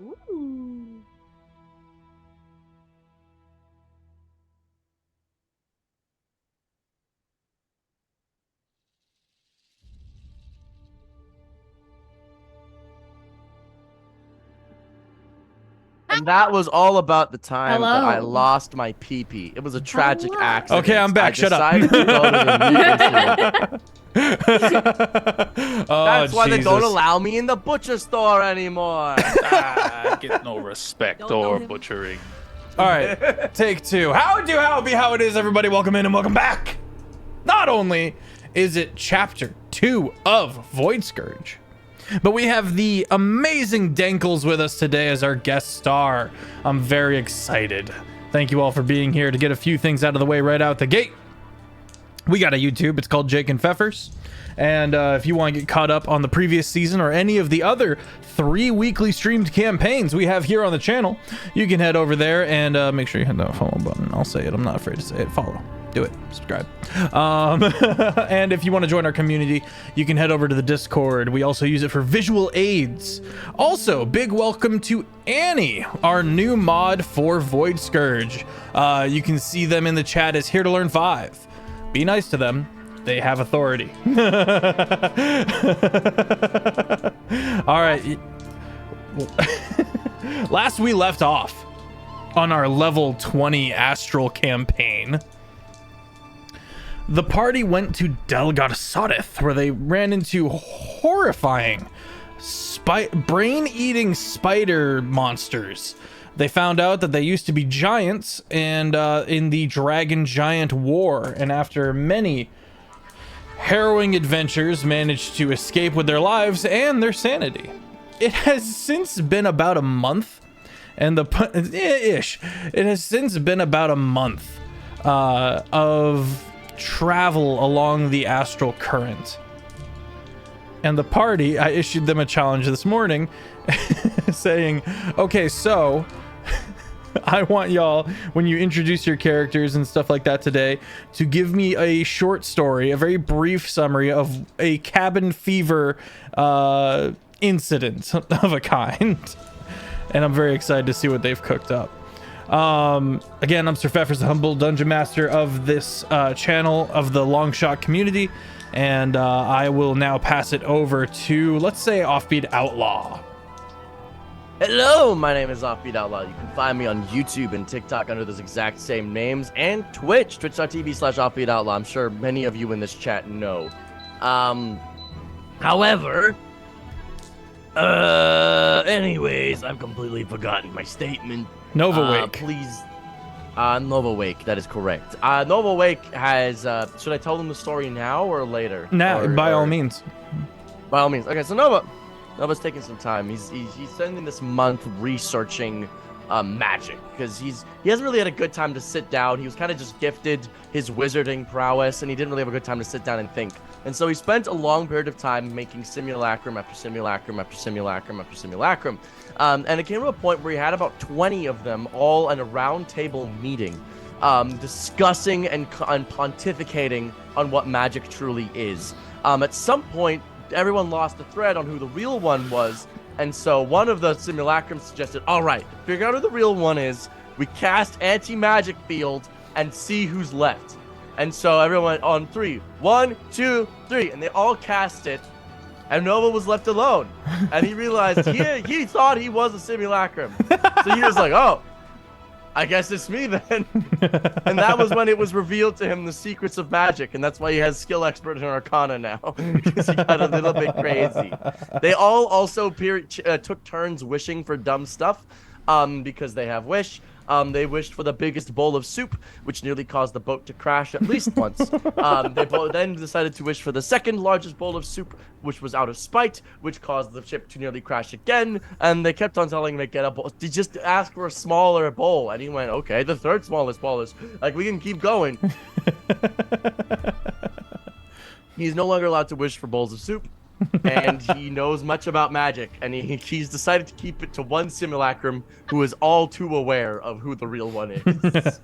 Ooh. And that was all about the time that I Hello. lost my pee-pee. It was a tragic Hello. accident. Okay, I'm back. Shut up. I decided to go to the meat incident. Oh, That's why they don't Jesus. allow me in the butcher store anymore. I get no respect Don't know or him. butchering. All right, take two. How it be how it is, everybody. Welcome in and welcome back. Not only is it chapter 2 of Void Scourge, but we have the amazing Denkles with us today as our guest star. I'm very excited. Thank you all for being here. To get a few things out of the way right out the gate, we got a YouTube. It's called SirFeffers. And if you want to get caught up on the previous season or any of the other 3 weekly streamed campaigns we have here on the channel, you can head over there and make sure you hit that follow button. I'll say it. I'm not afraid to say it. Follow. Do it. Subscribe. And if you want to join our community, you can head over to the Discord. We also use it for visual aids. Also, big welcome to Annie, our new mod for Void Scourge. You can see them in the chat as Here to Learn 5. Be nice to them. They have authority. All right. Last we left off on our level 20 astral campaign, the party went to Delgarsareth, where they ran into horrifying brain-eating spider monsters. They found out that they used to be giants and in the Dragon Giant War, and after many harrowing adventures managed to escape with their lives and their sanity. It has since been about a month, and it has since been about a month of travel along the astral current. And the party, I issued them a challenge this morning saying, okay, so I want y'all, when you introduce your characters and stuff like that today, to give me a short story, a very brief summary of a cabin fever incident of a kind. And I'm very excited to see what they've cooked up. Again, I'm SirFeffers, the humble dungeon master of this channel of the Longshot community. And I will now pass it over to, let's say, Offbeat Outlaw. Hello, my name is Offbeat Outlaw. You can find me on YouTube and TikTok under those exact same names, and Twitch, twitch.tv/Offbeat Outlaw. I'm sure many of you in this chat know. However, anyways, I've completely forgotten my statement. Nova Wake. Please, Nova Wake, that is correct. Nova Wake has, should I tell them the story now or later? Now, by all means. By all means. Okay, so Nova's taking some time. He's spending this month researching magic because he hasn't really had a good time to sit down. He was kind of just gifted his wizarding prowess, and he didn't really have a good time to sit down and think. And so he spent a long period of time making simulacrum after simulacrum after simulacrum after simulacrum. And it came to a point where he had about 20 of them all in a round table meeting, discussing and pontificating on what magic truly is. At some point, everyone lost the thread on who the real one was, and so one of the simulacrums suggested, all right, figure out who the real one is, we cast anti-magic field and see who's left. And so everyone on 3, 1, 2, 3, and they all cast it, and Nova was left alone. And he realized he thought he was a simulacrum. So he was like, oh, I guess it's me then. And that was when it was revealed to him the secrets of magic, and that's why he has skill expert in Arcana now, because he got a little bit crazy. They all also took turns wishing for dumb stuff, because they have wish. They wished for the biggest bowl of soup, which nearly caused the boat to crash at least once. They then decided to wish for the second largest bowl of soup, which was out of spite, which caused the ship to nearly crash again. And they kept on telling him to get a bowl. They just ask for a smaller bowl. And he went, okay, the third smallest bowl is, like, we can keep going. He's no longer allowed to wish for bowls of soup. and he knows much about magic, and he's decided to keep it to one simulacrum who is all too aware of who the real one is.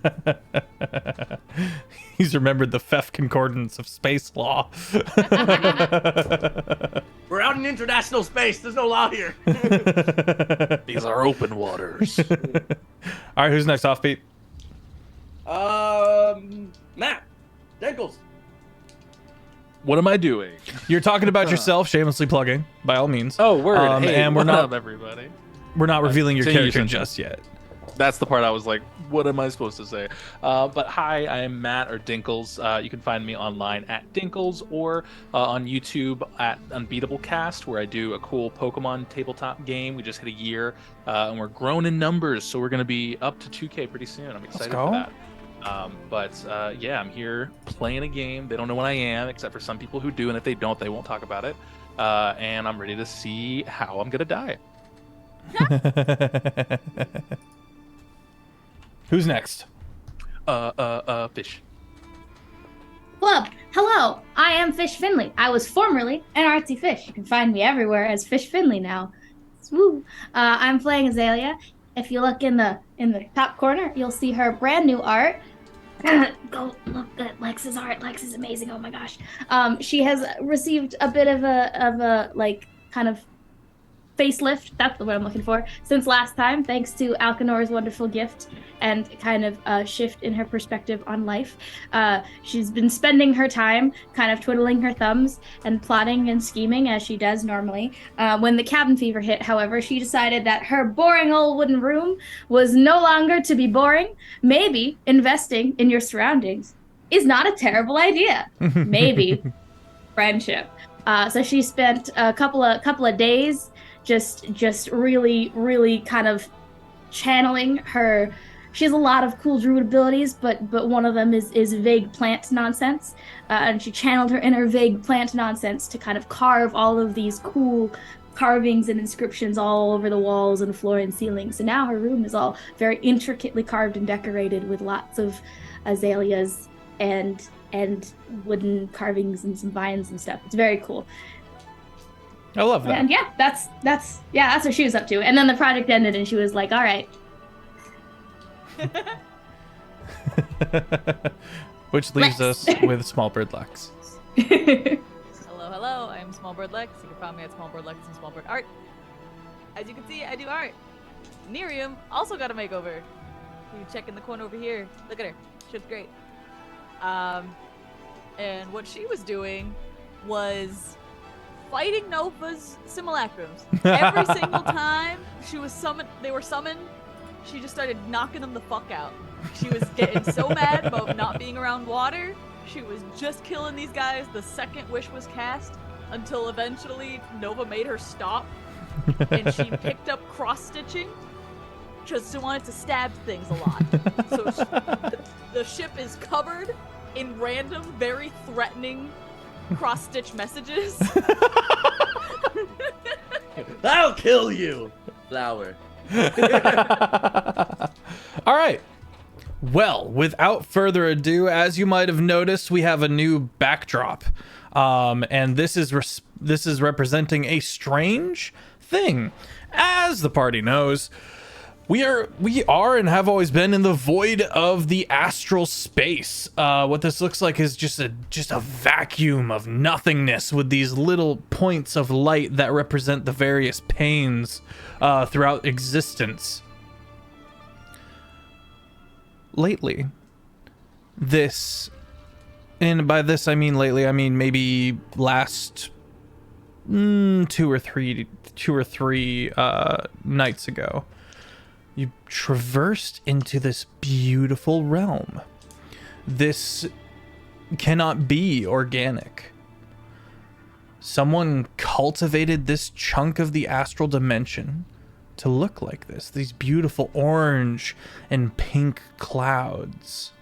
He's remembered the Feff Concordance of space law. We're out in international space. There's no law here. These are open waters. All right, who's next? Offbeat. Matt, Denkles. What am I doing? You're talking about yourself, shamelessly plugging, by all means. Oh, word. Hey, and we're what not up, everybody? We're not revealing your Continue, character Central. just yet. That's the part I was like, what am I supposed to say? But hi, I am Matt or Dinkles. You can find me online at Dinkles or on YouTube at Unbeatable Cast, where I do a cool Pokemon tabletop game. We just hit a year and we're growing in numbers, so we're going to be up to 2K pretty soon. I'm excited for that. Yeah, I'm here playing a game. They don't know what I am, except for some people who do, and if they don't, they won't talk about it. And I'm ready to see how I'm going to die. Who's next? Fish. Club, hello, I am Fish Finley. I was formerly an artsy fish. You can find me everywhere as Fish Finley now. Woo. I'm playing Azalea. If you look in the top corner, you'll see her brand new art. Go look at Lex's art. Lex is amazing. Oh my gosh. She has received a bit of a like kind of facelift, that's the word I'm looking for, since last time, thanks to Alcanor's wonderful gift and kind of a shift in her perspective on life. She's been spending her time kind of twiddling her thumbs and plotting and scheming as she does normally. When the cabin fever hit, however, she decided that her boring old wooden room was no longer to be boring. Maybe investing in your surroundings is not a terrible idea. Maybe friendship. So she spent a couple of days just really kind of channeling her. She has a lot of cool druid abilities, but one of them is vague plant nonsense, and she channeled her inner vague plant nonsense to kind of carve all of these cool carvings and inscriptions all over the walls and floor and ceiling. So now her room is all very intricately carved and decorated with lots of azaleas and wooden carvings and some vines and stuff. It's very cool. I love that. And yeah, that's what she was up to. And then the project ended, and she was like, "All right." Which leaves us with SmolBirdLex. Hello, I'm SmolBirdLex. You can find me at SmolBirdLex and SmolBirdArt. As you can see, I do art. Nerium also got a makeover. You can check in the corner over here. Look at her. She looks great. And what she was doing was fighting Nova's simulacrums. Every single time they were summoned, she just started knocking them the fuck out. She was getting so mad about not being around water. She was just killing these guys the second wish was cast, until eventually Nova made her stop, and she picked up cross-stitching because she wanted to stab things a lot. So the ship is covered in random, very threatening cross-stitch messages. I'll kill you, flower. All right. Well, without further ado, as you might have noticed, we have a new backdrop, and this is representing a strange thing. As the party knows, we are and have always been in the void of the astral space. What this looks like is just a vacuum of nothingness with these little points of light that represent the various panes throughout existence. Lately, and by this I mean lately, I mean maybe last two or three nights ago, you traversed into this beautiful realm. This cannot be organic. Someone cultivated this chunk of the astral dimension to look like this. These beautiful orange and pink clouds.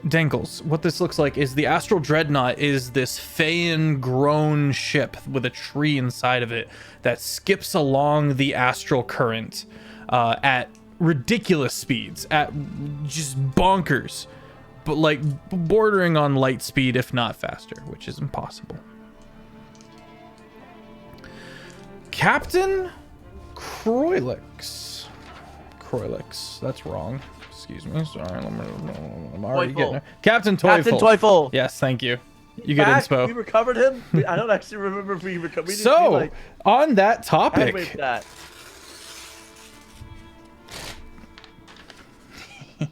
Dangles, what this looks like is the Astral Dreadnought is this Feyan-grown ship with a tree inside of it that skips along the astral current at ridiculous speeds, at just bonkers like bordering on light speed, if not faster, which is impossible. Captain Croylix. That's wrong. Excuse me. Sorry. I'm already getting there. Captain Toyful. Captain Toyful. Yes, thank you. You get inspo. We recovered him. I don't actually remember if we recovered. So, on that topic.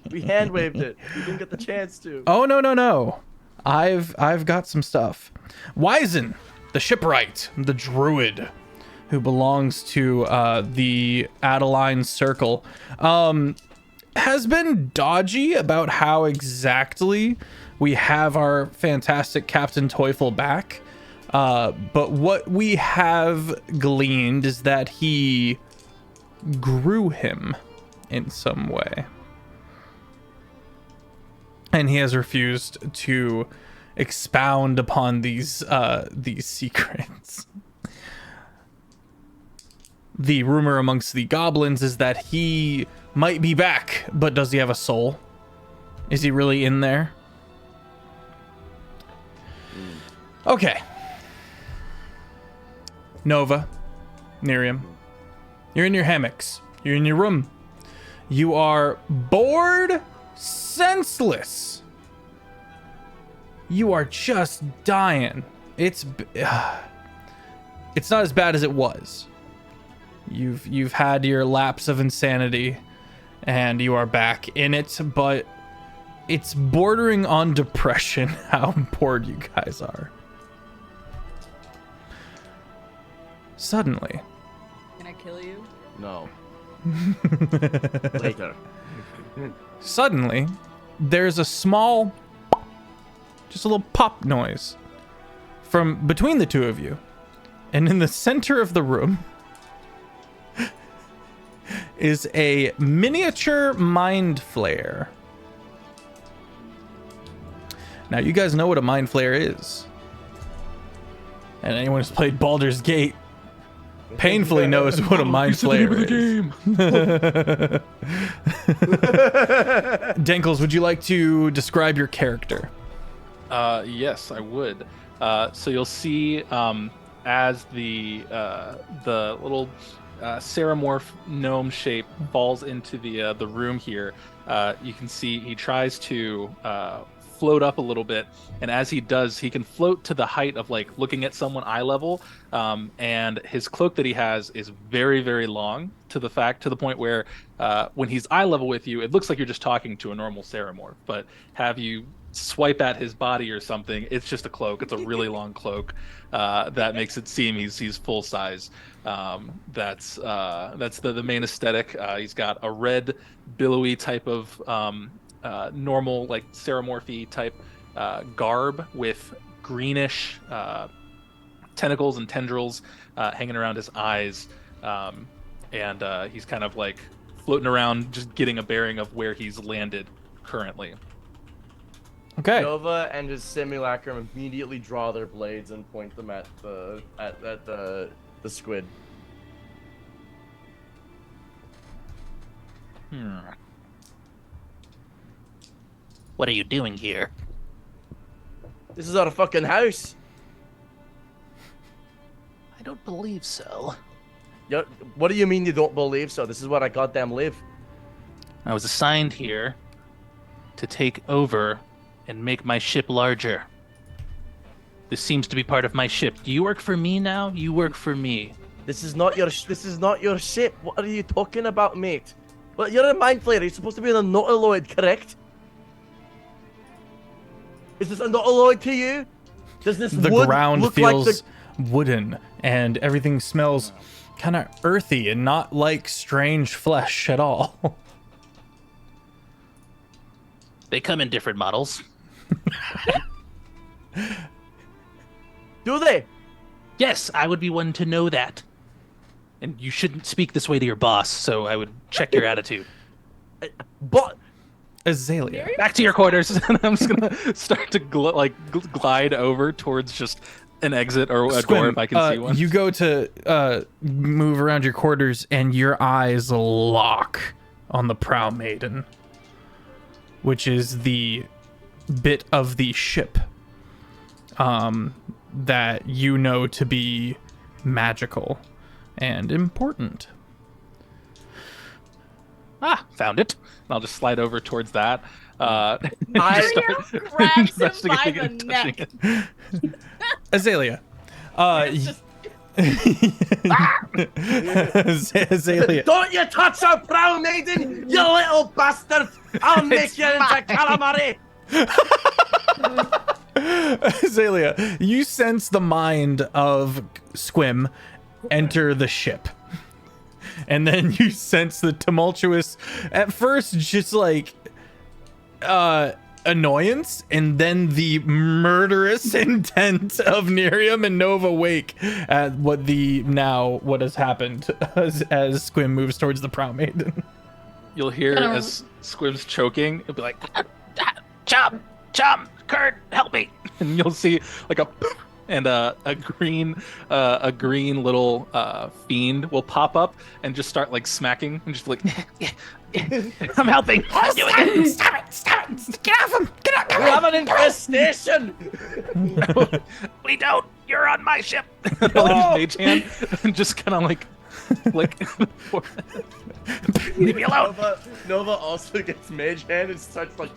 We hand waved it. We didn't get the chance to. Oh no. I've got some stuff. Wizen, the shipwright, the druid, who belongs to the Adeline Circle, has been dodgy about how exactly we have our fantastic Captain Teufel back. But what we have gleaned is that he grew him in some way. And he has refused to expound upon these secrets. The rumor amongst the goblins is that he might be back, but does he have a soul? Is he really in there? Okay. Nova, Miriam, you're in your hammocks. You're in your room. You are bored senseless. You are just dying. It's not as bad as it was. You've had your lapse of insanity and you are back in it, but it's bordering on depression how bored you guys are. Suddenly. Can I kill you? No. Later. Suddenly, there's a small, just a little pop noise from between the two of you. And in the center of the room is a miniature mind flare. Now, you guys know what a mind flare is. And anyone who's played Baldur's Gate painfully knows what a mind flare is. Denkles, would you like to describe your character? Yes, I would. So you'll see as the little Ceramorph gnome shape falls into the room here, you can see he tries to float up a little bit, and as he does, he can float to the height of like looking at someone eye level, and his cloak that he has is very, very long to the point where when he's eye level with you, it looks like you're just talking to a normal Ceramorph, but have you swipe at his body or something, it's just a cloak. It's a really long cloak that makes it seem he's full size. That's the main aesthetic. He's got a red billowy type of normal like Ceramorphy type garb with greenish tentacles and tendrils hanging around his eyes, and he's kind of like floating around, just getting a bearing of where he's landed currently. Okay. Nova and his simulacrum immediately draw their blades and point them at the squid. What are you doing here? This is our fucking house. I don't believe so. What do you mean you don't believe so? This is where I goddamn live. I was assigned here to take over and make my ship larger. This seems to be part of my ship. Do you work for me now? You work for me. This is not your ship. What are you talking about, mate? Well, you're a mind flayer. You're supposed to be in a nautiloid, correct? Is this a nautiloid to you? Does this the wood ground look feels like wooden, and everything smells kind of earthy and not like strange flesh at all. They come in different models. Do they? Yes, I would be one to know that. And you shouldn't speak this way to your boss, so I would check your attitude. But Azalea. Back to your quarters. And I'm just gonna start to glide over towards just an exit or a door if I can see one. You go to move around your quarters, and your eyes lock on the Prow Maiden, which is the bit of the ship that you know to be magical and important. Found it. And I'll just slide over towards that. Miriam grabs him by the neck. Azalea. It's just Azalea. Don't you touch our prow maiden, you little bastard! I'll make you into calamari! Azalea, you sense the mind of Squim enter the ship. And then you sense the tumultuous, at first just like annoyance, and then the murderous intent of Miriam and Nova Wake at what has happened as Squim moves towards the prow maiden. You'll hear as Squim's choking, it'll be like, Chum, Kurt, help me! And you'll see like a and a green little fiend will pop up and just start like smacking and just be like, I'm helping. I'm doing it. Stop it! Get off him! Get off! We have an infestation! We don't. You're on my ship. I'll like his mage hand and just kind of like Leave me alone. Nova also gets mage hand and starts like.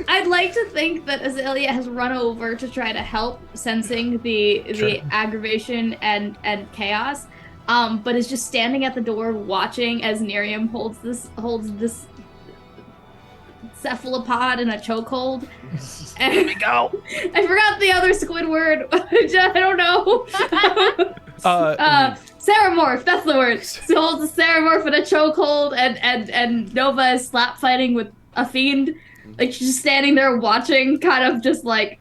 I'd like to think that Azalea has run over to try to help, sensing the aggravation and chaos, but is just standing at the door watching as Miriam holds this cephalopod in a chokehold. Here we go. I forgot the other squid word. I don't know. Ceramorph, that's the word. So holds a Ceramorph in a chokehold, and Nova is slap fighting with a fiend. Like, she's just standing there watching, kind of just like...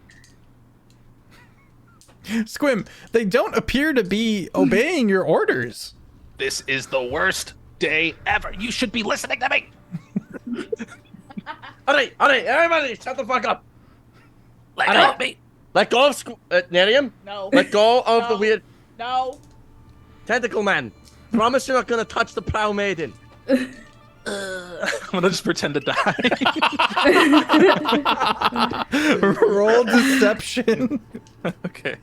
Squim, they don't appear to be obeying your orders. This is the worst day ever. You should be listening to me. All right, everybody, shut the fuck up. Let go of me. Let go of Miriam. no. Let go of the weird No. tentacle man. Promise you're not gonna touch the prow maiden. I'm gonna just pretend to die. Roll deception Okay.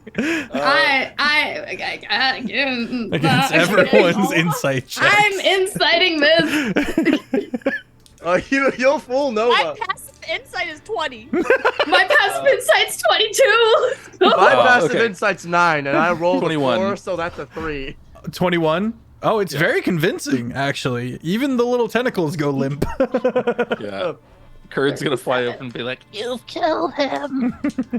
against everyone's insight checks. I'm inciting this. You'll fool My Nova. passive insight is 20. My passive insight's 22. My passive okay. insight's 9, and I rolled 21. a 4, so that's a 3. 21. Oh, it's very convincing, actually. Even the little tentacles go limp. Yeah. Kurt's gonna fly up and be like, You've killed him.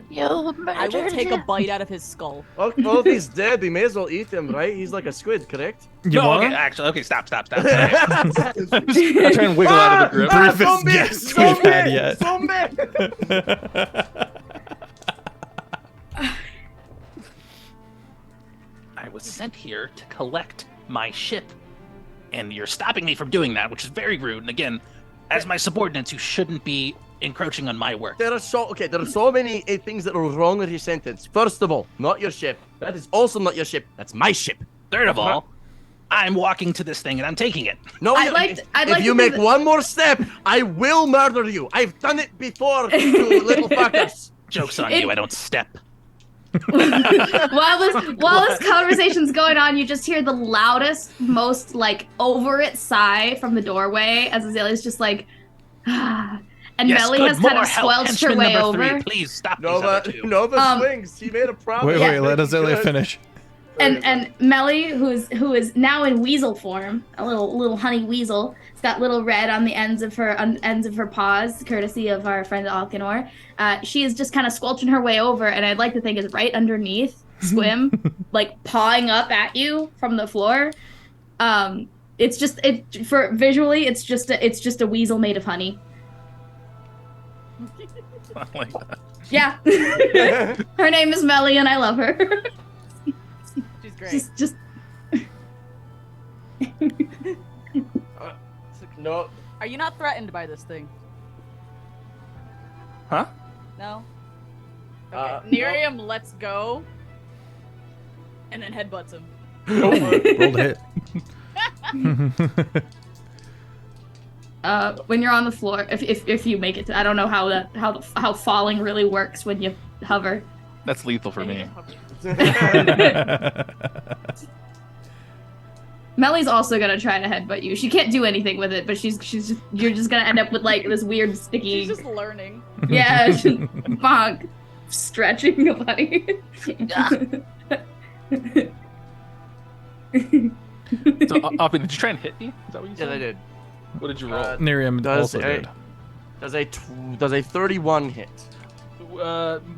You murdered I will take a him. bite out of his skull. Well, if he's dead, we may as well eat him, right? He's like a squid, correct? You No, want? okay, actually, okay, stop. I try and wiggle out of the grip. Briefest zombie, guess we've had yet. Zombie! I was sent here to collect my ship, and you're stopping me from doing that, which is very rude. And again, as my subordinates, you shouldn't be encroaching on my work. There are so many things that are wrong with your sentence. First of all, not your ship. That is also not your ship. That's my ship. Third of all, I'm walking to this thing and I'm taking it. No, if you make one more step, I will murder you. I've done it before, you little fuckers. Joke's on you, I don't step. while this conversation's going on, you just hear the loudest, most like over it sigh from the doorway as Azalea's just like, and Yes, Melly good, has kind more of help. squelched her Henchman way number over. 3, please stop these other two. Nova swings. He made a promise. Wait, let Azalea finish. And Melly, who is now in weasel form, a little honey weasel. It's got little red on the ends of her paws, courtesy of our friend Alcanor. She is just kind of squelching her way over, and I'd like to think is right underneath Squim, like pawing up at you from the floor. It's just a weasel made of honey. I like that. Yeah. Her name is Melly, and I love her. She's great. She's just. No. Are you not threatened by this thing? Huh? No? Okay. Miriam lets go and then headbutts him. Rolled a hit. when you're on the floor, if you make it to, I don't know how falling really works when you hover. That's lethal for me. Melly's also gonna try to headbutt you. She can't do anything with it, but you're just gonna end up with like this weird sticky. She's just learning. Yeah, bonk, stretching your body. So, Offbeat, did you try and hit me? Is that what you said? Yeah, I did. What did you roll? Nerium also did. Does a 31 hit?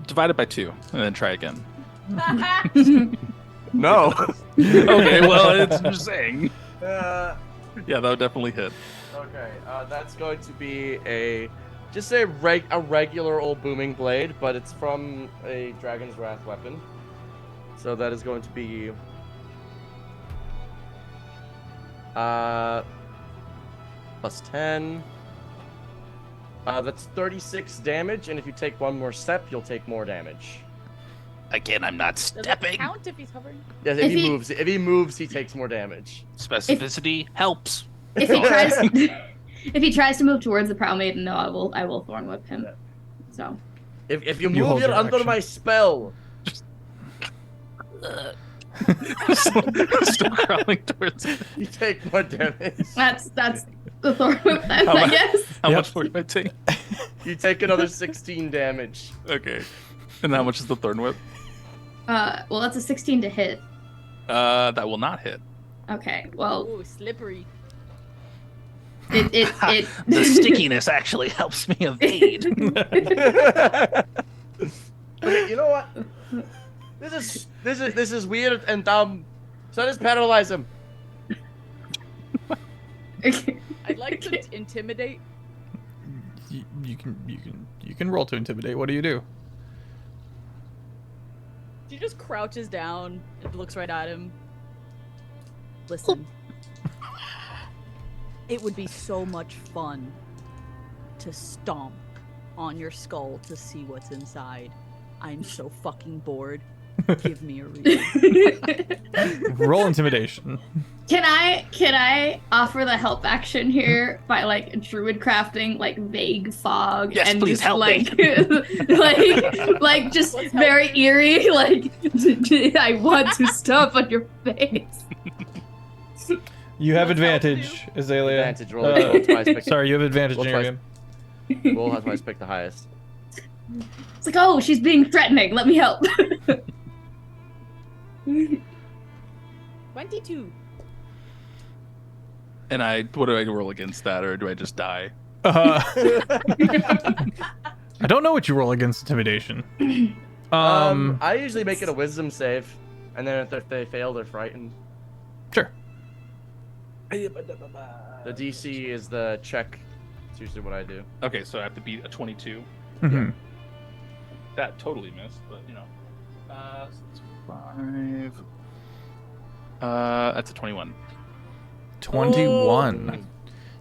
Divide it by 2, and then try again. No. Okay, well, it's just saying. Yeah, that would definitely hit. Okay, that's going to be a regular old booming blade, but it's from a Dragon's Wrath weapon. So that is going to be plus 10. That's 36 damage, and if you take one more step, you'll take more damage. Again, I'm not Does it stepping. count if he's hovering? Yes, if he moves, he takes more damage. Specificity helps. If he tries, if he tries to move towards the Prow Maiden, no, I will Thorn Whip him. So. If you You move, hold you're your under action. my spell. Still crawling towards it. You take more damage. That's the Thorn Whip then, How I much- guess. How Yep. much more do I take? You take another 16 damage. Okay. And how much is the Thorn Whip? Well, that's a 16 to hit. That will not hit. Okay, well, Ooh, slippery. it The stickiness actually helps me evade. Okay, you know what? This is weird and dumb. So just paralyze him. I'd like to intimidate. You can roll to intimidate. What do you do? She just crouches down and looks right at him. Listen. It would be so much fun to stomp on your skull to see what's inside. I'm so fucking bored. Give me a reason. Roll intimidation. Can I offer the help action here by like druid crafting like vague fog Yes, and please just help me. like just Let's help very eerie like I want to stomp on your face. You have Let's help advantage, Azalea. Advantage, roll twice. Pick Sorry, you have advantage, Roll twice. Nerium. Roll twice, pick the highest. It's like, oh, she's being threatening. Let me help. 22. And what do I roll against that, or do I just die? I don't know what you roll against intimidation. I usually make it a wisdom save, and then if they fail, they're frightened. Sure. The DC is the check. It's usually what I do. Okay, so I have to beat a 22. Mhm. That totally missed, but you know. So it's 5. That's a 21. 21.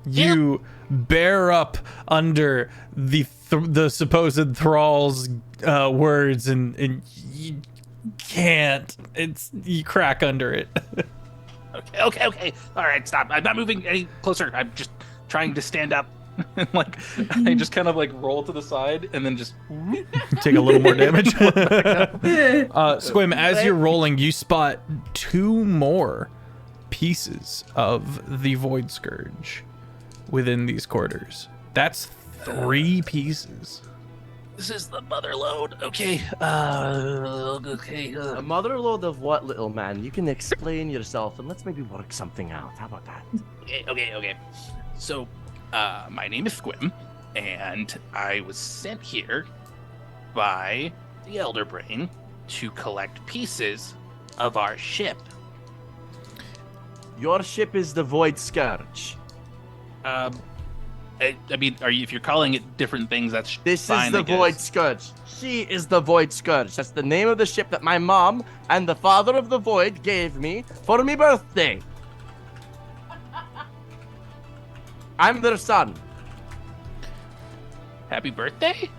You bear up under the supposed thrall's words, and you can't. You crack under it. Okay. All right, stop. I'm not moving any closer. I'm just trying to stand up. And like, I just kind of like roll to the side and then just. Take a little more damage. Squim, as you're rolling, you spot 2 more pieces of the Void Scourge within these quarters. That's 3 pieces. This is the mother load. Okay. Okay. A motherload of what, little man? You can explain yourself, and let's maybe work something out. How about that? Okay. So, my name is Squim, and I was sent here by the Elder Brain to collect pieces of our ship. Your ship is the Void Scourge. I mean, if you're calling it different things, that's This fine, is the I guess. Void Scourge. She is the Void Scourge. That's the name of the ship that my mom and the Father of the Void gave me for my birthday. I'm their son. Happy birthday?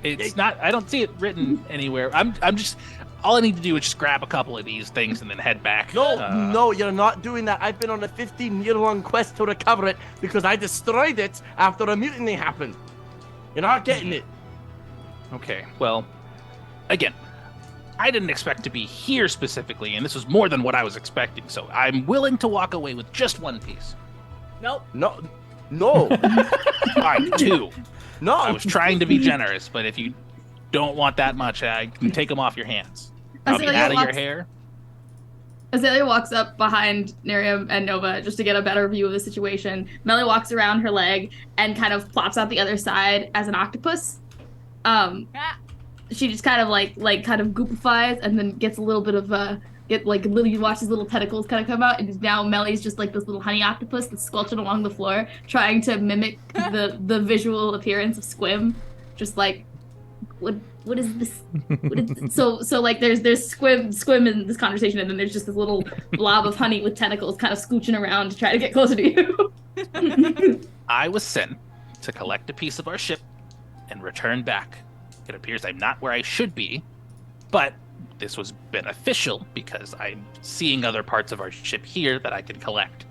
It's not. I don't see it written anywhere. I'm just. all I need to do is just grab a couple of these things and then head back. No, you're not doing that. I've been on a 15-year-long quest to recover it because I destroyed it after a mutiny happened. You're not getting it. Okay, well, again, I didn't expect to be here specifically, and this was more than what I was expecting, so I'm willing to walk away with just one piece. Nope. No. All right, 2. No. I was trying to be generous, but if you don't want that much, I can take them off your hands. I'll be Azalea out of your walks- hair. Azalea walks up behind Nerium and Nova just to get a better view of the situation. Melly walks around her leg and kind of plops out the other side as an octopus. She just kind of kind of goopifies and then gets a little bit of you watch his little tentacles kind of come out, and now Melly's just like this little honey octopus that's squelching along the floor, trying to mimic the visual appearance of Squim. Just like, what is this? What is this? So like there's Squim in this conversation, and then there's just this little blob of honey with tentacles kind of scooching around to try to get closer to you. I was sent to collect a piece of our ship and return back. It appears I'm not where I should be, but this was beneficial because I'm seeing other parts of our ship here that I can collect.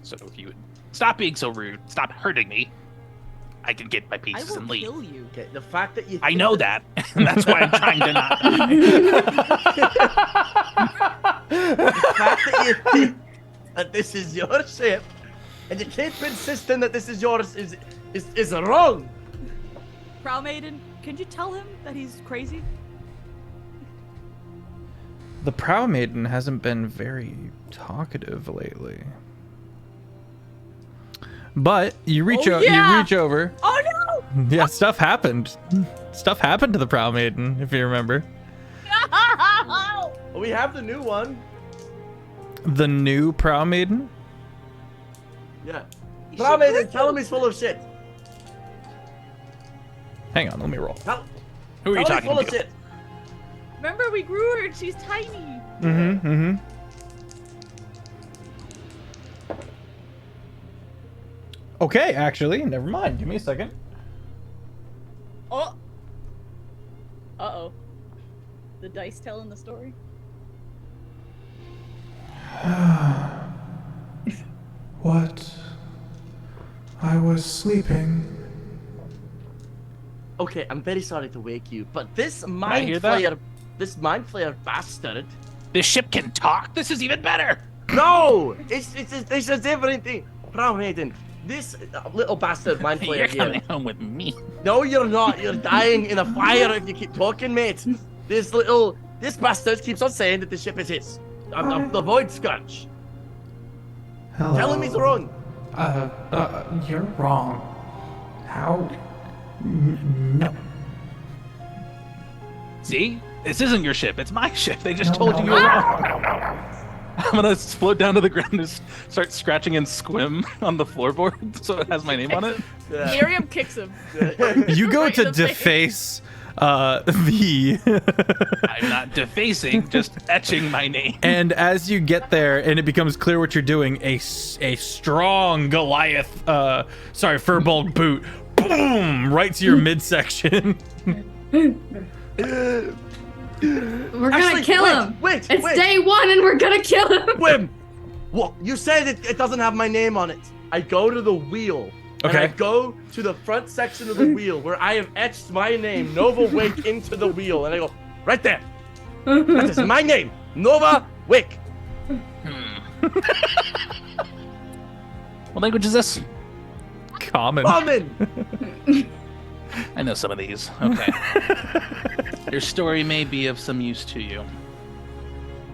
So if you would stop being so rude, stop hurting me, I can get my I pieces will and leave. kill you. Okay, the fact that you I know that, and that's why I'm trying to not die. The fact that you think that this is your ship and you keep insisting that this is yours is wrong. Prow Maiden, can you tell him that he's crazy? The Prow Maiden hasn't been very talkative lately. But you reach Oh, yeah! you reach over. Oh no! Yeah, stuff happened. Stuff happened to the Prow Maiden, if you remember. We have the new one. The new Prow Maiden? Yeah. Maiden, tell him he's full of shit. Hang on, let me roll. Who are you Tell him he's talking full of to? shit. Remember, we grew her and she's tiny. Mm-hmm. Okay, actually, never mind. Give me a second. Oh. Uh-oh. The dice telling the story? What? I was sleeping. Okay, I'm very sorry to wake you, but this I mind hear that? flayer, this mind flayer bastard. This ship can talk? This is even better! No, it's a different thing. Prow Maiden, this little bastard mind You're flayer coming here. home with me. No, you're not. You're dying in a fire if you keep talking, mate. This bastard keeps on saying that the ship is his. The Void Scourge. Hello. Tell him he's wrong. You're wrong. How? No. See? This isn't your ship. It's my ship. They just No, told no, you you were no, wrong. no, no, no. I'm gonna float down to the ground and just start scratching and Squim on the floorboard so it has my name on it. Yeah. Miriam kicks him. You go Right to in the face. deface the I'm not defacing, just etching my name. and as you get there and it becomes clear what you're doing, a strong Goliath Firbolg boot, boom, right to your midsection. We're gonna Actually, kill wait, him. wait, It's wait. day one and we're gonna kill him. Wim, what? You said it doesn't have my name on it. I go to the wheel. And Okay. I go to the front section of the wheel where I have etched my name, Nova Wake, into the wheel. And I go, right there. That is my name, Nova Wake. What language is this? Common. Common. I know some of these. Okay. Your story may be of some use to you.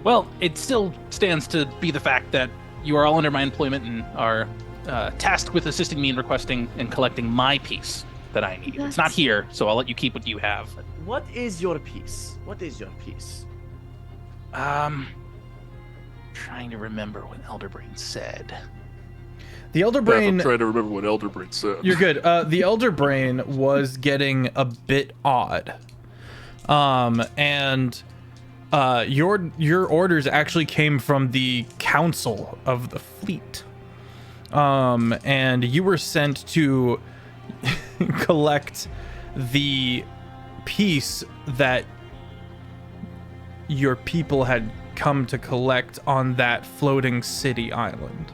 Well, it still stands to be the fact that you are all under my employment and are tasked with assisting me in requesting and collecting my piece that I need. It's not here, so I'll let you keep what you have. What is your piece? What is your piece? Trying to remember what Elderbrain said. The Elder I'm Brain. trying to remember what Elderbrain said. You're good. The Elder Brain was getting a bit odd. And your orders actually came from the Council of the Fleet. And you were sent to collect the piece that your people had come to collect on that floating city island.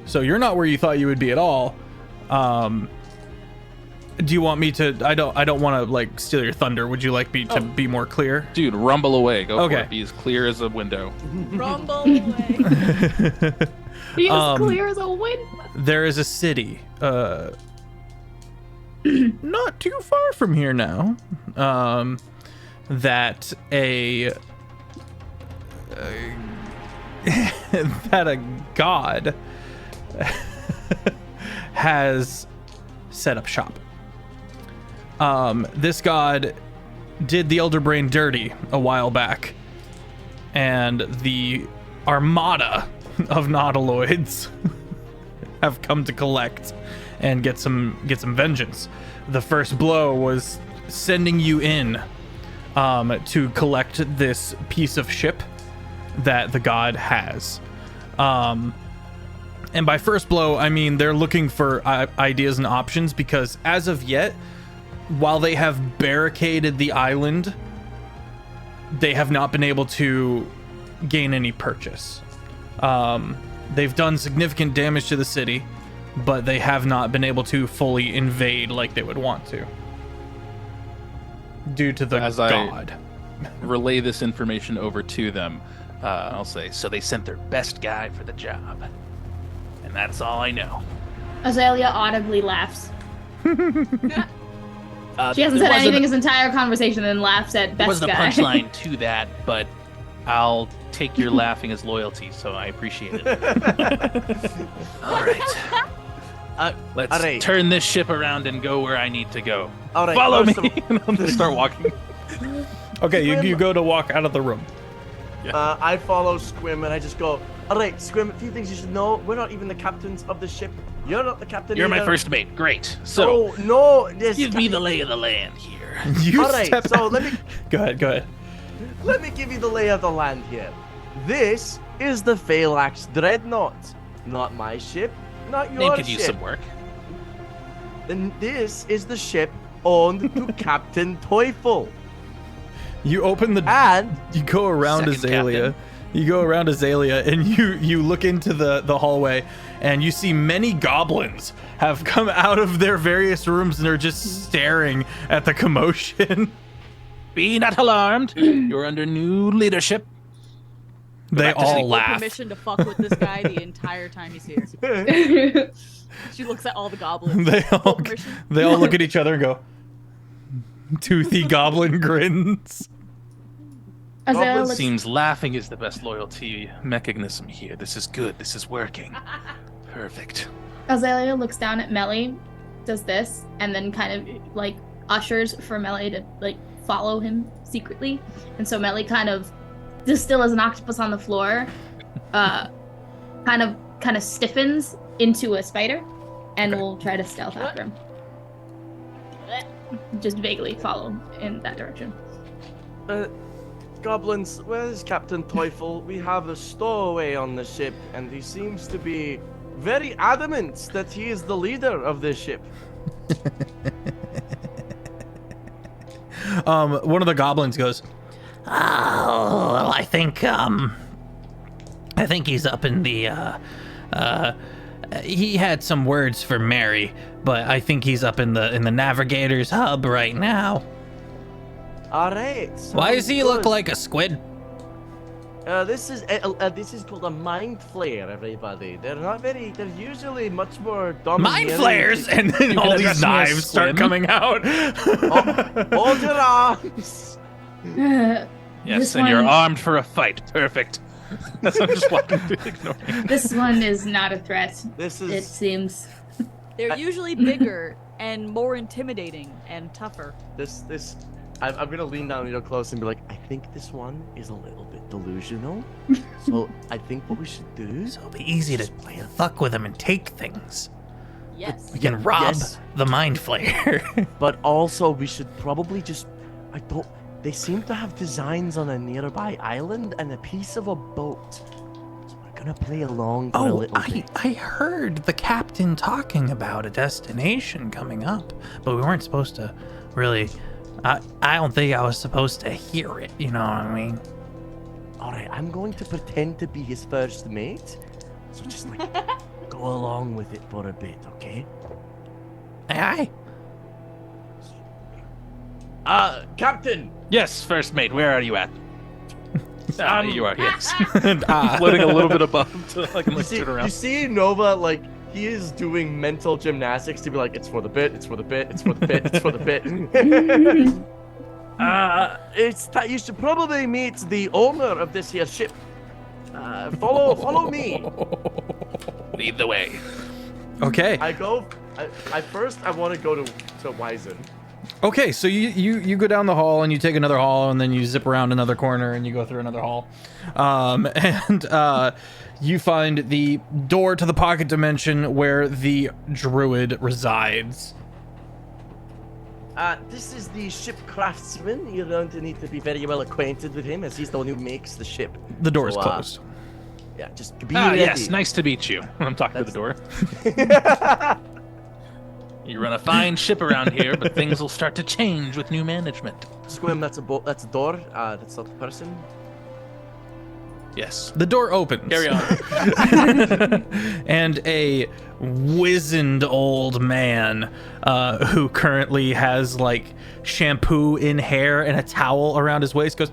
So you're not where you thought you would be at all. Do you want me to? I don't want to like steal your thunder. Would you like me to be more clear? Dude, rumble away. Go for Okay. it. Be as clear as a window. Rumble away. Be as clear as a wind. There is a city, not too far from here now, that that a god has set up shop. This god did the Elder Brain dirty a while back, and the armada of nautiloids have come to collect and get some vengeance. The first blow was sending you in to collect this piece of ship that the god has. And by first blow, I mean they're looking for ideas and options, because as of yet, while they have barricaded the island, they have not been able to gain any purchase. They've done significant damage to the city, but they have not been able to fully invade like they would want to, due to the god. Relay this information over to them. I'll say, so they sent their best guy for the job. And that's all I know. Azalea audibly laughs. She hasn't There said anything wasn't- this entire conversation and laughs at There best wasn't a guy. punchline to that, but I'll take your laughing as loyalty, so I appreciate it. All right. Let's alright. turn this ship around and go where I need to go. All right, Follow me. first And I'm gonna start walking. Okay, you go to walk out of the room. I follow Squim and I just go, all right, Squim, a few things you should know. We're not even the captains of the ship. You're not the captain You're my either. first mate. Great. So No, yes, give me the lay of the land here. You All right, step so out. let me Go ahead. give you the lay of the land here. This is the Phalanx Dreadnought. Not my ship, not your Name could ship. use some work. Then this is the ship owned to Captain Teufel. You open the. And You go around Second Azalea. captain. You go around Azalea, and you look into the hallway, and you see many goblins have come out of their various rooms, and they're just staring at the commotion. Be not alarmed. You're under new leadership. They back to sleep. all No laugh. permission to fuck with this guy the entire time he's here. She looks at all the goblins. They Full all permission. they all look at each other and go, toothy goblin grins. Azalea Goblins looks, Seems laughing is the best loyalty mechanism here. This is good. This is working. Perfect. Azalea looks down at Melly, does this, and then kind of like ushers for Melly to like follow him secretly. And so Melly kind of, just still as an octopus on the floor, kind of stiffens into a spider, and will try to stealth after him. Just vaguely follow in that direction. Goblins, where's Captain Teufel? We have a stowaway on the ship, and he seems to be very adamant that he is the leader of this ship. One of the goblins goes, Oh, well, I think he's up in the, he had some words for Mary, but I think he's up in the Navigator's hub right now. All right. Why does he look good. like a squid? This is called a mind flare, everybody. They're not very. They're usually much more domineering. mind flares, and then all address these me as knives start Squim? coming out. Hold your arms. Yes, This and you're one- armed for a fight. Perfect. That's what I'm just walking through, ignoring. This one is not a threat, This it is seems. They're usually bigger and more intimidating and tougher. this. I'm gonna lean down real close and be like, I think this one is a little bit delusional. So I think what we should do. So it'll be easy to fuck with him and take things. Yes. We can rob Yes. the mind flayer. But also, we should probably just. I don't. They seem to have designs on a nearby island and a piece of a boat. So we're gonna play along for a Oh, little bit. I heard the captain talking about a destination coming up, but we weren't supposed to really I don't think I was supposed to hear it. You know what I mean? All right, I'm going to pretend to be his first mate. So just like go along with it for a bit, okay? Aye. Captain. Yes, first mate, where are you at? You are, yes. Floating a little bit above to like, You see, turn around. you see Nova, like, he is doing mental gymnastics to be like, it's for the bit, it's for the bit, it's for the bit, it's for the bit. It's that you should probably meet the owner of this here ship. Follow me. Lead the way. Okay. I first want to go to Wizen. Okay, so you go down the hall and you take another hall and then you zip around another corner and you go through another hall. You find the door to the pocket dimension where the druid resides. This is the ship craftsman. You're going to need to be very well acquainted with him, as he's the one who makes the ship. The door is So, closed. Yeah, just be ready. Yes, nice to meet you. I'm talking to the door. You run a fine ship around here, but things will start to change with new management. Squim, that's a that's a door. That's not a person. Yes. The door opens. Carry on. And a wizened old man who currently has like shampoo in hair and a towel around his waist goes,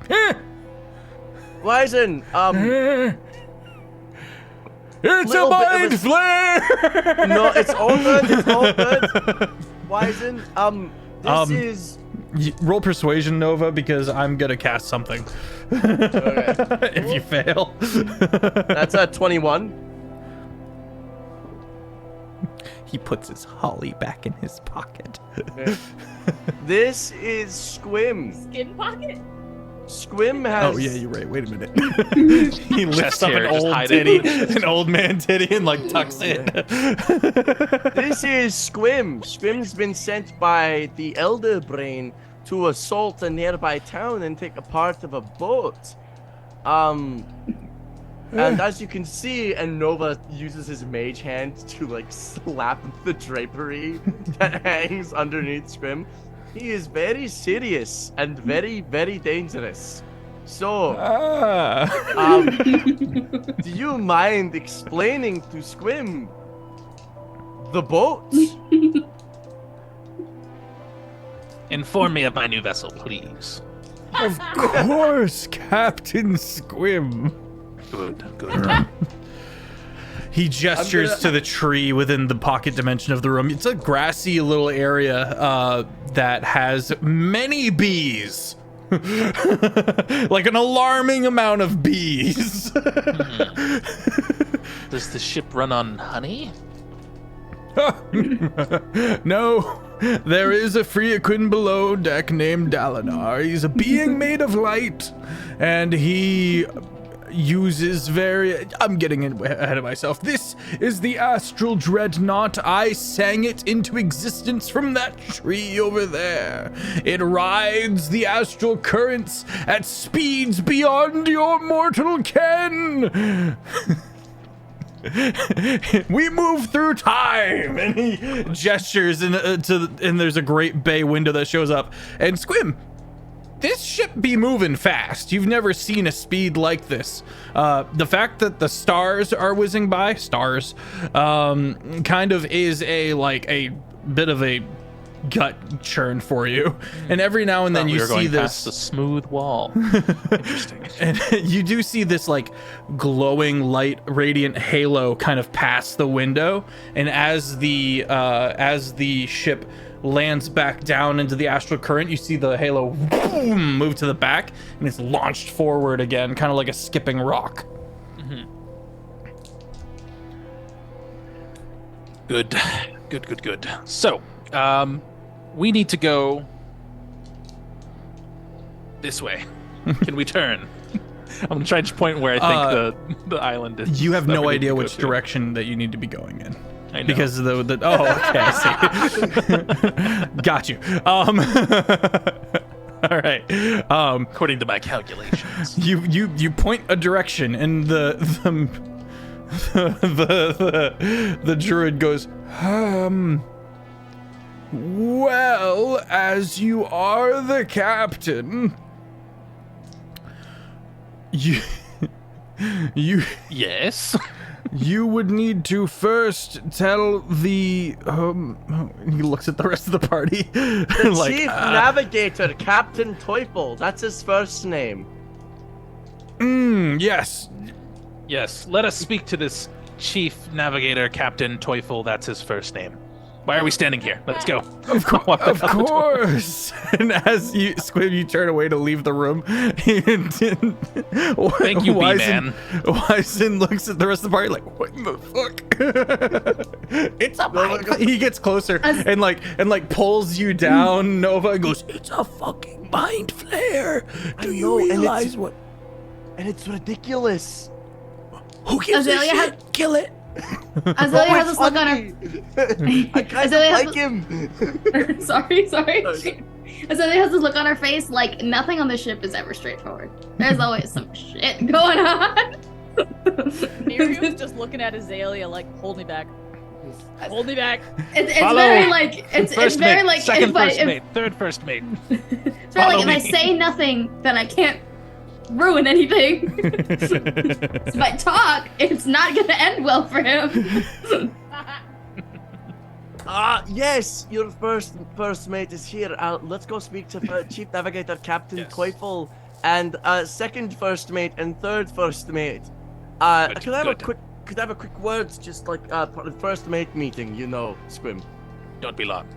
Wizen, it's a Little bit of mind a- flare! no, it's all good. It's all good. Wizen, this is. Roll persuasion, Nova, because I'm gonna cast something. If you fail. That's a 21. He puts his holly back in his pocket. This is Squim. Skin pocket? Squim has. Oh yeah, you're right. Wait a minute. He lifts Chest up hair an just old hiding. titty, an old man titty, and like tucks it. This is Squim. Squim's been sent by the Elder Brain to assault a nearby town and take a part of a boat. And as you can see, and Nova uses his mage hand to like slap the drapery that hangs underneath Squim. He is very serious and very, very dangerous. So, do you mind explaining to Squim the boat? Inform me of my new vessel, please. Of course, Captain Squim. Good, good. He gestures to the tree within the pocket dimension of the room. It's a grassy little area that has many bees. Like an alarming amount of bees. Does the ship run on honey? No, there is a Freaquin below deck named Dalinar. He's a being made of light, and he uses I'm getting ahead of myself. This is the Astral Dreadnought. I sang it into existence from that tree over there. It rides the astral currents at speeds beyond your mortal ken. We move through time, and he gestures and there's a great bay window that shows up. And Squim, this ship be moving fast. You've never seen a speed like this. The fact that the stars are whizzing by, kind of is a bit of a gut churn for you. And every now and then you see this past the smooth wall. Interesting. and you do see this like glowing light radiant halo kind of pass the window, and as the ship lands back down into the astral current, you see the halo boom, move to the back, and it's launched forward again, kind of like a skipping rock. Good. So, we need to go this way. Can we turn? I'm trying to point where I think the island is. You have that no we need idea to go which to. direction that you need to be going in. I know. Because okay, I see. Got you. All right. According to my calculations. You point a direction, and the druid goes, well, Well, as you are the captain, you Yes. you would need to first tell the he looks at the rest of the party The like Chief Navigator, Captain Teufel. That's his first name. yes. Yes. Let us speak to this Chief Navigator, Captain Teufel. That's his first name. Why are we standing here? Let's go. Of course. And as you, Squim, you turn away to leave the room. Thank you, B-Man. Wyson looks at the rest of the party like, what in the fuck? It's a mind. He gets closer and like pulls you down, Nova, and goes, it's a fucking mind flare. Do you realize what? And it's ridiculous. Who gives a shit? Kill it. Azalea has this look on her. I kind of Azalea has like him. sorry. Azalea has this look on her face like nothing on the ship is ever straightforward. There's always some shit going on. Miriam's just looking at Azalea like, hold me back. Hold me back. It's Follow. very like it's First very mate, like second if I, first if, mate, third first mate. it's very like if I me. say nothing, then I can't ruin anything. If I talk, it's not gonna end well for him. Yes, your first mate is here. Let's go speak to Chief Navigator Captain Teufel and second first mate and third first mate. Could I have a quick words, just like part of the first mate meeting, you know, Squim. Don't be long.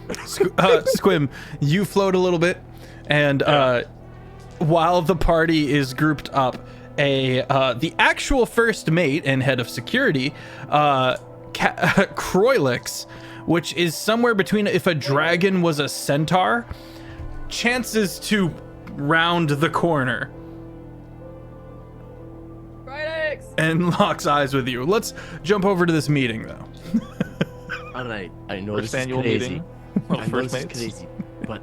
Squim, you float a little bit, and while the party is grouped up, the actual first mate and head of security, Croylix, which is somewhere between if a dragon was a centaur, chances to round the corner and locks eyes with you. Let's jump over to this meeting, though. All right, I know First this is annual crazy. meeting. I know First this is mates. crazy, but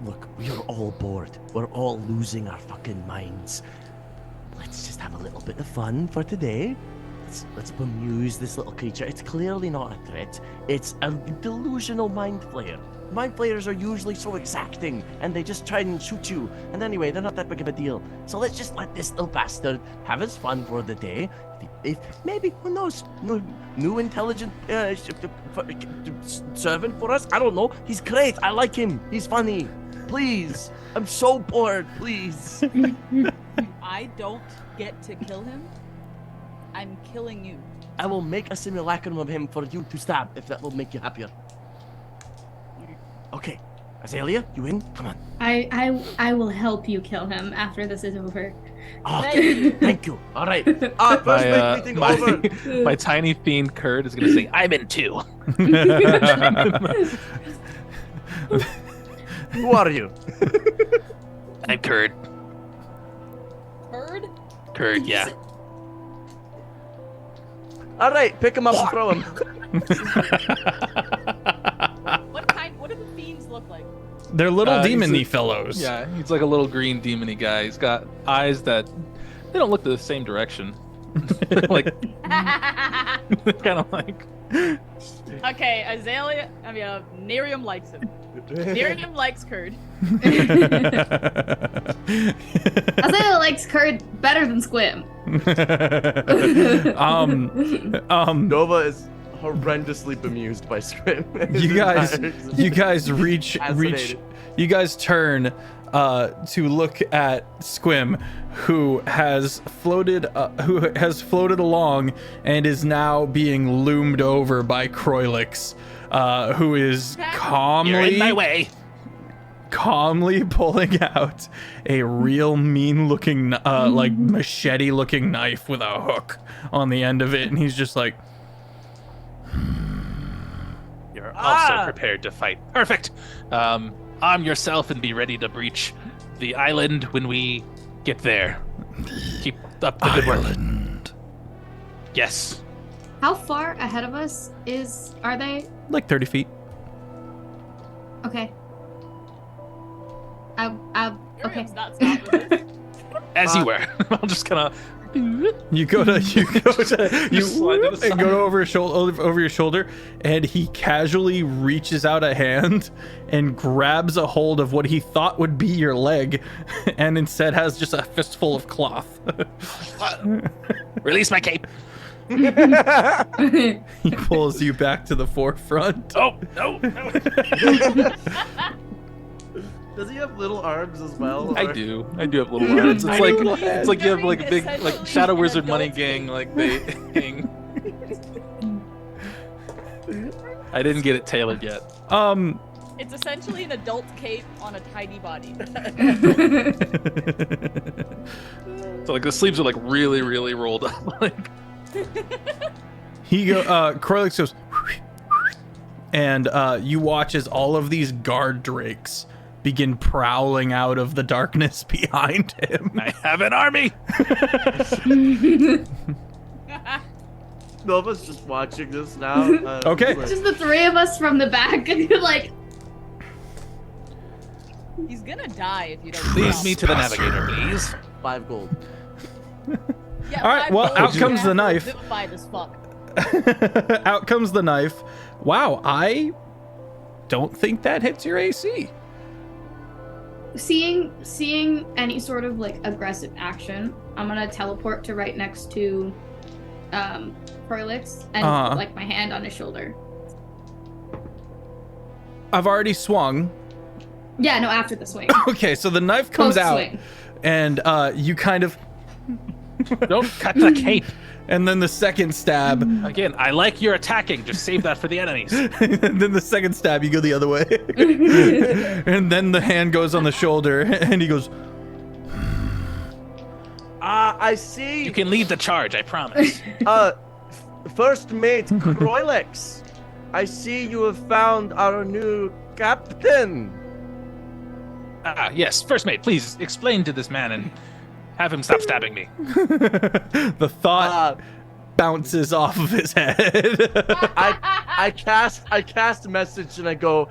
look, we are all bored. We're all losing our fucking minds. Let's just have a little bit of fun for today. Let's bemuse this little creature. It's clearly not a threat. It's a delusional mind flayer. Mind flayers are usually so exacting, and they just try and shoot you. And anyway, they're not that big of a deal. So let's just let this little bastard have his fun for the day. If maybe, who knows, new intelligent servant for us. I don't know. He's great. I like him. He's funny. Please, I'm so bored. Please. I don't get to kill him. I'm killing you. I will make a simulacrum of him for you to stab if that will make you happier. Okay, Azalea, you in? Come on. I will help you kill him after this is over. Oh, thank you. All right. First mate meeting over. My tiny fiend Kurd is gonna say, "I'm in too." Who are you? I'm Kurd. Bird? Kurd, yeah. All right, pick him up and throw him. What do the fiends look like? They're little He's demon-y fellows. Yeah, he's like a little green demon-y guy. He's got eyes that they don't look the same direction. Like kind of like. Okay, Nerium likes him. Nerium likes Kurd. Azalea likes Kurd better than Squim. Nova is horrendously bemused by Squim. You guys you guys turn to look at Squim, who has floated along and is now being loomed over by Croylix, who is You're in my way. calmly pulling out a real mean-looking, like machete-looking knife with a hook on the end of it, and he's just like, You're also prepared to fight. Perfect. Arm yourself and be ready to breach the island when we get there. Keep up the good work. Island. Yes. How far ahead of us are they? Like 30 feet. Okay. Okay. Miriam's not stopping this. As you were. I'm just gonna You go to slide to the and go over your shoulder, and he casually reaches out a hand and grabs a hold of what he thought would be your leg, and instead has just a fistful of cloth. Release my cape. He pulls you back to the forefront. Oh, no. Does he have little arms as well? I or- do have little arms. It's like you have like a big like Essentially Shadow an Wizard money adult gang like they hang. I didn't get it tailored yet. It's essentially an adult cape on a tiny body. So like the sleeves are like really rolled up. Like Croylix goes, and you watch as all of these guard drakes begin prowling out of the darkness behind him. I have an army. Nova's just watching this now. Okay. like- Just the three of us from the back, and you're like, He's gonna die if you don't. Lead stop. me to the navigator, please. 5 gold. Yeah, All right, five well, gold, out you comes the have to knife. vivify as fuck. Out comes the knife. Wow, I don't think that hits your AC. seeing any sort of like aggressive action, I'm gonna teleport to right next to Perlix and Uh-huh. put, like my hand on his shoulder. I've already swung. Yeah, no, after the swing. Okay, so the knife comes out, Post-swing. and you kind of, Don't cut the cape. and then the second stab, Again, I like your attacking. Just save that for the enemies. and then the second stab, you go the other way, and then the hand goes on the shoulder, and he goes, I see. You can lead the charge, I promise. First mate Croylex. I see you have found our new captain. Ah, yes. First mate, please explain to this man and have him stop stabbing me. the thought bounces off of his head. I cast a message and I go,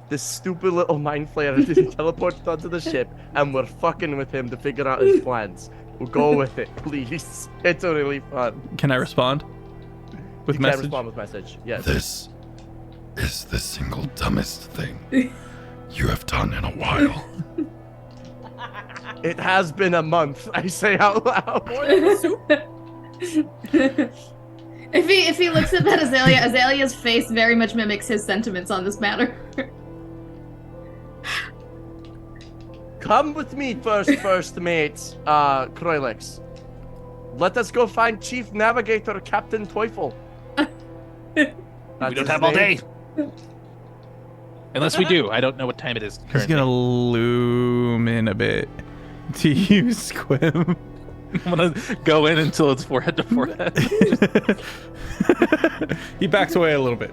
this stupid little mind flayer teleported onto the ship and we're fucking with him to figure out his plans. We'll go with it, please. It's really fun. Can I respond with You message? can respond with message. Yes. This is the single dumbest thing you have done in a while. It has been a month. I say out loud. If he looks at that Azalea's face very much mimics his sentiments on this matter. Come with me first mate, Croylex. Let us go find Chief Navigator Captain Teufel. We don't have all day. Unless we do. I don't know what time it is He's currently. gonna loom in a bit to use Squim. I'm gonna go in until it's forehead to forehead. He backs away a little bit.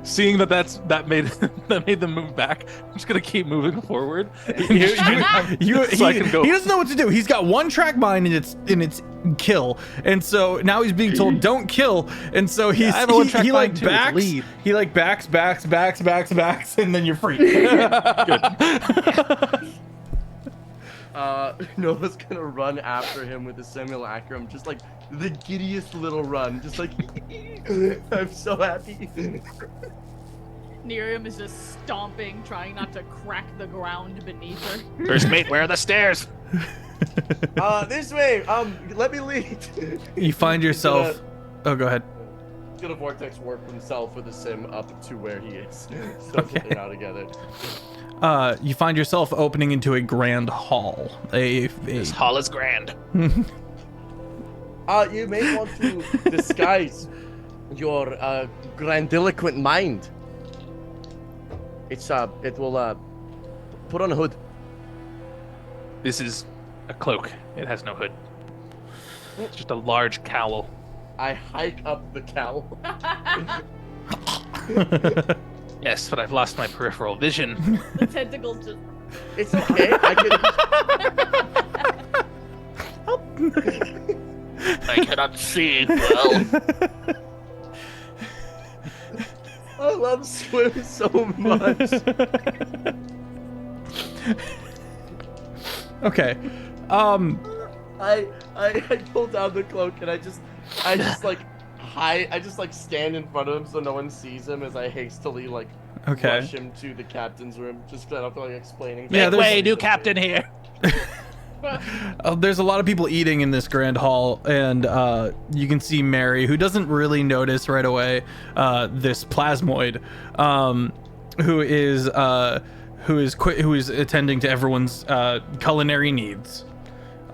Seeing that made them move back, I'm just gonna keep moving forward. He So I can go. doesn't know what to do. He's got one track mind and it's kill, and so now he's being told don't kill, and so he's I have a one-track he like mind too, it's backs, lead. he like backs, and then you're free. Nova's gonna run after him with a simulacrum, just like the giddiest little run, just like I'm so happy. Nerium is just stomping, trying not to crack the ground beneath her. First mate, where are the stairs? This way. Let me lead. You find yourself. Oh, go ahead. He's gonna vortex warp himself with a sim up to where he is, so they're now together. You find yourself opening into a grand hall. This hall is grand. You may want to disguise your grandiloquent mind. It will put on a hood. This is a cloak. It has no hood. It's just a large cowl. I hike up the cowl. Yes, but I've lost my peripheral vision. The tentacles just. It's okay. I cannot see well. I love Squim so much. Okay. I pull down the cloak and I just like stand in front of him so no one sees him as I hastily like rush him to the captain's room. Just I don't feel like explaining. Yeah, way, new captain here. There's a lot of people eating in this grand hall, and you can see Mary, who doesn't really notice right away this plasmoid, who is attending to everyone's culinary needs.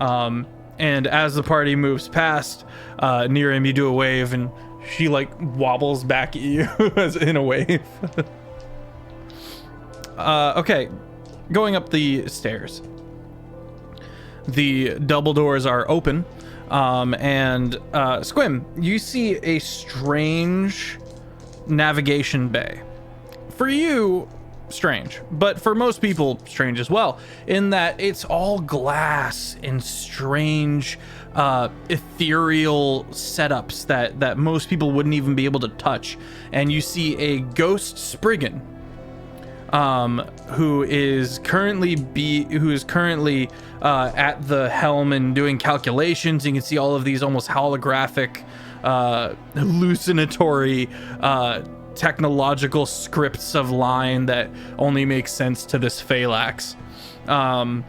And as the party moves past, Nirim, you do a wave, and she like wobbles back at you as in a wave. Okay, going up the stairs. The double doors are open, and Squim, you see a strange navigation bay. For you, strange, but for most people, strange as well, in that it's all glass and strange, ethereal setups that most people wouldn't even be able to touch. And you see a ghost Spriggan, who is currently at the helm and doing calculations. You can see all of these almost holographic, hallucinatory, technological scripts of line that only make sense to this Phalanx, to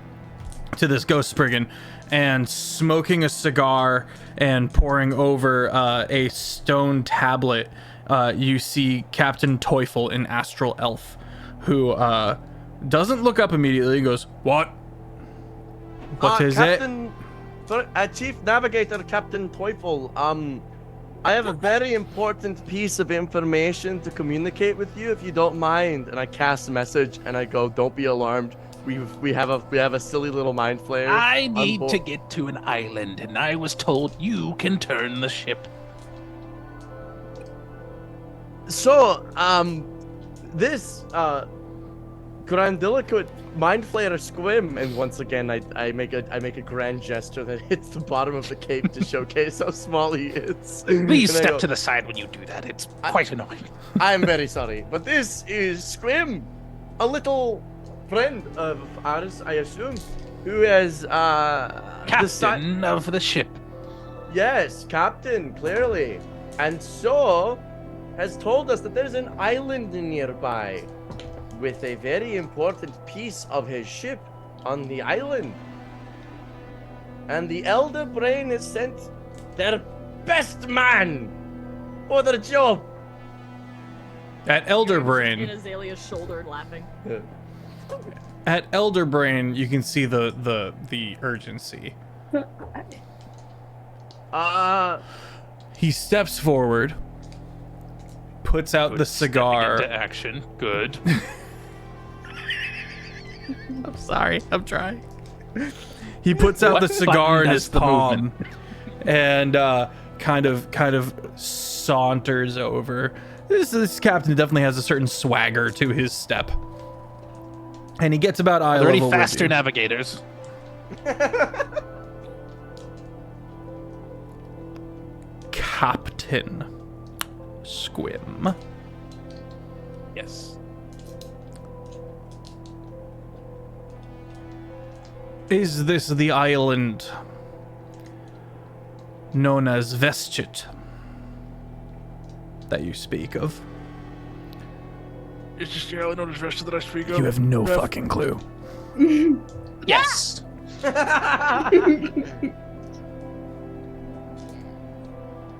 this ghost Spriggan, and smoking a cigar and poring over a stone tablet. You see Captain Teufel, an astral elf, who doesn't look up immediately. He goes, "What? What is Captain, it?" Sorry, Chief Navigator Captain Teufel. I have a very important piece of information to communicate with you, if you don't mind. And I cast a message, and I go, "Don't be alarmed. We have a silly little mind flayer. I need to get to an island, and I was told you can turn the ship." So, this grandiloquent mind flayer Squim, and once again I make a grand gesture that hits the bottom of the cape to showcase how small he is. Please step to the side when you do that. It's quite annoying. I am very sorry, but this is Squim, a little friend of ours, I assume, who has captain of the ship. Yes, captain, clearly, and so has told us that there's an island nearby with a very important piece of his ship on the island. And the Elder Brain has sent their best man for the job. At Elder In Brain, Azalea's shoulder, laughing. at Elder Brain, you can see the urgency. He steps forward, puts out the cigar. Into action. Good. I'm sorry. I'm trying. He puts out the cigar in his palm and kind of saunters over. This captain definitely has a certain swagger to his step. And he gets about eye Are there level any with faster you. navigators? Captain Squim. Yes. Is this the island known as Vestchit that you speak of? It's just the island known as Vesta that I speak of. You have no fucking clue. Yes.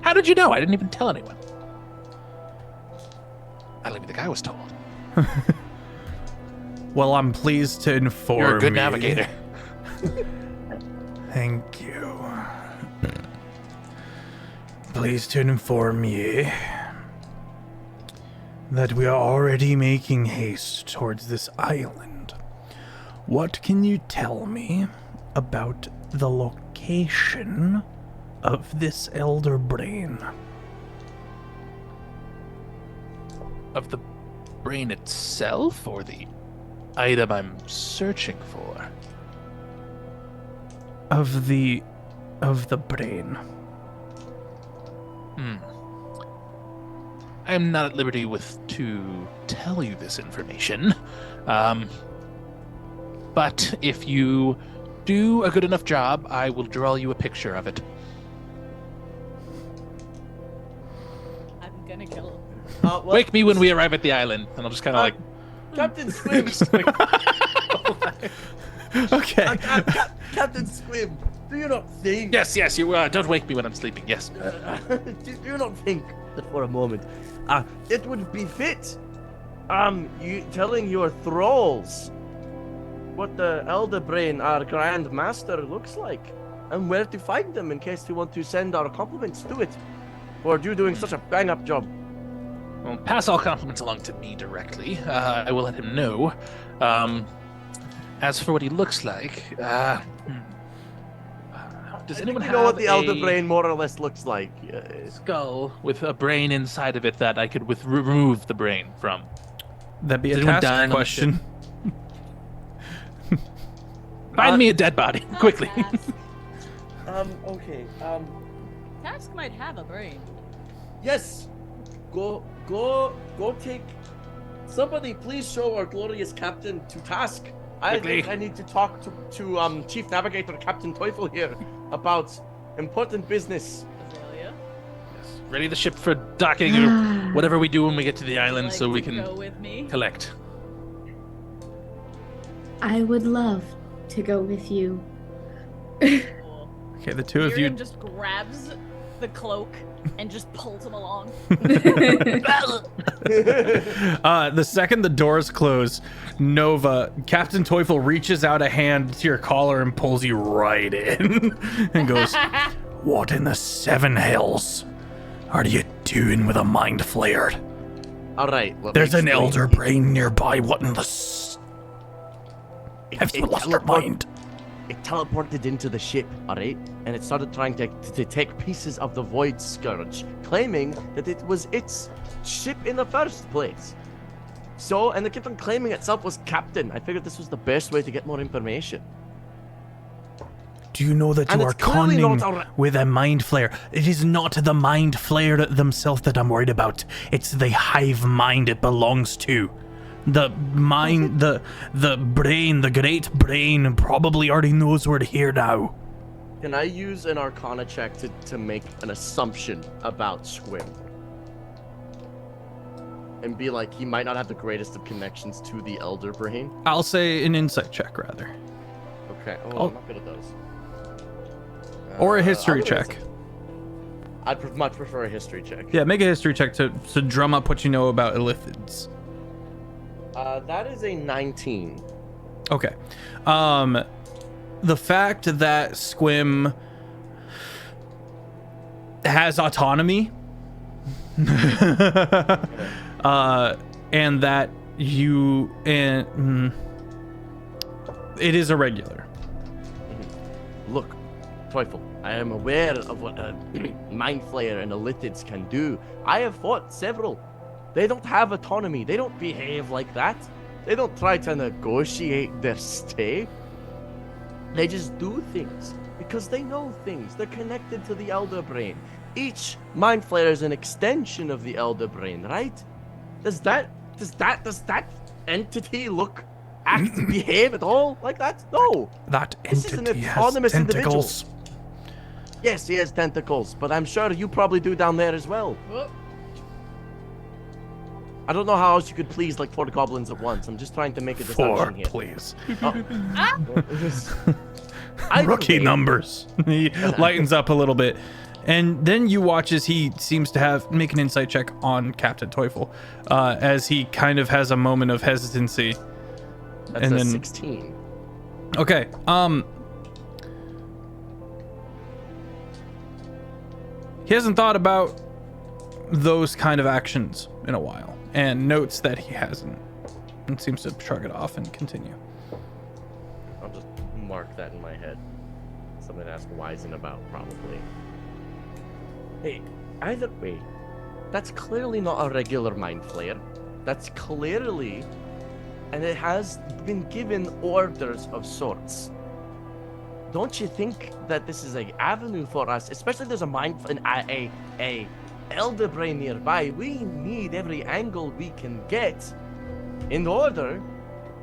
How did you know? I didn't even tell anyone. I don't even think I was told. Well, I'm pleased to inform you. You're a good navigator. Thank you. Pleased to inform ye that we are already making haste towards this island. What can you tell me about the location of this Elder Brain? Of the brain itself, or the item I'm searching for? Of the brain. I am not at liberty to tell you this information. But if you do a good enough job, I will draw you a picture of it. I'm gonna kill him. Well, Wake me when we arrive at the island, and I'll just kind of like. Captain Squim. Okay. Captain Squim, do you not think? Yes, you don't wake me when I'm sleeping. Yes. Do you not think that for a moment, it would be fit, you telling your thralls what the Elder Brain, our Grand Master, looks like, and where to find them in case we want to send our compliments to it, for you doing such a bang-up job. Well, pass all compliments along to me directly. I will let him know. As for what he looks like, does anyone know what the Elder a Brain more or less looks like? skull with a brain inside of it that I could remove the brain from? That'd be Is a anyone task dying on the question. Find me a dead body, quickly. Okay. Task might have a brain. Yes. Go take. Somebody please show our glorious captain to task. I Quickly. think I need to talk to Chief Navigator Captain Teufel here about important business. Azalea. Ready the ship for docking or whatever we do when we get to the island, Like so we to can go with me. collect. I would love to go with you. Cool. Okay, the two of you. Miriam just grabs the cloak and just pulls him along. The second the doors close, Nova, Captain Teufel reaches out a hand to your collar and pulls you right in and goes, What in the seven hells are you doing with a mind flayer? All right. There's an elder brain nearby. What in the Have you lost your mind? It teleported into the ship, alright? And it started trying to take pieces of the Void Scourge, claiming that it was its ship in the first place. So, and it kept on claiming itself was captain. I figured this was the best way to get more information. Do you know that And you are it's clearly conning not with a mind flayer? It is not the mind flayer themselves that I'm worried about. It's the hive mind it belongs to. The mind, the brain, the great brain probably already knows we're here now. Can I use an Arcana check to make an assumption about Squim? And be like, he might not have the greatest of connections to the Elder Brain? I'll say an insight check rather. Okay. Oh, Oh. I'm not good at those. Or a history I'm gonna- check. I'd much prefer a history check. Yeah, make a history check to drum up what you know about Illithids. That is a 19. Okay. The fact that Squim has autonomy and that you and it is irregular. Look, Teufel, I am aware of what a Mind Flayer and Illithids can do. I have fought several. They don't have autonomy. They don't behave like that. They don't try to negotiate their stay. They just do things because they know things. They're connected to the Elder Brain. Each Mind Flayer is an extension of the Elder Brain, right? Does that entity behave at all like that? No. That This is an entity has autonomous tentacles. Yes, he has tentacles, but I'm sure you probably do down there as well. Whoop. I don't know how else you could please like 4 goblins at once. I'm just trying to make a Four, distinction here. please. Either Rookie way, numbers. He lightens up a little bit. And then you watch as he seems to make an insight check on Captain Teufel, as he kind of has a moment of hesitancy. That's and a then 16. Okay. He hasn't thought about those kind of actions in a while, and notes that he hasn't, and seems to shrug it off and continue. I'll just mark that in my head. Something to ask Wizen about, probably. Hey, either way, that's clearly not a regular Mind Flayer. That's clearly, and it has been given orders of sorts. Don't you think that this is an avenue for us, especially if there's a Elder Brain nearby? We need every angle we can get in order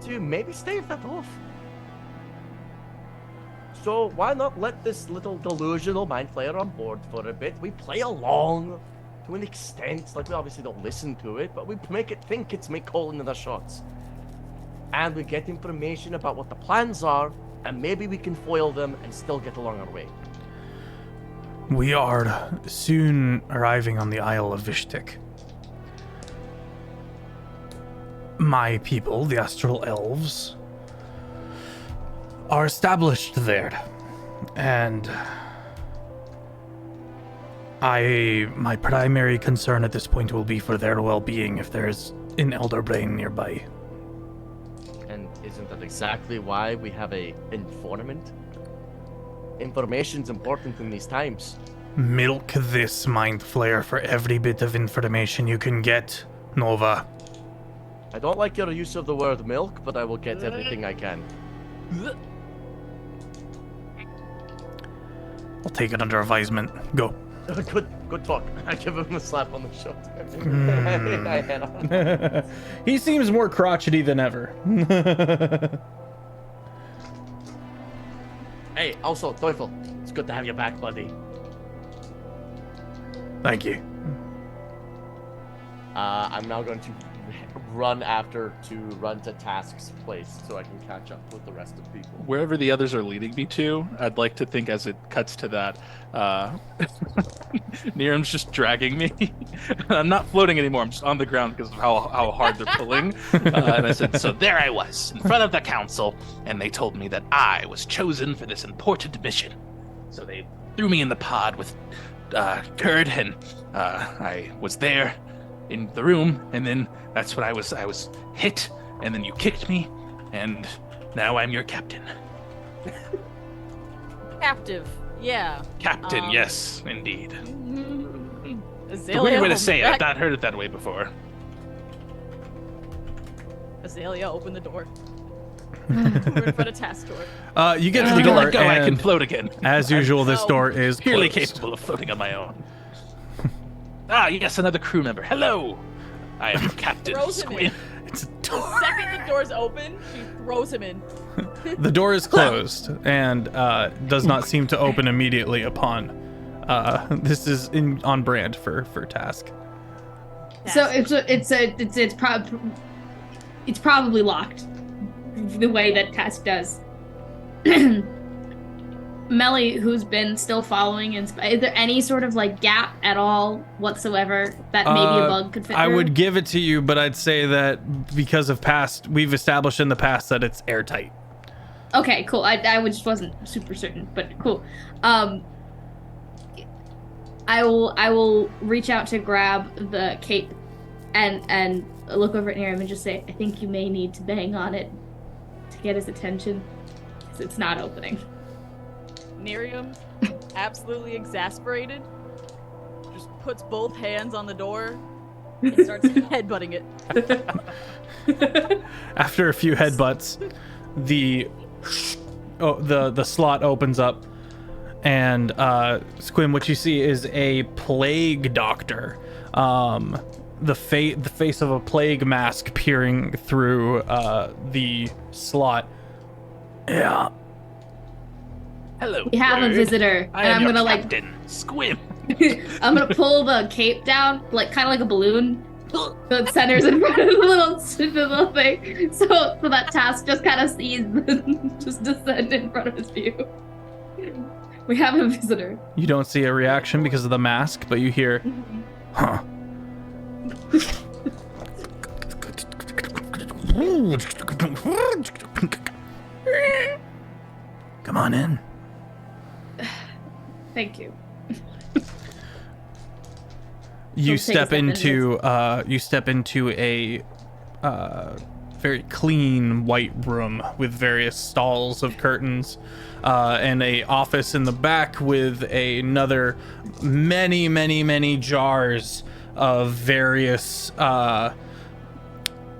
to maybe stave that off. So why not let this little delusional mind flayer on board for a bit? We play along to an extent. Like, we obviously don't listen to it, but we make it think it's me calling the shots. And we get information about what the plans are, and maybe we can foil them and still get along our way. We are soon arriving on the Isle of Vishtik. My people, the Astral Elves, are established there, and my primary concern at this point will be for their well-being if there's an Elder Brain nearby. And isn't that exactly why we have a informant? Information's important in these times. Milk this mind flayer for every bit of information you can get, Nova. I don't like your use of the word milk, but I will get everything I can. I'll take it under advisement. Go. Good talk. I give him a slap on the shoulder. I head on. He seems more crotchety than ever. Hey, also, Teufel, it's good to have you back, buddy. Thank you. I'm now going to run to Task's place so I can catch up with the rest of people. Wherever the others are leading me to, I'd like to think as it cuts to that, Niram's just dragging me. I'm not floating anymore. I'm just on the ground because of how hard they're pulling. And I said, so there I was in front of the council, and they told me that I was chosen for this important mission. So they threw me in the pod with Kurd, and I was there in the room, and then that's when I was hit, and then you kicked me, and now I'm your captain. Captive, yeah. Captain, yes, indeed. It's a Azalea, weird way to say it. I've not heard it that way before. Azalea, open the door. We're in front of Task door. You get to If the you can door, let go, I can and float again. as usual, this No. door is Purely closed. capable of floating on my own. Yes, another crew member. Hello! I am Captain Throws him in. Squim. It's a The door. second the door's open, she throws him in. The door is closed and does not seem to open immediately upon. This is on brand for Task. So it's probably locked the way that Task does. Melly, who's been still following, is there any sort of like gap at all whatsoever that maybe a bug could fit I through? would give it to you, but I'd say that because of we've established in the past that it's airtight. Okay, cool. I just wasn't super certain, but cool. I will reach out to grab the cape and look over at Niram and just say, I think you may need to bang on it to get his attention, because it's not opening. Miriam, absolutely exasperated, just puts both hands on the door and starts headbutting it. After a few headbutts, the slot opens up, and Squim, what you see is a plague doctor. The face of a plague mask peering through the slot. Yeah. Hello. We have a bird. visitor, I and am I'm your gonna Captain Squim. I'm gonna pull the cape down, like kind of like a balloon, so it centers in front of the little thing, so that Task just kind of sees just descend in front of his view. We have a visitor. You don't see a reaction because of the mask, but you hear, huh. Come on in. Thank you. You Don't take a step step into a very clean white room with various stalls of curtains, and a office in the back with another many jars of various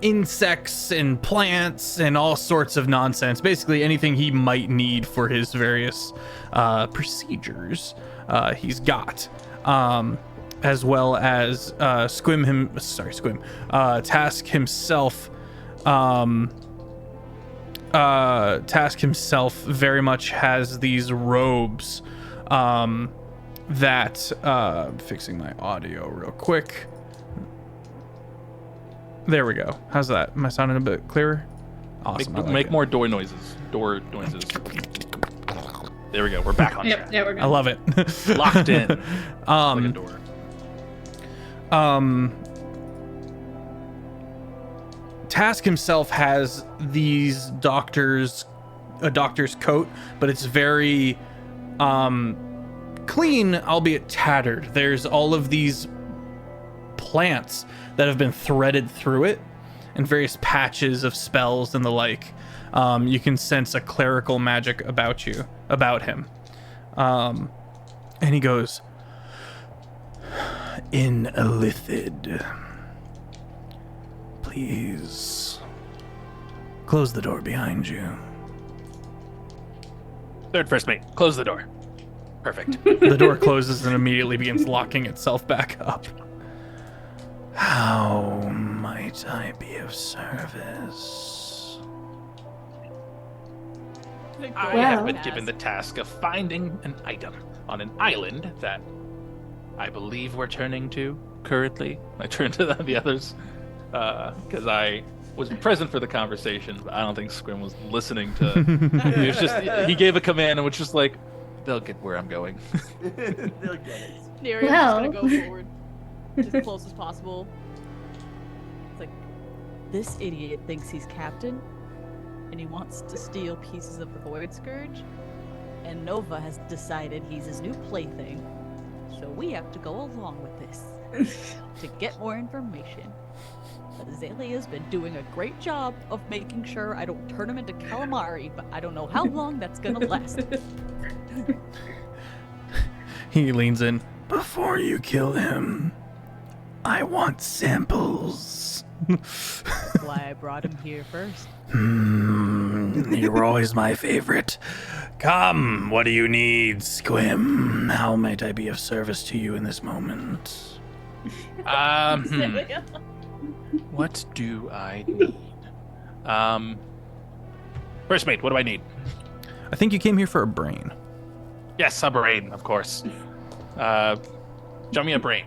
insects and plants and all sorts of nonsense. Basically anything he might need for his various procedures, he's got. As well as Task himself Task himself very much has these robes that fixing my audio real quick. There we go. How's that? Am I sounding a bit clearer? Awesome. Make more door noises. Door noises. There we go. We're back on track. Yeah, we're good. I love it. Locked in. Like a door. Task himself has these a doctor's coat, but it's very clean, albeit tattered. There's all of these plants that have been threaded through it and various patches of spells and the like. You can sense a clerical magic about him. And he goes, "In Illithid, please close the door behind you." Third first mate, close the door. Perfect. The door closes and immediately begins locking itself back up. How might I be of service? I have been given the task of finding an item on an island that I believe we're turning to currently. I turn to the others because I was present for the conversation, but I don't think Squim was listening to. It was just he gave a command and was just like, "They'll get where I'm going." They'll get it. Neria's Well. just gonna go forward as close as possible. It's like, this idiot thinks he's captain, and he wants to steal pieces of the Void Scourge, and Nova has decided he's his new plaything, so we have to go along with this to get more information. But Azalea's been doing a great job of making sure I don't turn him into calamari, but I don't know how long that's gonna last. He leans in. Before you kill him, I want samples. Why I brought him here first. You were always my favorite. Come, what do you need, Squim? How might I be of service to you in this moment? What do I need? First mate, what do I need? I think you came here for a brain. Yes, a brain, of course. Show me a brain.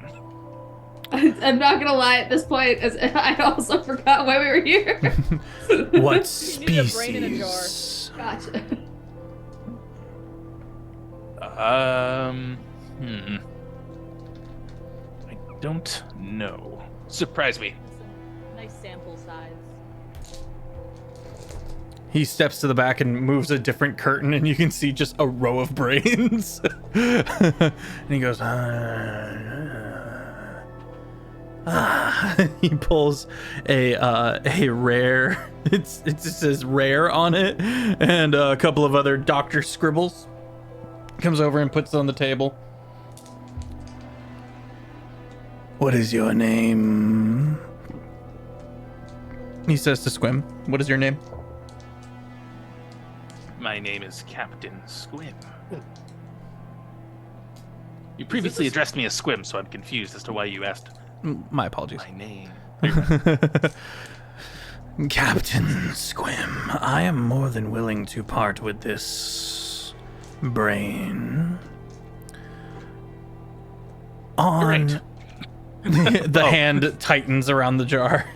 I'm not gonna lie, at this point, as I also forgot why we were here. What You need a brain in a jar. species? Gotcha. I don't know. Surprise me. Nice sample size. He steps to the back and moves a different curtain, and you can see just a row of brains. And he goes, he pulls a rare. It just says rare on it, and a couple of other doctor scribbles. Comes over and puts it on the table. What is your name? He says to Squim, "What is your name?" My name is Captain Squim. You previously addressed me as Squim, so I'm confused as to why you asked My apologies. my name. Captain Squim, I am more than willing to part with this brain. On Great. the hand tightens around the jar.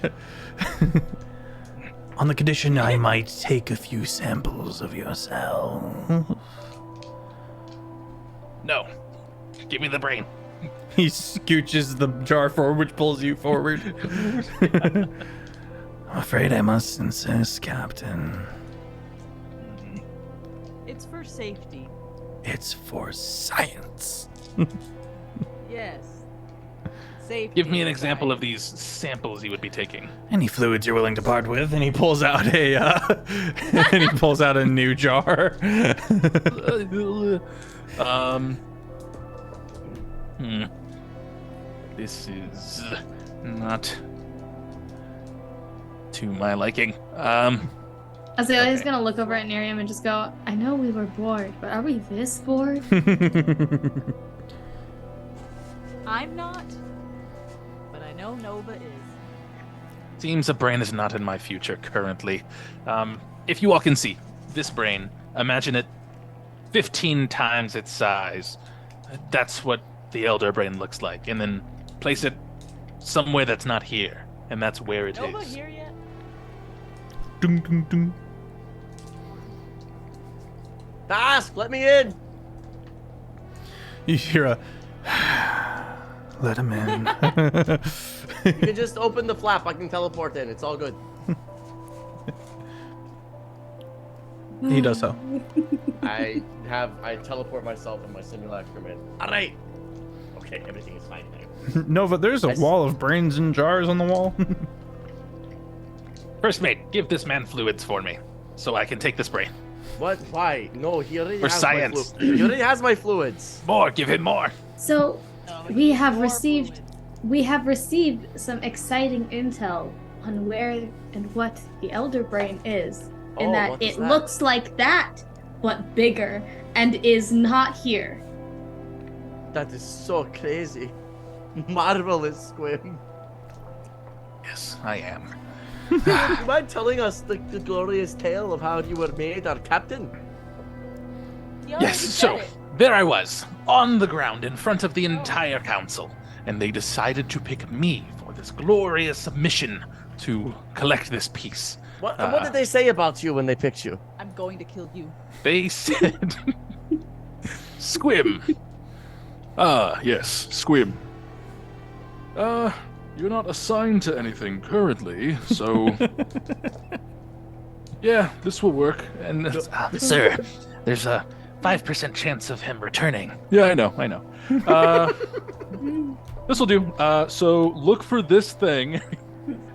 On the condition I might take a few samples of your cell. No. Give me the brain. He scooches the jar forward, which pulls you forward. I'm afraid I must insist, Captain. It's for safety. It's for science. Yes. Safety. Give me an is example right. of these samples you would be taking. Any fluids you're willing to part with, and he pulls out a and he pulls out a new jar. This is not to my liking. Azalea's Okay. gonna look over at Nerium and just go, I know we were bored, but are we this bored? I'm not, but I know Nova is. Seems a brain is not in my future currently. If you all can see, this brain, imagine it 15 times its size. That's what the elder brain looks like. And then place it somewhere that's not here. And that's where it Nova is. here yet? Dun, dun, dun. Task, let me in. You hear a. Let him in. You can just open the flap. I can teleport in. It's all good. He does so. I teleport myself and my simulacrum in. All right. Okay, everything is fine now. Nova, there's a wall of brains in jars on the wall. First mate, give this man fluids for me, so I can take this brain. What? Why? No, he already For has science. He already has my fluids. More, give him more. So we have received some exciting intel on where and what the Elder Brain is, in Oh, that what is it that? looks like that, but bigger, and is not here. That is so crazy. Marvelous, Squim. Yes, I am. Do you mind telling us the glorious tale of how you were made our captain? Yes, so there I was, on the ground in front of the entire council, and they decided to pick me for this glorious mission to collect this piece. What did they say about you when they picked you? I'm going to kill you. They said, Squim. Yes, Squim. You're not assigned to anything currently, so... yeah, this will work. And sir, there's a 5% chance of him returning. Yeah, I know. This will do. So look for this thing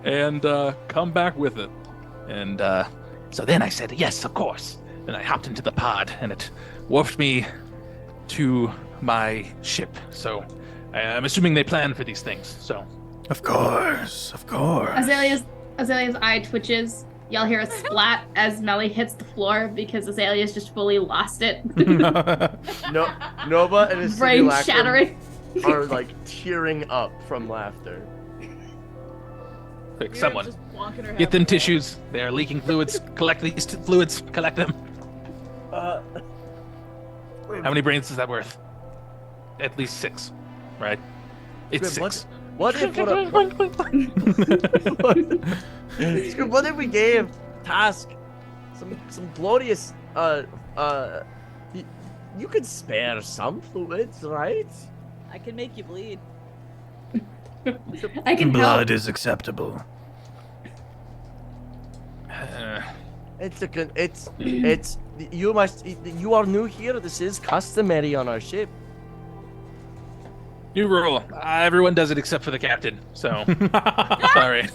and come back with it. And so then I said, yes, of course. And I hopped into the pod, and it warped me to my ship. So I'm assuming they planned for these things. So Of course. Azalea's eye twitches. Y'all hear a splat as Melly hits the floor because Azalea's just fully lost it. No, Nova and his Brain simulacrum shattering. are like tearing up from laughter. quick, Mira's someone just bonking her head get them on the wall. tissues. They are leaking fluids. Collect these fluids. Collect them. Uh, How many brains is that worth? At least 6, right? It's Squib, 6. what if what if we gave Task some glorious you could spare some fluids, right? I can make you bleed. I can Blood help. is acceptable. It's you are new here. This is customary on our ship. New rule. Everyone does it except for the captain. So sorry.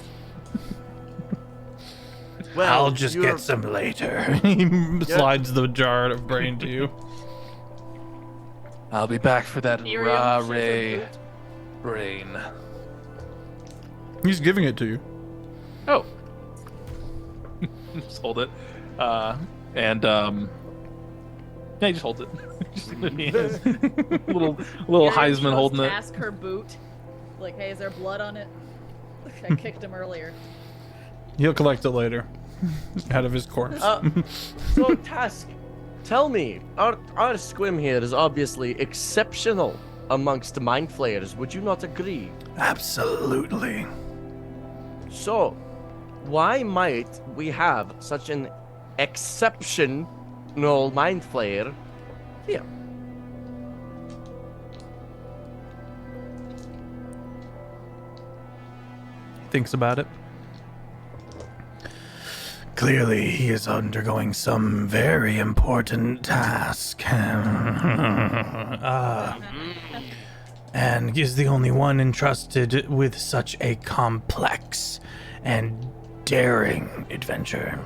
Well, I'll just you're- get some later. He slides the jar of brain to you. I'll be back for that Miriam raw shows her ray boot. brain. He's giving it to you. Oh. Just hold it. Yeah, he just holds it. Just little Miriam Heisman goes holding to it. Ask her boot. Like, hey, is there blood on it? I kicked him earlier. He'll collect it later. Out of his corpse. So Task, tell me, our Squim here is obviously exceptional amongst mind flayers. Would you not agree? Absolutely. So, why might we have such an exceptional mind flayer here? Thinks about it. Clearly, he is undergoing some very important task. And is the only one entrusted with such a complex and daring adventure.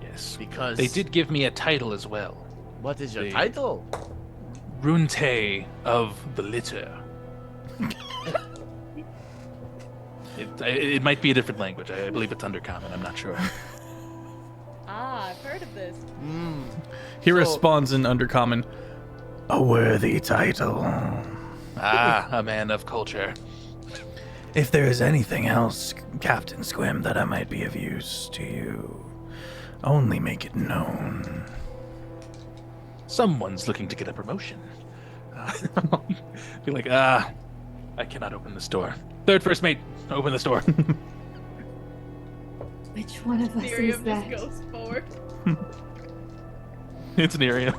Yes. Because They did give me a title as well. What is your They- title? Runte of the Litter. It might be a different language. I believe it's Undercommon. I'm not sure. Ah, I've heard of this. He So- responds in Undercommon. A worthy title. A man of culture. If there is anything else, Captain Squim, that I might be of use to you, only make it known. Someone's looking to get a promotion. Be like, I cannot open this door. Third first mate, open this door. Which one of us is Miriam that? just goes forward. It's Nerium.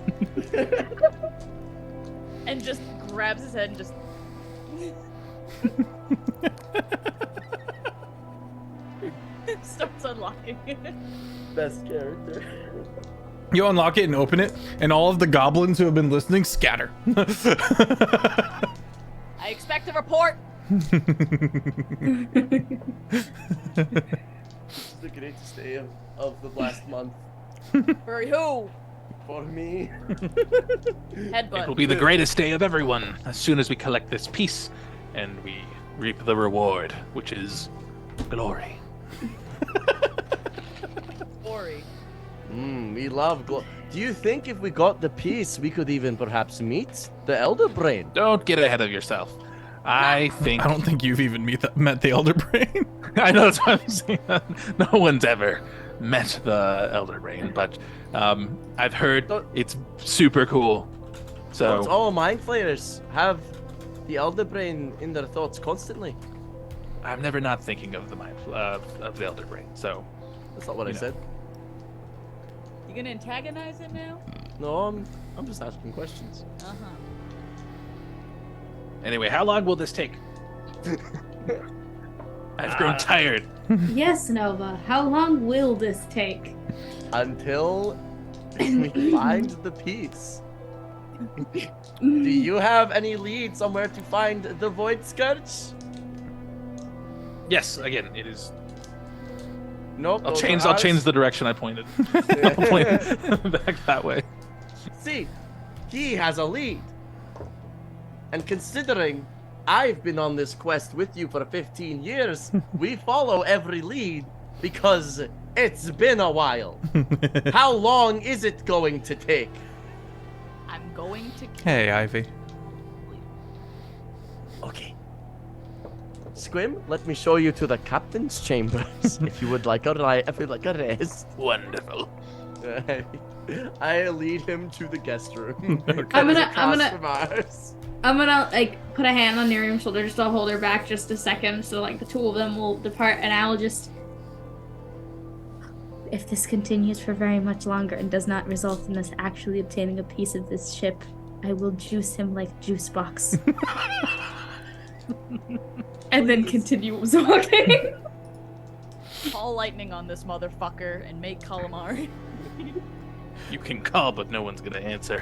And just grabs his head and just. Starts unlocking it. Best character. You unlock it and open it, and all of the goblins who have been listening scatter. I expect a report. This is the greatest day of the last month For who? for me. It will Headbutt. be the greatest day of everyone as soon as we collect this piece and we reap the reward, which is glory. Ori. We love Do you think if we got the piece, we could even perhaps meet the Elder Brain? Don't get ahead of yourself. I think. I don't think you've even met the Elder Brain. I know that's what I'm saying. No one's ever met the Elder Brain, but I've heard it's super cool. So Don't all mind flayers have the Elder Brain in their thoughts constantly? I'm never not thinking of the mind of the Elder Brain. So That's not what I know. said. You gonna antagonize it now? No, I'm just asking questions. Uh-huh. anyway, how long will this take? I've grown tired. Yes, Nova. How long will this take? Until we find the piece. Do you have any lead somewhere to find the Void Scourge? Yes, again, it is. Nope. I'll those are change ours. the direction I pointed. I'll point back that way. See, he has a lead. And considering I've been on this quest with you for 15 years, we follow every lead because it's been a while. How long is it going to take? I'm going to kill Hey, Ivy. Okay. Squim, let me show you to the captain's chambers if you would like a rest. Wonderful. I lead him to the guest room. I'm That is gonna- across from ours. I'm gonna like put a hand on Miriam's shoulder just to hold her back just a second, so like the two of them will depart, and I will just. If this continues for very much longer and does not result in us actually obtaining a piece of this ship, I will juice him like juice box. And then continue walking. call lightning on this motherfucker and make calamari. You can call, but no one's gonna answer.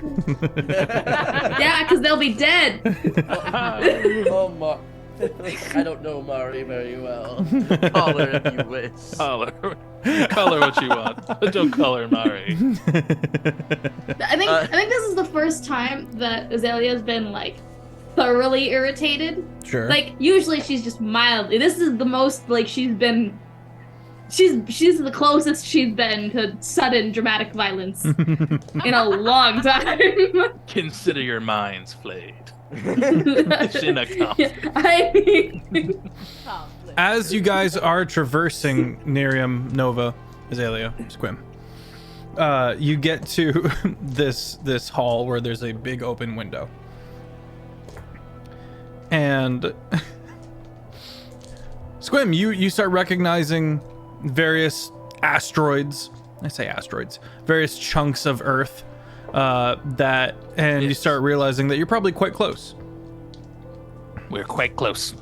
Yeah, because they'll be dead. Oh, I don't know Mari very well. Call her if you wish. Call her what you want, but don't call her Mari. I think this is the first time that Azalea's been like thoroughly irritated. Sure. Like usually she's just mildly. This is the most like she's been. She's the closest she's been to sudden dramatic violence in a long time. Consider your minds flayed. Mission accomplished. As you guys are traversing Nerium, Nova, Azalea, Squim, you get to this hall where there's a big open window. And Squim, you start recognizing various asteroids. I say asteroids. Various chunks of Earth you start realizing that you're probably quite close. We're quite close.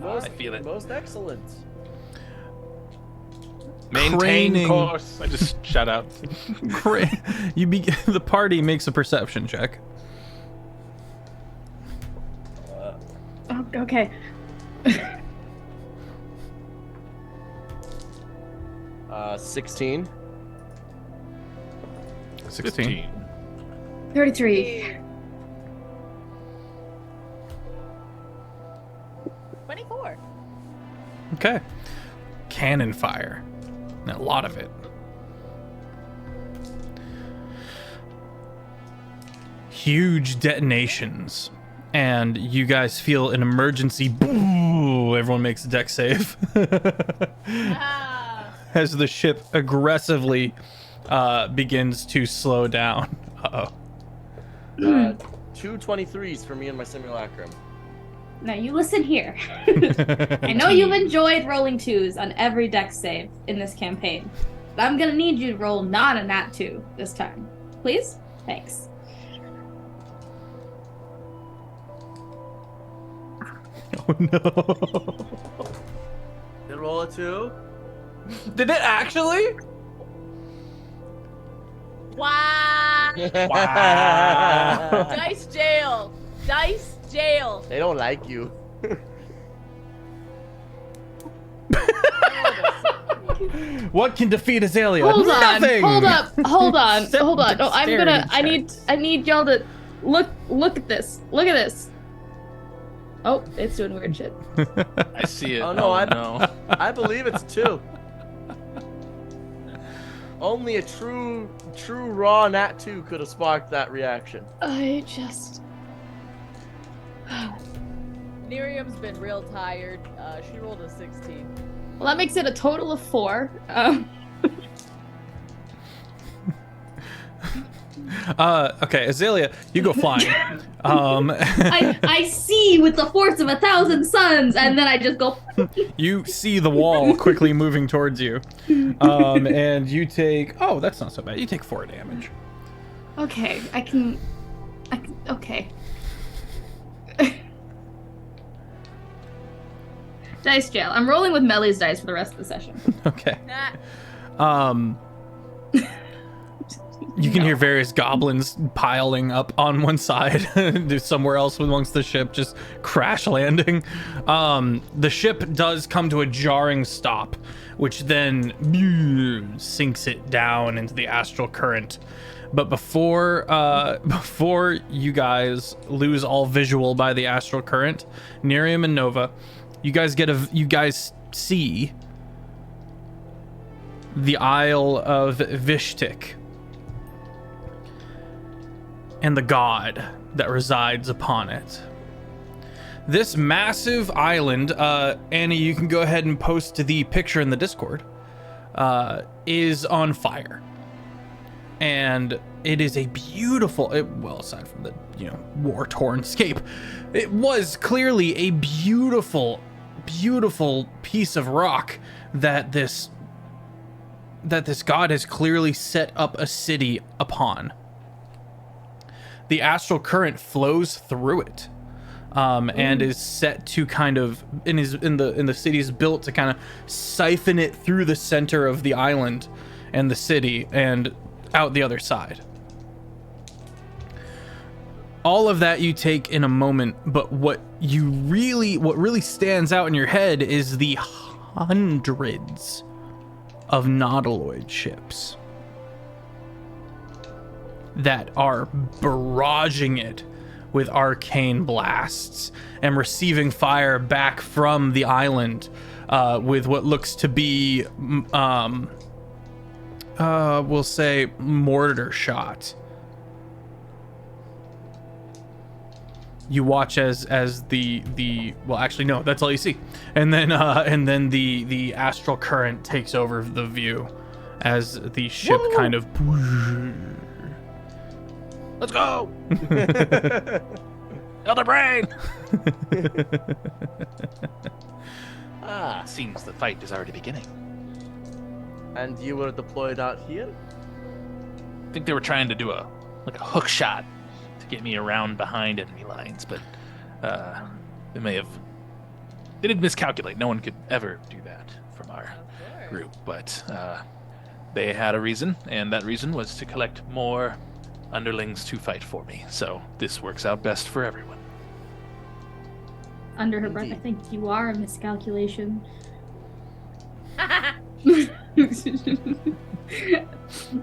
Most, I feel it. Most excellent. Maintain Craning. course. I just shout out. The party makes a perception check. Oh, okay. 16. 16. 33. 24. Okay. Cannon fire. And a lot of it. Huge detonations and you guys feel an emergency. Boo! Everyone makes a deck save as the ship aggressively begins to slow down. Uh-oh. 2 23s for me and my simulacrum. Now you listen here. I know you've enjoyed rolling 2s on every deck save in this campaign, but I'm gonna need you to roll not a nat 2 this time. Please? Thanks. Oh no. Did it roll a 2? Did it actually? Wow. Wow. Dice jail. Dice jail. They don't like you. What can defeat Azalea? Hold on. Nothing. Hold up. Hold on. Except Hold on. No, dexterity I need y'all to look at this. Look at this. Oh, it's doing weird shit. I see it. Oh, no, no. I believe it's 2. Only a true raw nat 2 could have sparked that reaction. I just... Miriam's been real tired. She rolled a 16. Well, that makes it a total of 4. Okay, Azalea, you go flying. I see with the force of 1,000 suns, and then I just go... You see the wall quickly moving towards you. And you take... Oh, that's not so bad. You take 4 damage. Okay, I can... Okay. Dice jail. I'm rolling with Melly's dice for the rest of the session. Okay. You can hear various goblins piling up on one side. There's somewhere else amongst the ship, just crash landing. The ship does come to a jarring stop, which then sinks it down into the astral current. But before you guys lose all visual by the astral current, Nerium and Nova, you guys see the Isle of Vishtik and the god that resides upon it. This massive island, Annie, you can go ahead and post the picture in the Discord, is on fire. And it is a beautiful, well, aside from the, war-torn scape, it was clearly a beautiful piece of rock that this god has clearly set up a city upon. The astral current flows through it, and is set to kind of in the city is built to kind of siphon it through the center of the island and the city and out the other side. All of that you take in a moment, but what really stands out in your head is the hundreds of nautiloid ships that are barraging it with arcane blasts and receiving fire back from the island with what looks to be we'll say mortar shot. You watch as the well, actually no, that's all you see, and then the astral current takes over the view as the ship kind of. Let's go! Elder Brain! Seems the fight is already beginning. And you were deployed out here? I think they were trying to do a hook shot to get me around behind enemy lines, but they did miscalculate. No one could ever do that from our group, but they had a reason, and that reason was to collect more underlings to fight for me. So this works out best for everyone. Under her breath, I think you are a miscalculation.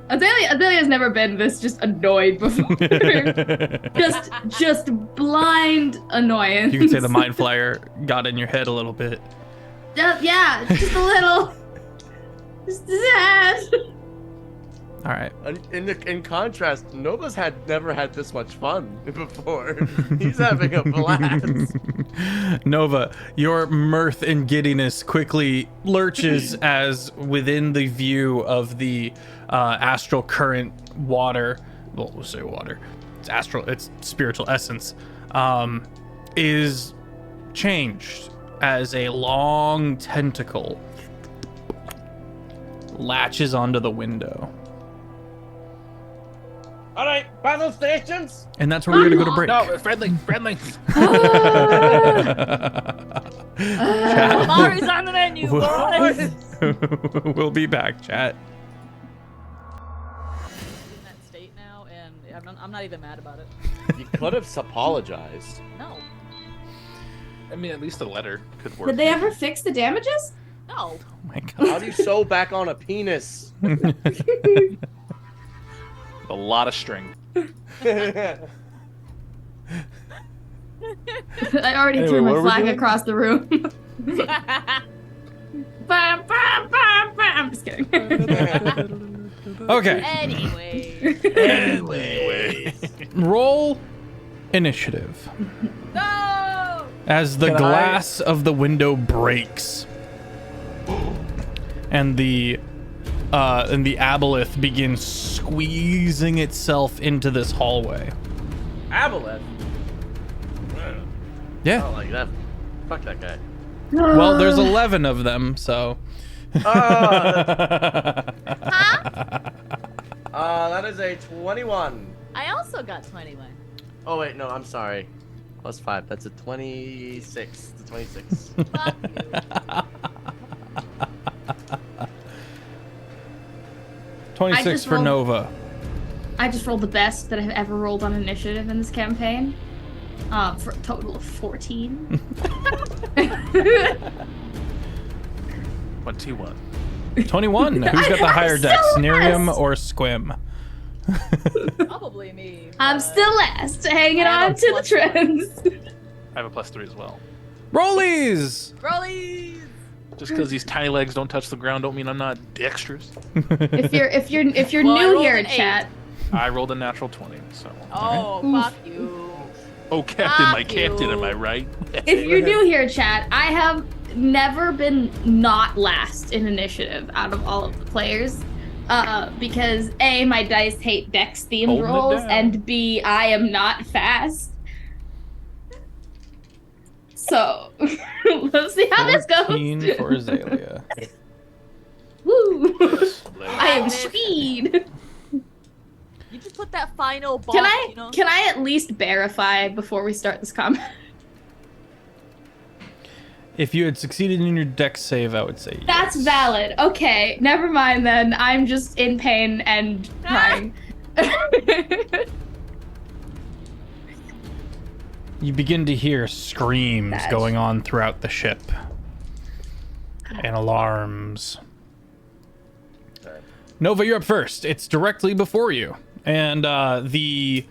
Azalea's never been this just annoyed before. just blind annoyance. You can say the mind flyer got in your head a little bit. Yeah, just a little. Just sad. All right. In contrast, Nova's never had this much fun before. He's having a blast. Nova, your mirth and giddiness quickly lurches as within the view of the astral current water. Well, we'll say water. It's spiritual essence. Is changed as a long tentacle latches onto the window. All right, battle stations. And that's where we're gonna go to break. No, friendly. Mari's on the menu, boys. We'll be back, chat. In that state now, and I'm not even mad about it. You could have apologized. No, I mean, at least a letter could work. Did they ever fix the damages? no. Oh my god. How do you sew back on a penis? A lot of string. I already threw what my are we flag doing? across the room. Bam, bam, bam, bam. I'm just kidding. Okay. Anyway. Roll initiative. No! As the glass of the window breaks. And the aboleth begins squeezing itself into this hallway. Aboleth. I Yeah. don't like that. Fuck that guy. Well, there's 11 of them, so. That is a 21. I also got 21. Oh wait, no, I'm sorry. Plus 5. That's a 26. It's a 26. Fuck you. 26 just for rolled- Nova. I just rolled the best that I've ever rolled on initiative in this campaign. For a total of 14. 21. 21. Who's got the higher I'm dex, so Nerium last. or Squim? Probably me. I'm but- still last, hanging I have on a to the plus trends. I have a +3 as well. Rollies! Rollies! Just because these tiny legs don't touch the ground don't mean I'm not dexterous. if you're Well, I new rolled here, an 8. chat, I rolled a natural 20, so. Oh, fuck you. Oh, Captain, my Fuck captain, you. am I right? if you're new here, chat, I have never been not last in initiative out of all of the players. Because A, my dice hate dex themed Holding it rolls, down. and B, I am not fast. So let's see how this 14 goes. for Azalea. Woo! I am speed. You just put that final boss, Can I you know? can I at least verify before we start this combat? If you had succeeded in your dex save, I would say That's yes. valid. Okay, never mind then. I'm just in pain and crying. You begin to hear screams That's- going on throughout the ship. And alarms. Nova, you're up first. It's directly before you. And the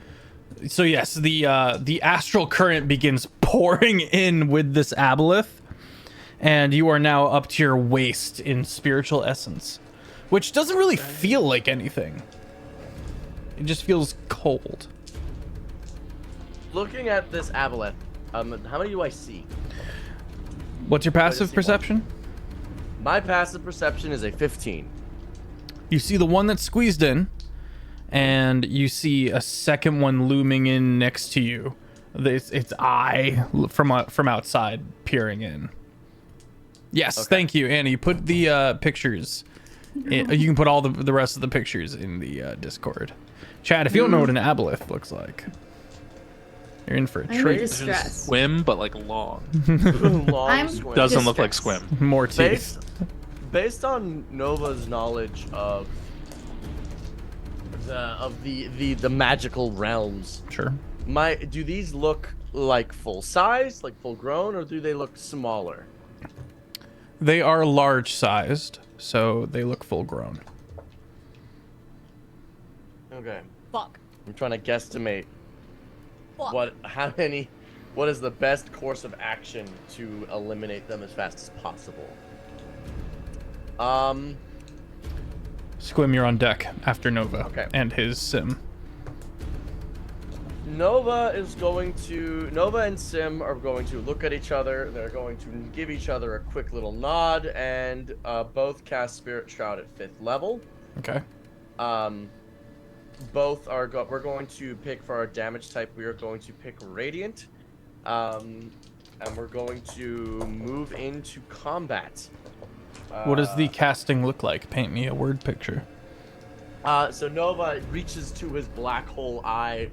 astral current begins pouring in with this aboleth. And you are now up to your waist in spiritual essence, which doesn't really feel like anything. It just feels cold. Looking at this aboleth, how many do I see? What's your passive see one. perception? My passive perception is a 15. You see the one that's squeezed in, and you see a second one looming in next to you. Its eye from outside peering in. Yes, Okay. thank you, Annie. Put the pictures. You can put all the rest of the pictures in the Discord. Chad, if you don't know what an aboleth looks like, you're in for a I'm in treat. distress. Swim, but like long. Long I'm- squint. Doesn't look like Distress. Squim. More teeth. Based on Nova's knowledge of the magical realms, Sure. do these look like full size, like full grown, or do they look smaller? They are large sized, so they look full grown. Okay. Fuck. I'm trying to guesstimate Fuck. what is the best course of action to eliminate them as fast as possible. Squim, you're on deck after Nova Okay. and his sim. Nova and Sim are going to look at each other. They're going to give each other a quick little nod, and both cast Spirit Shroud at 5th level. Okay. Both are we're going to pick for our damage type. We are going to pick Radiant, and we're going to move into combat. What does the casting look like? Paint me a word picture. So Nova reaches to his black hole eye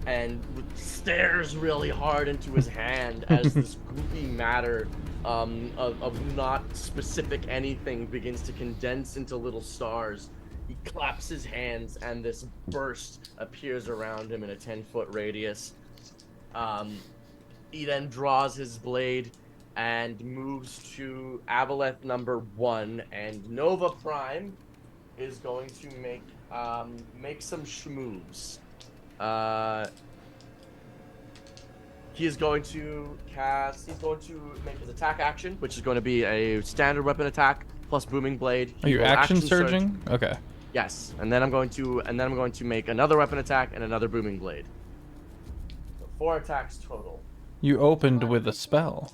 and stares really hard into his hand as this goopy matter of not specific anything begins to condense into little stars. He claps his hands and this burst appears around him in a 10-foot radius. He then draws his blade and moves to Aboleth number 1, and Nova Prime is going to make some moves. He's going to make his attack action, which is going to be a standard weapon attack plus booming blade. Are you will action surging? Okay. Yes, and then I'm going to make another weapon attack and another booming blade. So 4 attacks total. You opened with a spell.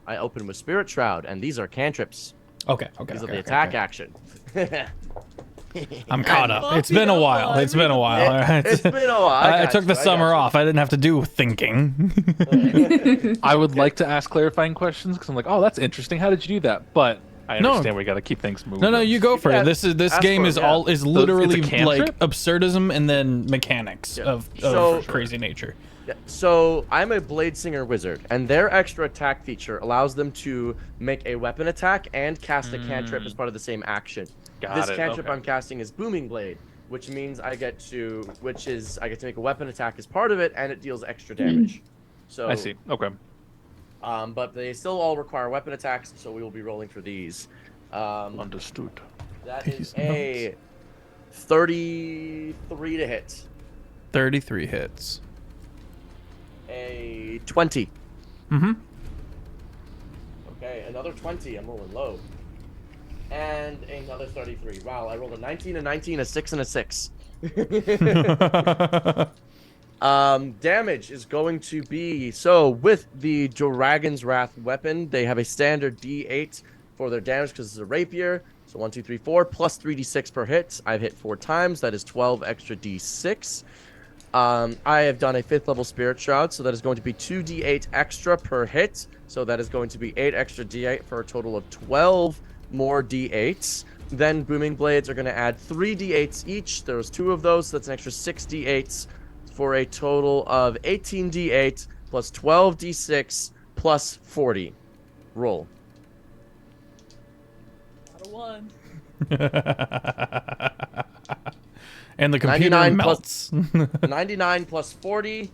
I open with Spirit Shroud, and these are cantrips. Okay. These are the attack action. I'm caught up. It's been a while. It's been a while. It's been a while. I took the summer off. I didn't have to do thinking. I would like to ask clarifying questions because I'm like, oh, that's interesting. How did you do that? But I understand we got to keep things moving. No, you go for it. This game is literally it's a like cantrip? absurdism and then mechanics of crazy nature. Yeah, so I'm a Blade Singer wizard, and their extra attack feature allows them to make a weapon attack and cast a cantrip as part of the same action. This cantrip I'm casting is Booming Blade, which means I get to make a weapon attack as part of it, and it deals extra damage. So I see. Okay. But they still all require weapon attacks, so we will be rolling for these. Understood. That is a 33 to hit. 33 hits. A 20. Mm-hmm. Okay, another 20. I'm rolling low. And another 33. Wow, I rolled a 19, a 19, a 6, and a 6. Damage is going to be... So, with the Dragon's Wrath weapon, they have a standard D8 for their damage because it's a rapier. So, 1, 2, 3, 4, plus 3d6 per hit. I've hit 4 times. That is 12 extra d6. I have done a 5th level Spirit Shroud, so that is going to be 2d8 extra per hit. So, that is going to be 8 extra d8 for a total of 12 more d8s. Then Booming Blades are going to add 3 d8s each. There's 2 of those, so that's an extra 6 d8s for a total of 18 d8 plus 12 d6 plus 40. Roll. Out of 1. And the computer melts. 99 plus 40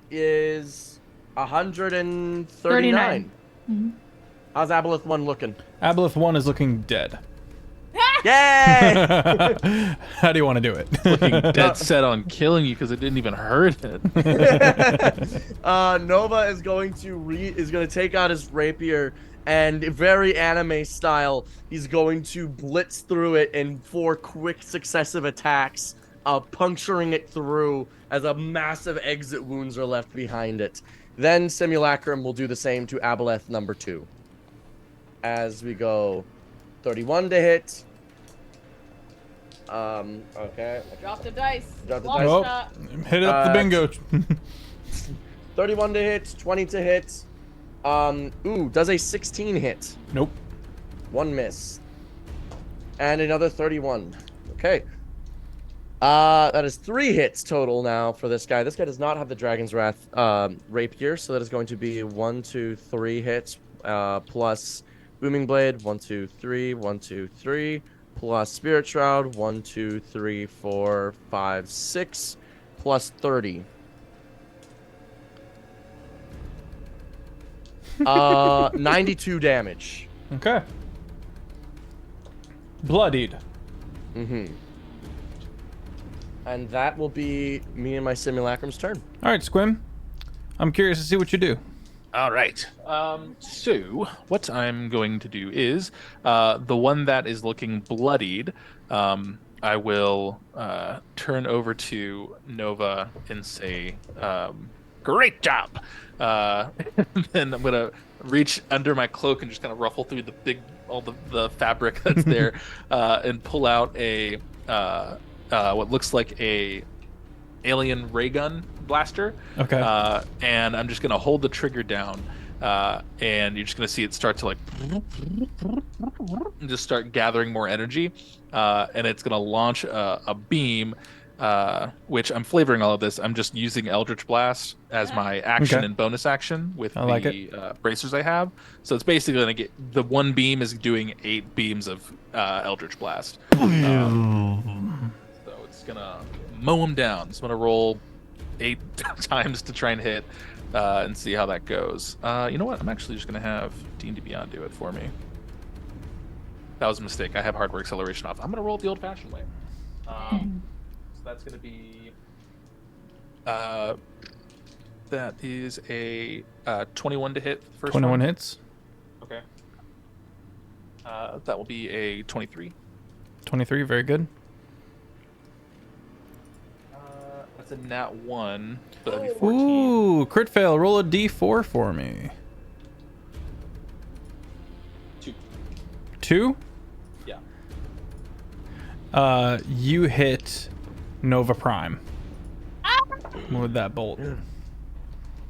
is 139. Mm-hmm. How's Aboleth 1 looking? Aboleth 1 is looking dead. Yay! How do you want to do it? Looking dead set on killing you because it didn't even hurt it. Nova is going to take out his rapier and very anime style, he's going to blitz through it in 4 quick successive attacks, puncturing it through as a massive exit wounds are left behind it. Then Simulacrum will do the same to Aboleth number 2. As we go 31 to hit. Okay. Drop the dice. Drop the Long dice. Oh, shot. hit up the bingo. 31 to hit, 20 to hit. Does a 16 hit? Nope. 1 miss. And another 31. Okay. That is 3 hits total now for this guy. This guy does not have the Dragon's Wrath rapier, so that is going to be 1, 2, 3 hits plus Booming Blade. 1, 2, 3, 1, 2, 3 plus Spirit Shroud. 1, 2, 3, 4, 5, 6 plus 30. 92 damage. Okay. Bloodied. Mm-hmm. And that will be me and my Simulacrum's turn. All right, Squim. I'm curious to see what you do. All right. So what I'm going to do is the one that is looking bloodied. I will turn over to Nova and say, "Great job!" Then I'm gonna reach under my cloak and just kind of ruffle through all the fabric that's there, and pull out a what looks like a alien ray gun blaster. Okay. And I'm just gonna hold the trigger down, and you're just gonna see it start to like just start gathering more energy, and it's gonna launch a beam, which I'm flavoring all of this. I'm just using Eldritch Blast as my action Okay. and bonus action with I like the bracers I have. So it's basically gonna get the one beam is doing 8 beams of Eldritch Blast. So it's gonna mow them down. So I'm gonna roll 8 times to try and hit, and see how that goes. You know what? I'm actually just gonna have D&D Beyond do it for me. That was a mistake. I have hardware acceleration off. I'm gonna roll it the old-fashioned way. So that's gonna be that is a 21 to hit the first 21 one. hits. Okay. That will be a 23. 23, very good. That's a nat 1. So that'd be 14. Ooh, crit fail. Roll a d4 for me. 2. 2? Yeah. You hit Nova Prime with that bolt.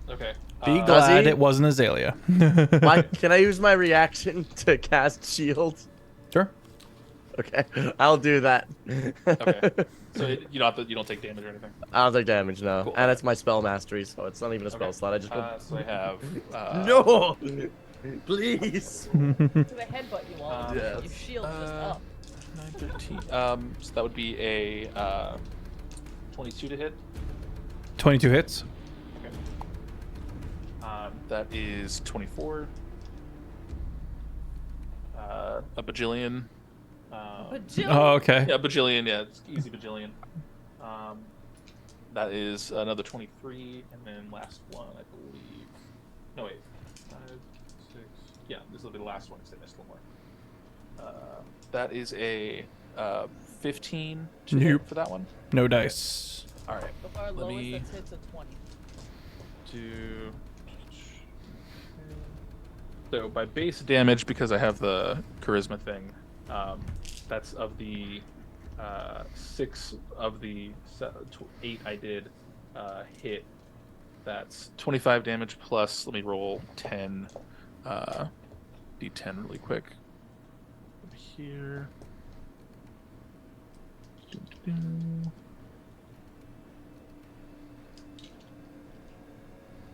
Okay. Be Does glad he? it wasn't Azalea. Can I use my reaction to cast shield? Sure. Okay, I'll do that. Okay. So you don't take damage or anything. I don't take damage, no. Cool. And it's my spell mastery, so it's not even a spell Okay. slot. I just go. So I have No! Please! To the headbutt you all. Yes. Your shield's just up. 9, 13. So that would be a 22 to hit. 22 hits. That is 24. A bajillion. Bajillion. Oh, okay. Yeah, bajillion. Yeah, it's easy bajillion. That is another 23, and then last one, I believe. No wait, 5, 6. Yeah, this will be the last one because I missed one more. That is a 15 to hit Nope. for that one. No dice. All right. So far, Let lowest me that's hits a 20. do. So by base damage, because I have the charisma thing, that's of the 6 of the 8 I did hit. That's 25 damage plus. Let me roll 10 d10 really quick. Over here.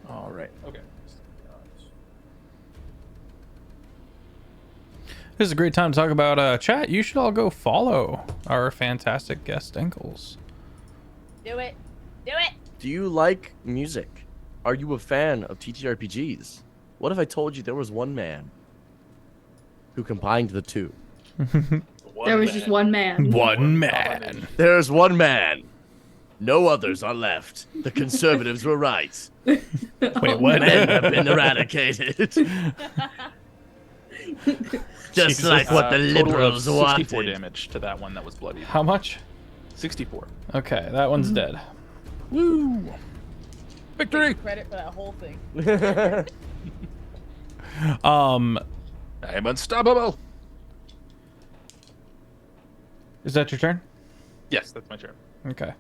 All right. Okay. This is a great time to talk about chat. You should all go follow our fantastic guest Dinkles. Do it. Do it. Do you like music? Are you a fan of TTRPGs? What if I told you there was one man who combined the two? There was just one man. One man. There's one man. No others are left. The conservatives were right. Wait, what? Men have been eradicated. Just Jesus. like what the Total of liberals 64 wanted. damage to that one that was bloodied. How much? 64. Okay, that one's dead. Woo! Victory! Credit for that whole thing. Um, I'm unstoppable. is that your turn? Yes, that's my turn. Okay.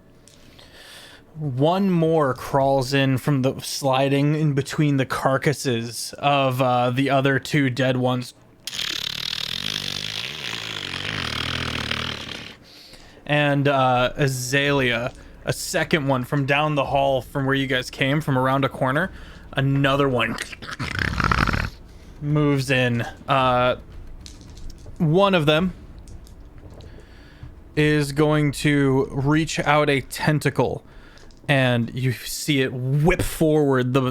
One more crawls in from the sliding in between the carcasses of the other 2 dead ones. And Azalea, a second one from down the hall from where you guys came, from around a corner, another one moves in. One of them is going to reach out a tentacle, and you see it whip forward, the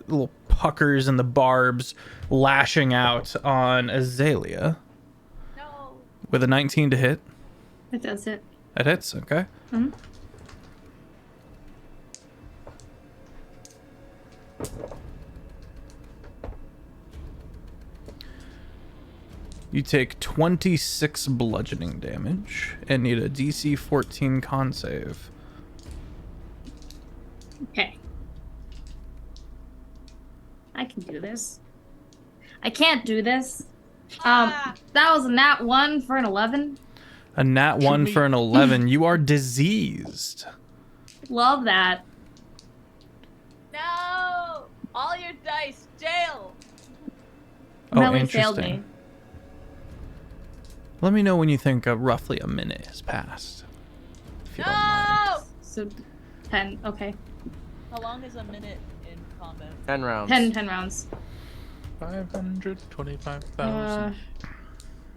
little puckers and the barbs lashing out on Azalea No. with a 19 to hit. That does it. That hits, okay. You take 26 bludgeoning damage and need a DC 14 con save. Okay. I can do this. I can't do this. That was a nat 1 for an 11. A nat 1 for an 11. You are diseased. Love that. No! All your dice, jail! Oh, Melly failed interesting. me. Let me know when you think roughly a minute has passed. If you don't mind. No! So 10. Okay. How long is a minute in combat? 10 rounds. 10 rounds. 525,000.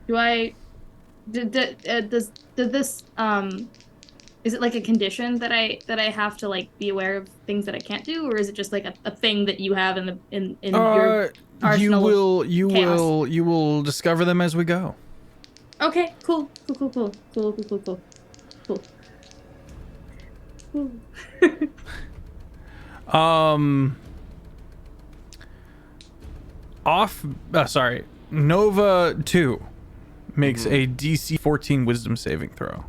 Do I does this is it like a condition that I have to like be aware of things that I can't do, or is it just like a thing that you have in your arsenal? You will discover them as we go. Okay, cool. Nova 2 makes a DC 14 wisdom saving throw.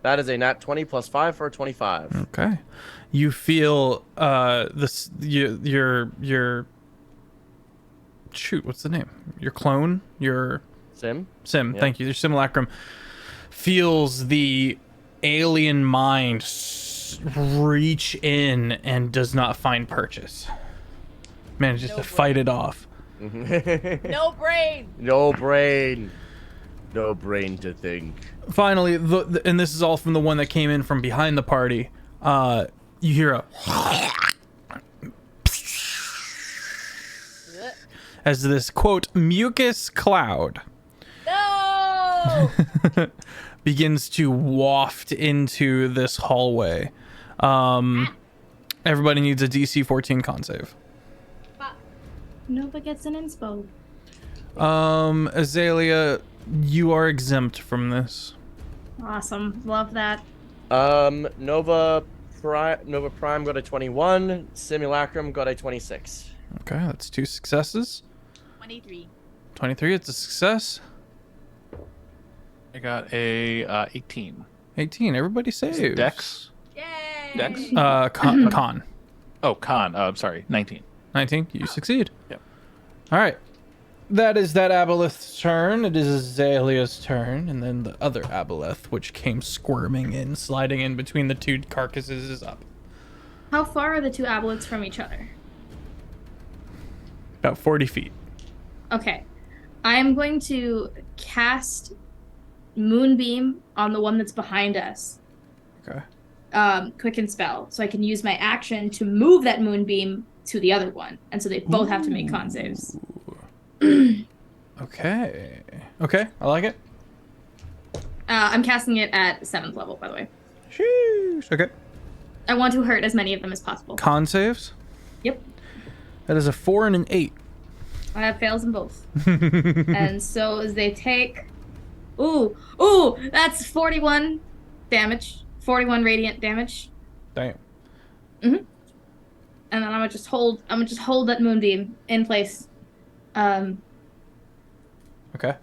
That is a nat 20 plus 5 for a 25. Okay. You feel your shoot, what's the name? Your clone? Your Sim? Sim, Yeah. thank you. Your simulacrum feels the alien mind reach in and does not find purchase. Manages to fight it off. No brain! No brain. No brain to think. Finally, and this is all from the one that came in from behind the party. You hear a as this quote mucus cloud No! begins to waft into this hallway. Everybody needs a DC 14 con save. Nova gets an inspo. Azalea, you are exempt from this. Awesome. Love that. Nova Prime got a 21. Simulacrum got a 26. Okay, that's 2 successes. 23. 23, it's a success. I got a 18. 18, everybody saves. Dex? Yay! Dex? Con. Oh, con. I'm sorry. 19. 19, you succeed. Yep. All right. That is that aboleth's turn. It is Azalea's turn, and then the other aboleth, which came squirming in, sliding in between the two carcasses, is up. How far are the two aboleths from each other? About 40 feet. Okay. I am going to cast Moonbeam on the one that's behind us. Okay. Quicken spell. So I can use my action to move that Moonbeam to the other one. And so they both have to make con saves. Okay. Okay, I like it. I'm casting it at 7th level, by the way. Sheesh. Okay. I want to hurt as many of them as possible. Con saves. Yep. That is a 4 and an 8. I have fails in both. And so as they take... Ooh, that's 41 damage. 41 radiant damage. Damn. And then I'm gonna just hold that Moonbeam in place. Okay.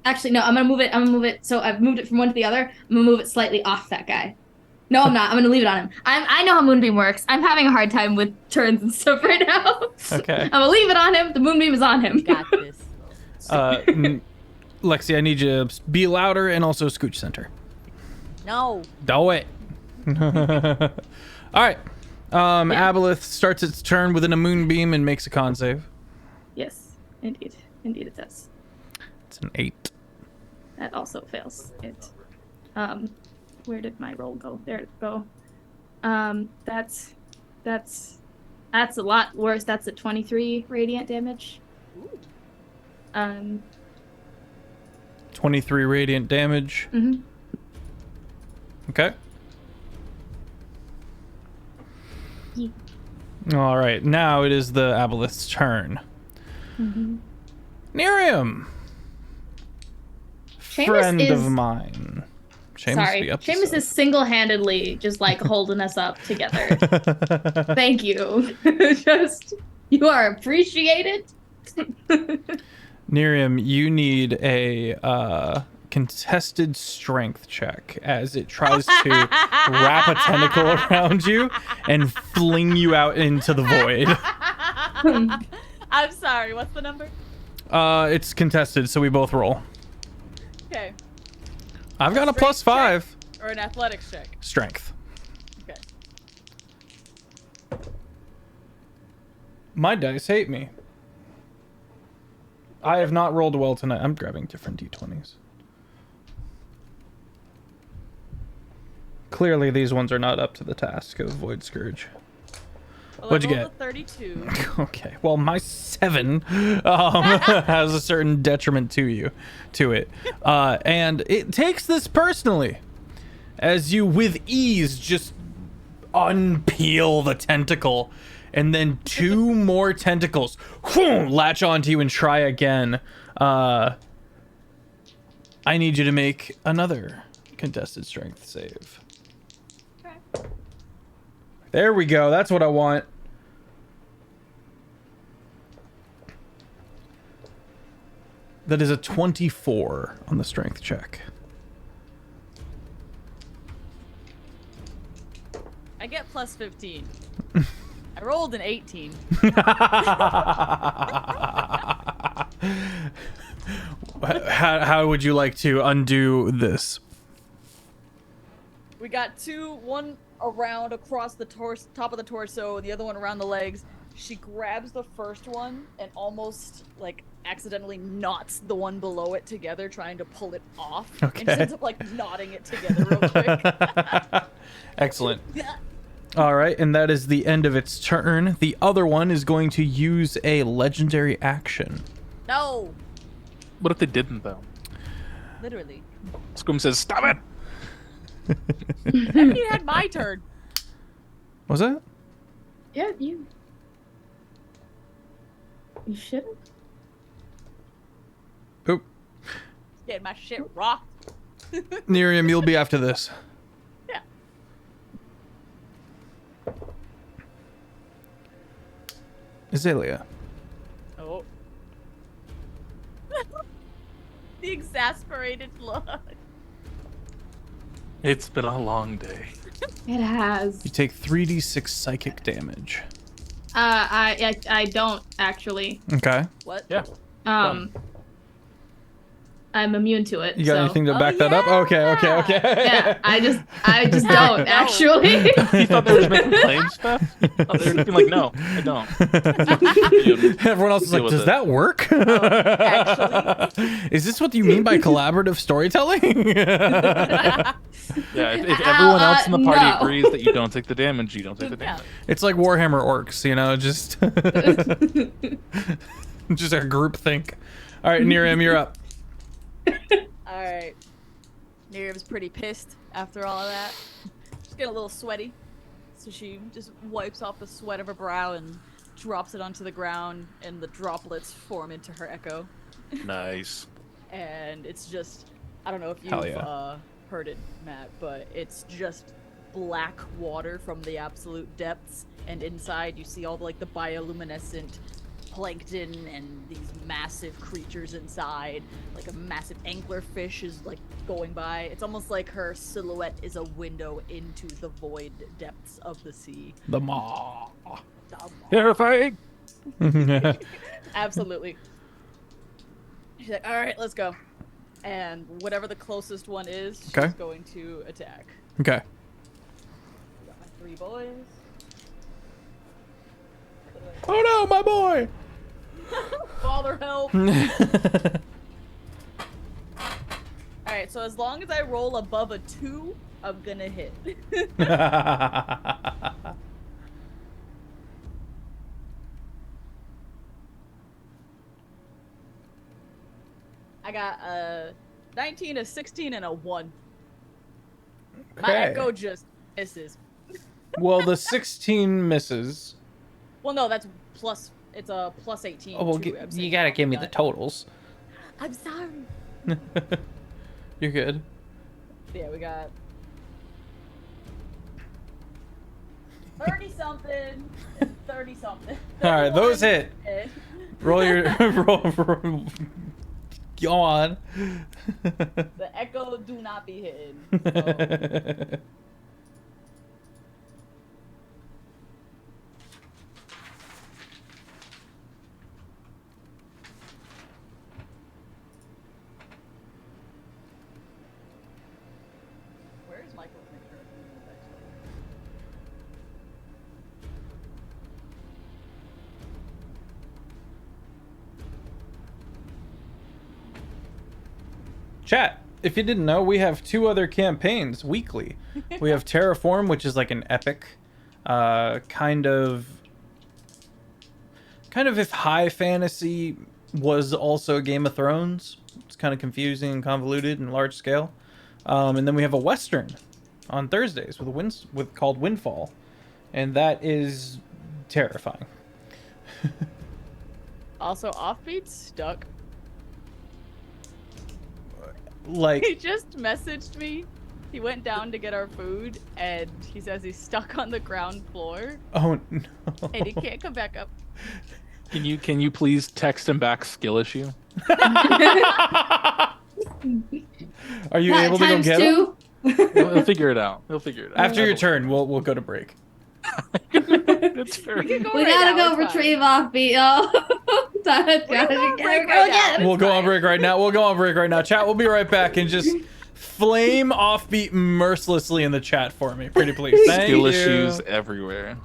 Actually, no, I'm gonna move it. So I've moved it from one to the other. I'm gonna move it slightly off that guy. No, I'm not. I'm gonna leave it on him. I know how Moonbeam works. I'm having a hard time with turns and stuff right now. Okay. I'm gonna leave it on him. The Moonbeam is on him. Got this. Lexi, I need you to be louder and also scooch center. No. Do it. All right. Aboleth starts its turn within a moonbeam and makes a con save. Yes, indeed it does. It's an 8. That also fails. It. Where did my roll go? There it go. That's a lot worse. That's a 23 radiant damage. 23 radiant damage. Mm-hmm. Okay. Yeah. All right. Now it is the Aboleth's turn. Mm-hmm. Nerium. Friend of mine. Seamus is single-handedly just like holding us up together. Thank you. Just You are appreciated. Miriam, you need a contested strength check as it tries to wrap a tentacle around you and fling you out into the void. I'm sorry. What's the number? It's contested, so we both roll. Okay. I've got a Strength +5. Or an athletics check. Strength. Okay. My dice hate me. I have not rolled well tonight. I'm grabbing different d20s. Clearly, these ones are not up to the task of Void Scourge. Well, What'd you I rolled get? a 32. Okay, well, my 7 has a certain detriment to it. And it takes this personally. As you, with ease, just unpeel the tentacle, and then 2 more tentacles latch onto you and try again. I need you to make another contested strength save. Okay. There we go. That's what I want. That is a 24 on the strength check. I get plus 15. I rolled an 18. How would you like to undo this? We got 2, one around across the top of the torso, and the other one around the legs. She grabs the first one and almost like accidentally knots the one below it together, trying to pull it off. Okay. And she ends up like knotting it together real quick. Excellent. All right, and that is the end of its turn. The other one is going to use a legendary action. No, What if they didn't, though? literally. Squim says, "Stop it!" I haven't even had my turn. Was that? Yeah, you should have. Oop. Getting my shit rocked. Miriam, you'll be after this. Yeah. Azalea. Oh. The exasperated look. It's been a long day. It has. You take 3d6 psychic damage. I don't actually. Okay. What? Yeah. I'm immune to it. You got so. anything to back that up? Okay. Yeah, I just don't No. actually. You thought they were making claim stuff? Oh, they were just being like, "No, I don't." Everyone else is Deal like, with does it. that work? Actually. Is this what you mean by collaborative storytelling? Yeah, if everyone else in the party no. agrees that you don't take the damage, you don't take the Yeah. damage. It's like Warhammer Orcs, you know, just just a group think. All right, Miriam, you're up. Alright. Miriam's pretty pissed after all of that. She's getting a little sweaty. So she just wipes off the sweat of her brow and drops it onto the ground, and the droplets form into her echo. Nice. And it's just, I don't know if Hell you've yeah. heard it, Matt, but it's just black water from the absolute depths, and inside you see all the bioluminescent plankton and these massive creatures inside. Like a massive anglerfish is going by. It's almost like her silhouette is a window into the void depths of the sea. The maw. Terrifying. Absolutely. She's like, all right, let's go. And whatever the closest one is, she's Okay. going to attack. Okay. Got my 3 boys. Oh no, my boy! Father, help! Alright, so as long as I roll above a 2, I'm gonna hit. I got a 19, a 16, and a 1. My Okay. echo just misses. Well, the 16 misses. Well, no, that's plus. It's a plus 18. Oh, well, to I'm you saying gotta give me the that. totals. I'm sorry. You're good. Yeah, we got 30 something, 30 something. All right, those hit. Hit. Roll your roll. Go on. The echo do not be hitting. So. Where's Michael's picture? Chat, if you didn't know, we have 2 other campaigns weekly. We have Terraform, which is like an epic, kind of if high fantasy was also Game of Thrones. It's kind of confusing and convoluted and large scale. And then we have a Western on Thursdays called Windfall, and that is terrifying. Also, Offbeat stuck. Like, He just messaged me. He went down to get our food, and he says he's stuck on the ground floor, oh no. and he can't come back up. Can you please text him back skill issue? Are you able to go get him? He'll figure it out. After your turn, we'll go to break. It's fair. We can go We right gotta now, go it's fine. retrieve Offbeat, y'all. break right now. We'll go on break right now. Chat, we'll be right back, and just flame Offbeat mercilessly in the chat for me. Pretty please. Thank Skill you. issues everywhere.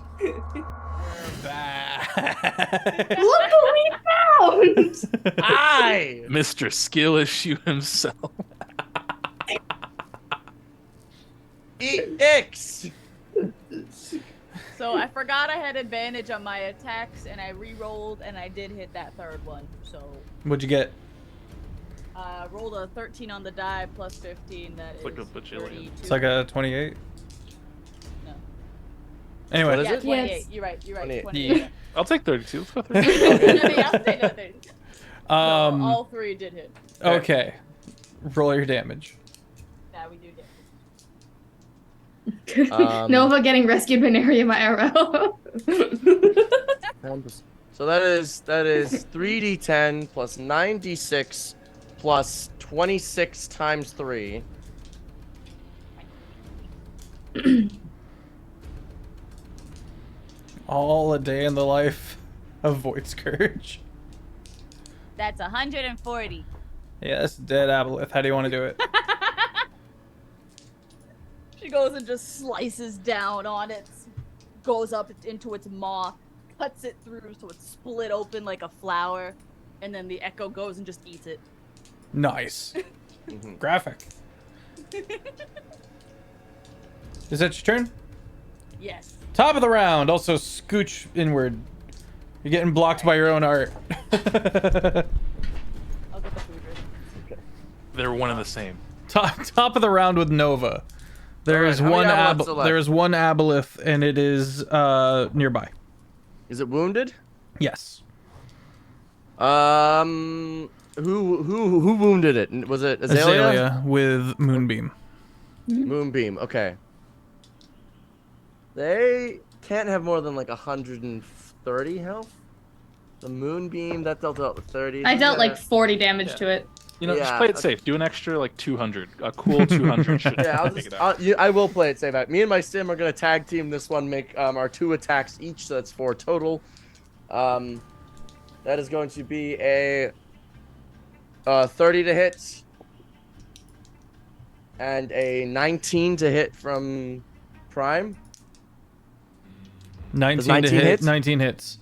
Back. Look what we found! I. Mr. Skill Issue himself. EX. So I forgot I had advantage on my attacks, and I re-rolled, and I did hit that third one. So What'd you get? rolled a 13 on the die plus 15. That is Like a bajillion. 32. It's like a 28. No. Anyway, What is Yeah, it? 28. Yes. You're right. 28. 28. I'll take 32. Let's go 32. I mean, I'll take that 30. No, um, all 3 did hit. okay. Roll your damage. Yeah, we do get. Nova getting rescued by Nary my arrow. So that is 3d10 plus 9d6 plus 26 times 3. All a day in the life of Void Scourge. That's 140. Yes, dead Aboleth. How do you want to do it? She goes and just slices down on it, goes up into its maw, cuts it through so it's split open like a flower, and then the echo goes and just eats it. Nice. Graphic. Is that your turn? Yes. Top of the round. Also, scooch inward. You're getting blocked by your own art. I'll get the food ready. They're one and the same. Top of the round with Nova. There Alright, is how many one aboleths are left? there is one aboleth, and it is nearby. Is it wounded? Yes. Who wounded it? Was it Azalea? Azalea with Moonbeam. Moonbeam. Okay. They can't have more than like 130 health. The Moonbeam that dealt out 30. I dealt like 40 damage to it. You know, just Yeah, play it okay. safe. Do an extra like 200. A cool 200 should Yeah, take it out. I will play it safe. Me and my sim are gonna tag team this one. Make our 2 attacks each, so that's 4 total. That is going to be a 30 to hit and a 19 to hit from Prime. 19 19 to hit. hits? 19 hits.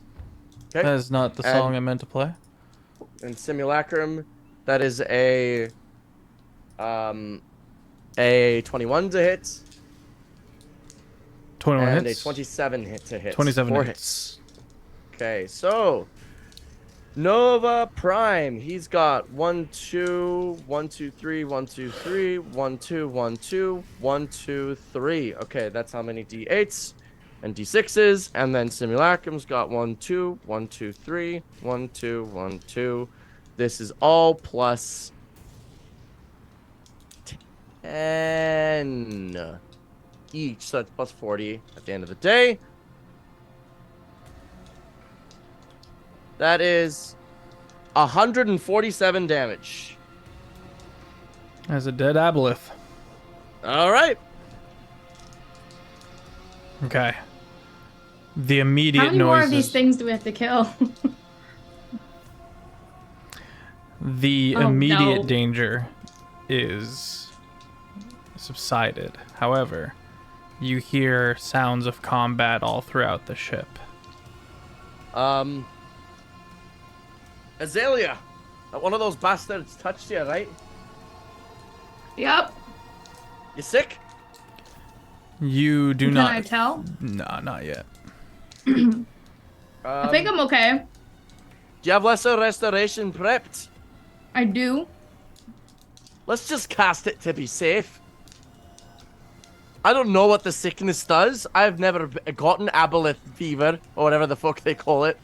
Okay. That is not the And- song I meant to play. And Simulacrum, that is a 21 to hit 21 and hits. a 27 hit to hit. 27 4 hits. Okay, so Nova Prime, he's got 1 2 1 2 3 1 2 3 1 2 1 2 1 2 3. Okay, that's how many d8s and d6s, and then Simulacrum's got 1 2 1 2 3 1 2 1 2. This is all plus 10 each, so that's plus 40 at the end of the day. That is 147 damage. As a dead aboleth. All right. Okay. The immediate How many noises. more of these things do we have to kill? The Oh, immediate no. danger is subsided. However, you hear sounds of combat all throughout the ship. Azalea, one of those bastards touched you, right? Yep. You sick? You do Can not. I tell? No, not yet. I think I'm okay. Do you have lesser restoration prepped? I do. Let's just cast it to be safe. I don't know what the sickness does. I've never gotten aboleth fever, or whatever the fuck they call it.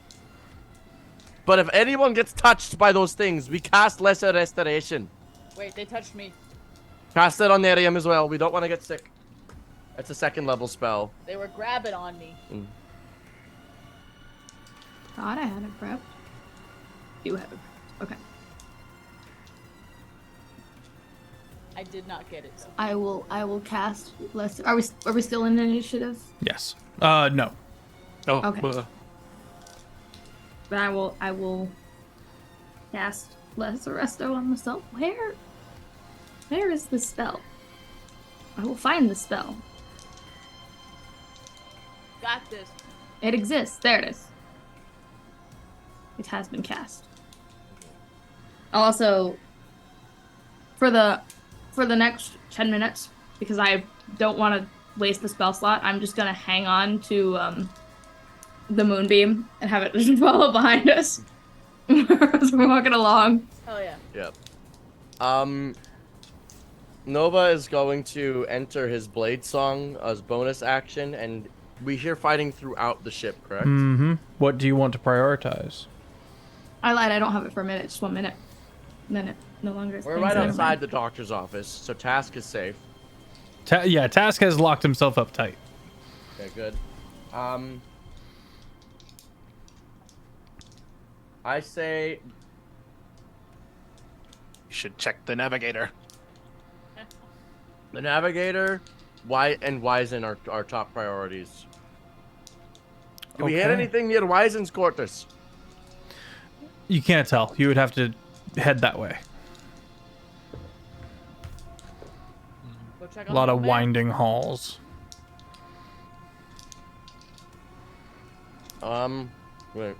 But if anyone gets touched by those things, we cast lesser restoration. Wait, they touched me. Cast it on Nerium as well. We don't want to get sick. It's a 2nd level spell. They were grabbing on me. Thought I had it prepped. You have it prepped. Okay. I did not get it. So. I will cast lesser. Are we still in initiative? Yes. No. Oh, Okay. But I will cast lesser resto on myself. Where is the spell? I will find the spell. Got this. It exists. There it is. It has been cast. Also, for the next 10 minutes, because I don't want to waste the spell slot, I'm just gonna hang on to the moonbeam and have it just follow behind us as we're walking along. Oh yeah. Yep. Nova is going to enter his blade song as bonus action, and we hear fighting throughout the ship, correct? Mm-hmm. What do you want to prioritize? I lied. I don't have it for a minute. Just 1 minute. Minute. No longer. We're right outside the doctor's office, so Task is safe. Yeah, Task has locked himself up tight. Okay, good. I say You should check the navigator. the Navigator, and Wizen are our top priorities. Do we hit Okay. anything near Wizen's quarters? You can't tell. You would have to head that way. Go check A on lot the of map. winding halls. Wait.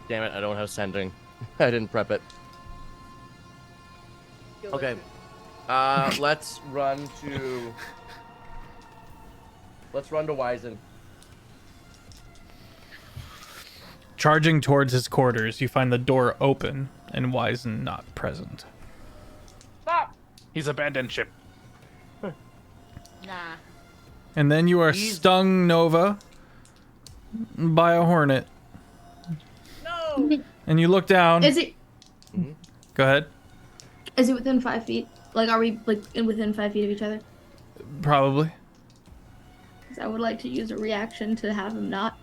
Damn it, I don't have sending. I didn't prep it. Go Okay. listen. Let's run to Wizen. Charging towards his quarters, you find the door open and Wizen not present. Stop! He's abandoned ship. Nah. And then you are stung, Nova, by a hornet. No. And you look down. Is it? Go ahead. Is it within 5 feet? Like, are we within 5 feet of each other? Probably. 'Cause I would like to use a reaction to have him not.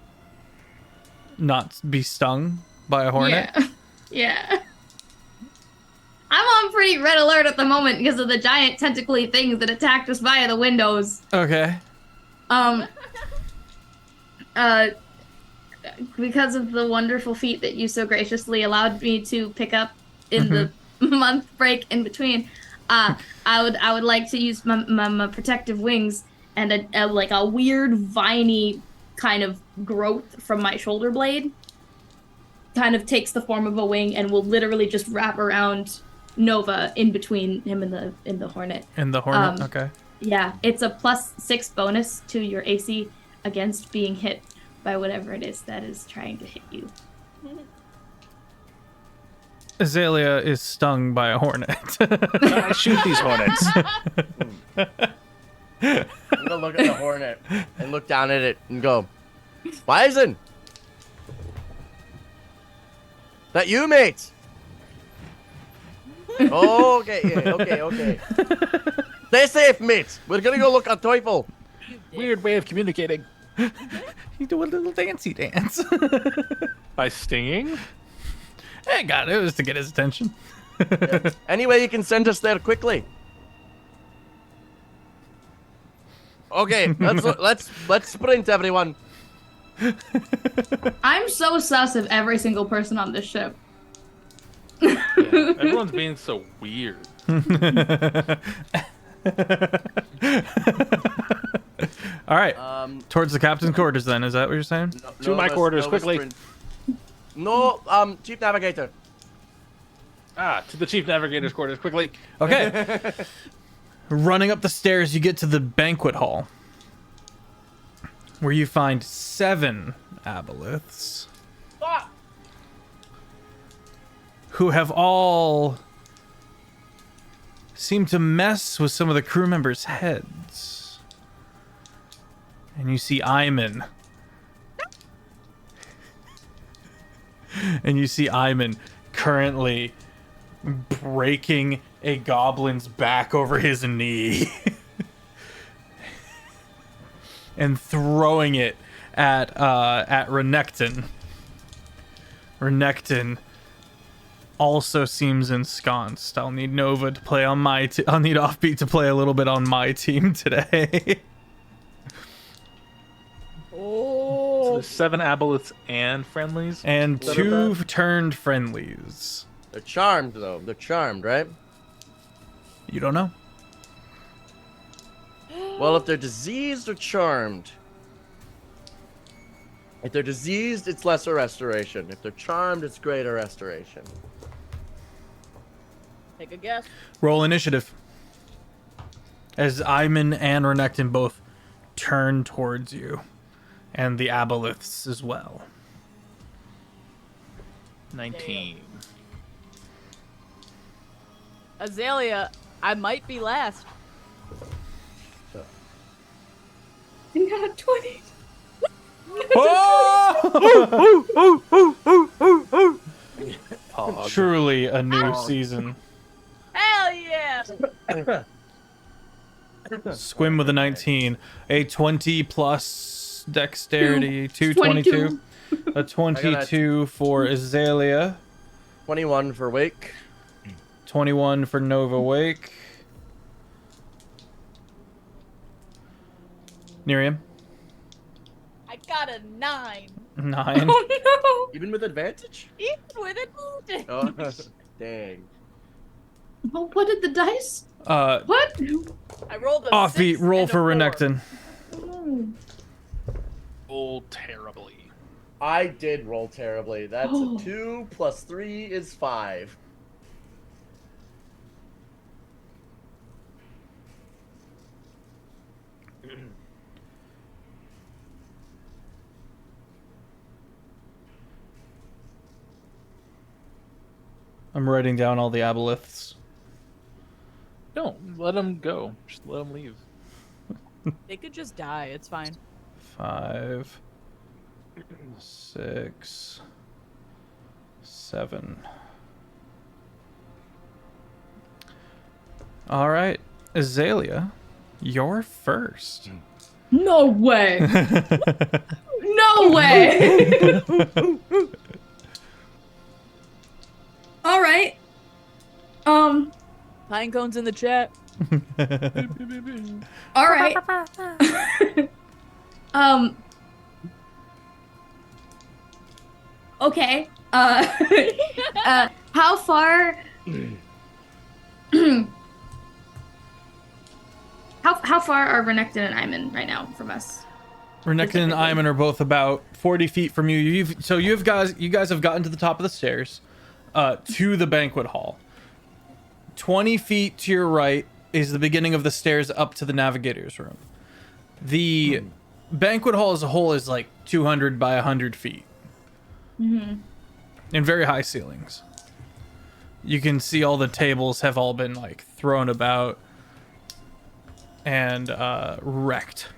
Not be stung by a hornet. Yeah. Yeah. I'm on pretty red alert at the moment because of the giant tentacly things that attacked us via the windows. Okay. Because of the wonderful feat that you so graciously allowed me to pick up in the month break in between, I would like to use my protective wings and a weird viney kind of growth from my shoulder blade kind of takes the form of a wing and will literally just wrap around Nova in between him and the hornet. And the hornet. Okay. Yeah, it's a +6 bonus to your AC against being hit by whatever it is that is trying to hit you. Azalea is stung by a hornet. I shoot these hornets. I'm gonna look at the hornet and look down at it and go, Wizen! That you, mate? Oh, okay, yeah, okay. Stay safe, mate. We're gonna go look at Teufel. Weird way of communicating. You do a little dancey dance. By stinging? Hey, God, it was to get his attention. Anyway, you can send us there quickly. Okay, let's sprint, everyone. I'm so sus of every single person on this ship. Yeah, everyone's being so weird. All right. Towards the captain's quarters, then. Is that what you're saying? To my quarters, quickly. Sprint. No, Chief Navigator. To the chief navigator's quarters, quickly. Okay. Running up the stairs, you get to the banquet hall, where you find 7 aboleths who have all seemed to mess with some of the crew members' heads. And you see Iman. And you see Iman currently breaking a goblin's back over his knee and throwing it at Renekton. Renekton also seems ensconced. I'll need Nova to play on my I'll need Offbeat to play a little bit on my team today. So there's 7 aboleths and friendlies. And 2 turned friendlies. They're charmed, though. They're charmed, right? You don't know? Well, if they're diseased or charmed. If they're diseased, it's lesser restoration. If they're charmed, it's greater restoration. Take a guess. Roll initiative. As Iman and Renekton both turn towards you. And the aboleths as well. 19. Azalea, I might be last. You got 20. Truly a new season. Hell yeah! Squim with a 19. A 20 plus dexterity. 22. A 22 for Azalea. 21 for Wake. 21 for Nova Wake. Nerium. I got a 9. 9. Oh Even with advantage? Even with it. Oh, dang. no! Oh, what did the dice? What? I rolled a Offbeat, 6 roll and a for 4. Renekton. Roll terribly. I did roll terribly. That's Oh. a 2 plus 3 is 5. I'm writing down all the aboleths. Don't let them go. Just let them leave. They could just die. It's fine. 5, 6, 7. All right, Azalea, you're first. No way! No way! All right. Pine cones in the chat. All right. Okay. How far? How far are Renekton and Iman right now from us? Renekton and Iman are both about 40 feet from you. You guys have gotten to the top of the stairs, to the banquet hall. 20 feet to your right is the beginning of the stairs up to the navigator's room. The banquet hall as a whole is like 200 by 100 feet. Mm-hmm. And very high ceilings. You can see all the tables have all been like thrown about and wrecked.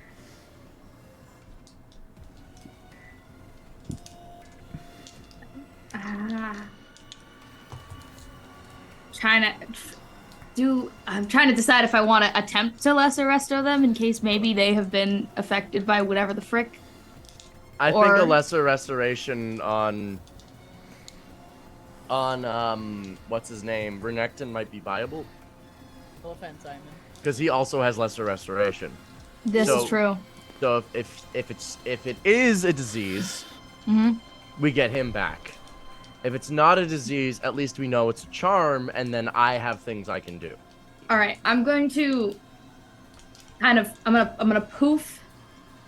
I'm trying to decide if I want to attempt to lesser restore them in case maybe they have been affected by whatever the frick I think a lesser restoration on what's his name, Renekton might be viable. No offense, Simon. Because he also has lesser restoration. This is true. So if it is a disease, we get him back. If it's not a disease, at least we know it's a charm, and then I have things I can do. All right, I'm going to I'm gonna poof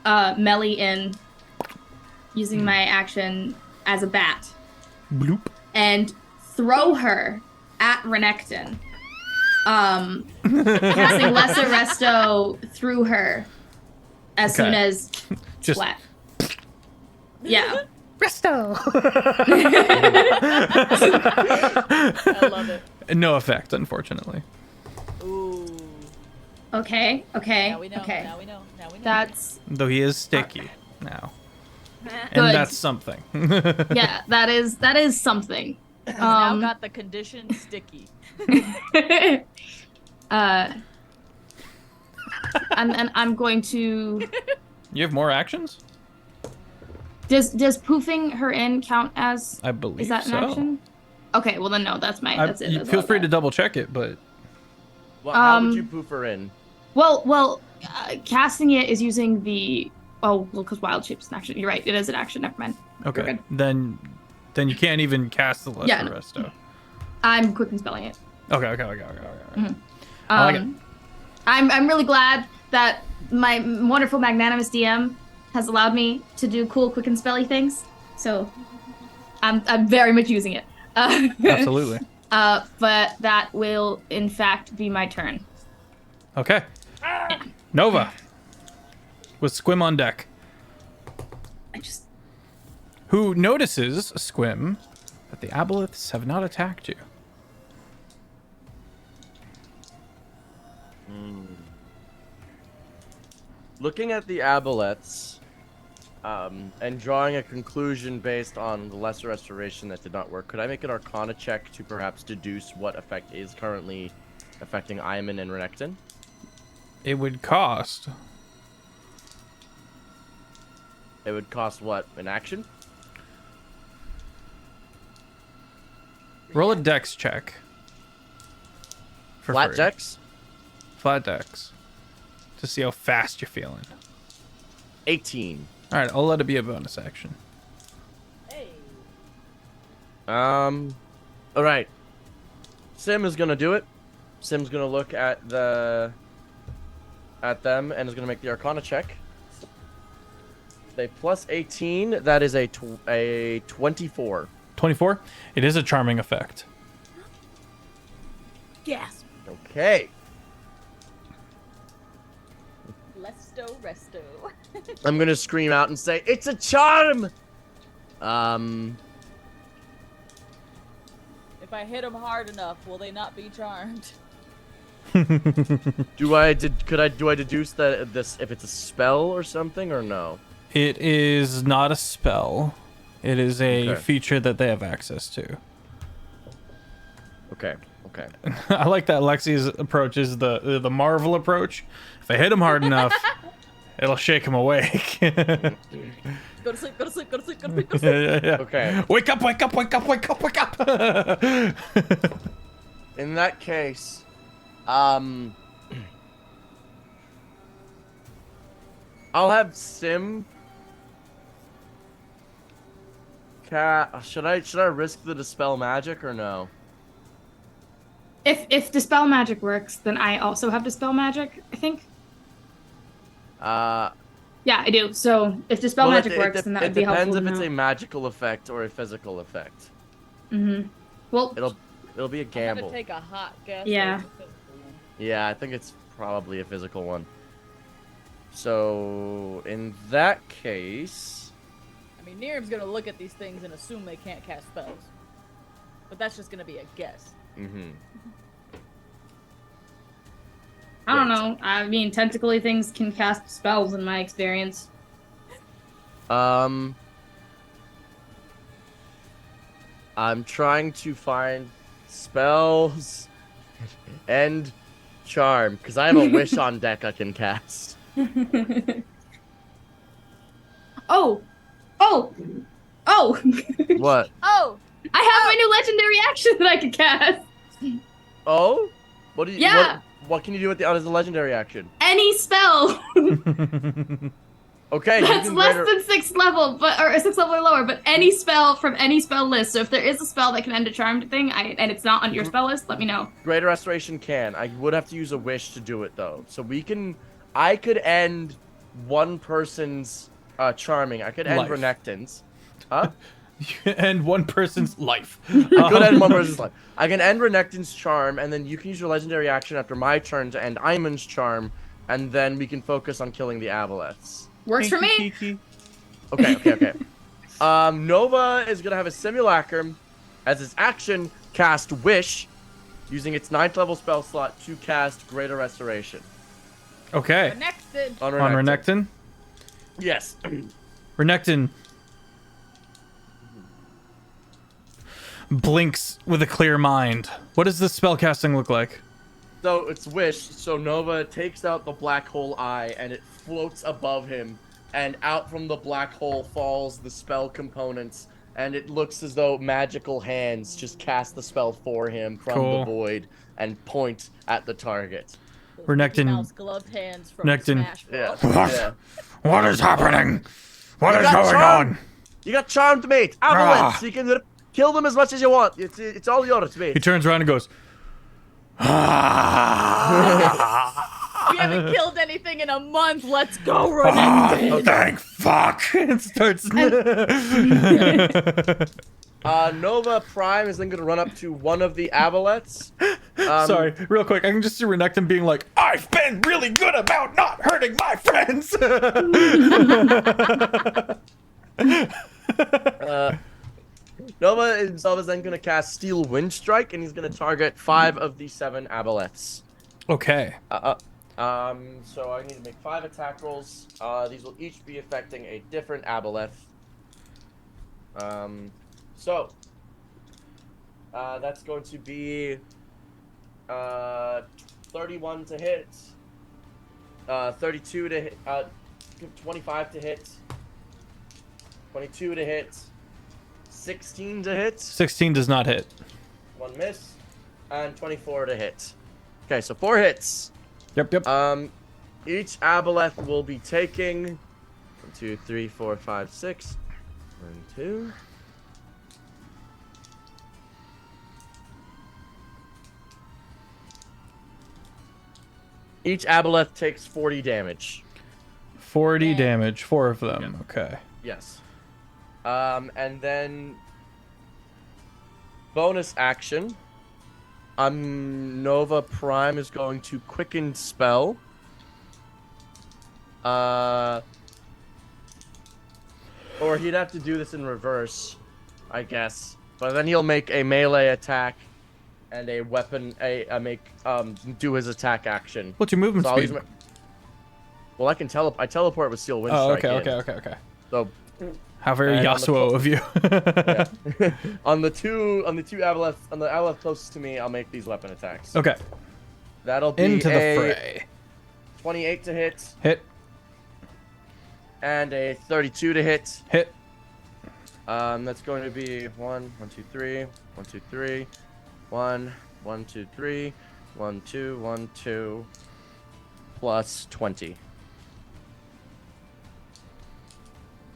Melly in using my action as a bat. Bloop. And throw her at Renekton. Casting Lesser Resto through her as soon as Just splat. Yeah. Resto. I love it. no effect, unfortunately. Ooh. Okay. Now we know. Okay. Now we know. That's Though he is sticky now. good. And that's something. Yeah, that is something. Now got the condition sticky. I'm going to. You have more actions? Does poofing her in count as? I believe Is that an so. action? Okay, well then no, that's it. You That's feel all free that. to double check it, but Well, how would you poof her in? Well, casting it is using the. Oh, well, because wild shape's an action. You're right. It is an action. Never mind. okay. We're good. Then you can't even cast the lesser Yeah, no. resto. I'm quick and spelling it. Okay. Mhm. I like it. I'm really glad that my wonderful magnanimous DM has allowed me to do cool, quick and spelly things. So I'm very much using it. Absolutely. But that will in fact be my turn. Okay. Nova. With Squim on deck. I just Who notices, Squim, that the aboleths have not attacked you. Looking at the aboleths, and drawing a conclusion based on the lesser restoration that did not work, could I make an Arcana check to perhaps deduce what effect is currently affecting Iman and Renekton? It would cost. It would cost what? An action? Roll a dex check. For Flat free. dex? Flat dex. To see how fast you're feeling. 18. Alright, I'll let it be a bonus action. Hey. Alright. Sim is gonna do it. Sim's gonna look at them and is gonna make the Arcana check. A plus 18, that is a 24. 24? It is a charming effect. Gasp. Okay. Resto. I'm gonna scream out and say, "It's a charm!" If I hit them hard enough, will they not be charmed? Do I deduce that this if it's a spell or something or no? It is not a spell. It is a Okay. feature that they have access to. Okay. I like that Lexi's approach is the Marvel approach. If I hit him hard enough, it'll shake him awake. Go to sleep. Yeah. Okay. Wake up. In that case, I'll have Sim. Should I risk the dispel magic or no? if dispel magic works, then I also have dispel magic. I think. Yeah, I do. So if dispel magic works, then that would be helpful. It depends if to it's a know. magical effect or a physical effect. Well, It'll be a I'm gamble. gonna take a hot guess. Yeah. at the physical one. Yeah, I think it's probably a physical one. So in that case, I mean, Niram's gonna look at these things and assume they can't cast spells, but that's just gonna be a guess. I don't know. I mean, tentacly things can cast spells in my experience. I'm trying to find spells and charm because I have a wish on deck I can cast. Oh, Oh! Oh! What? Oh, I have my new legendary action that I can cast. Oh? What do you? Yeah. What can you do with the as a legendary action? Any spell Okay, you that's can less greater- than 6th level, or 6th level or lower, but any spell from any spell list. So if there is a spell that can end a charmed thing, and it's not on your spell list, let me know. Greater Restoration can. I would have to use a wish to do it though. So I could end one person's charming. I could end Life. Renekton's. Huh? And one person's life. I could end one person's life. I can end Renekton's charm, and then you can use your legendary action after my turn to end Iman's charm, and then we can focus on killing the Aboleths. Works for me. Okay. Nova is gonna have a simulacrum as its action cast Wish, using its 9th level spell slot to cast Greater Restoration. Okay. Renekton. On On Renekton. Yes. Renekton blinks with a clear mind. What does this spell casting look like? So it's Wish, so Nova takes out the black hole eye and it floats above him, and out from the black hole falls the spell components, and it looks as though magical hands just cast the spell for him from Cool. the void and point at the target. Renekton- Mouse gloved hands from Renekton- Smash Bros. Yeah. What is happening? What You is got going charmed. on? You got charmed, mate. Aboleths. You can kill them as much as you want. It's all yours, He mate. turns around and goes, We haven't killed anything in a month. Let's go, Renekton. Thank fuck. and starts. Nova Prime is then going to run up to one of the Aboleths. Sorry, real quick. I can just see Renekton being like, I've been really good about not hurting my friends. Nova himself is then going to cast Steel Wind Strike, and he's going to target 5 of the 7 Aboleths. Okay. So I need to make 5 attack rolls. These will each be affecting a different Aboleth. That's going to be 31 to hit, 32 to hit, 25 to hit, 22 to hit, 16 to hit, 16 does not hit. 1 miss, and 24 to hit. Okay, so 4 hits. Yep. Each Aboleth will be taking 1, 2, 3, 4, 5, 6. 1, 2. Each Aboleth takes 40 damage. 40 damage, 4 of them. Okay. Yes. And then bonus action. Nova Prime is going to quicken spell. Or he'd have to do this in reverse, I guess. But then he'll make a melee attack and a weapon do his attack action. What's your movement So I'll speed? use well, I teleport with Steel Wind Oh, Strike. okay. So How very And on the Yasuo of you. yeah. on the two Aboleths, on the Aboleth closest to me, I'll make these weapon attacks. Okay. That'll be Into the a fray. 28 to hit Hit. and a 32 to hit. Hit. That's going to be 1, 2, 3, 1, 2, 3, 1, 1, 2, 3, 1, 2, 1, 2, plus 20.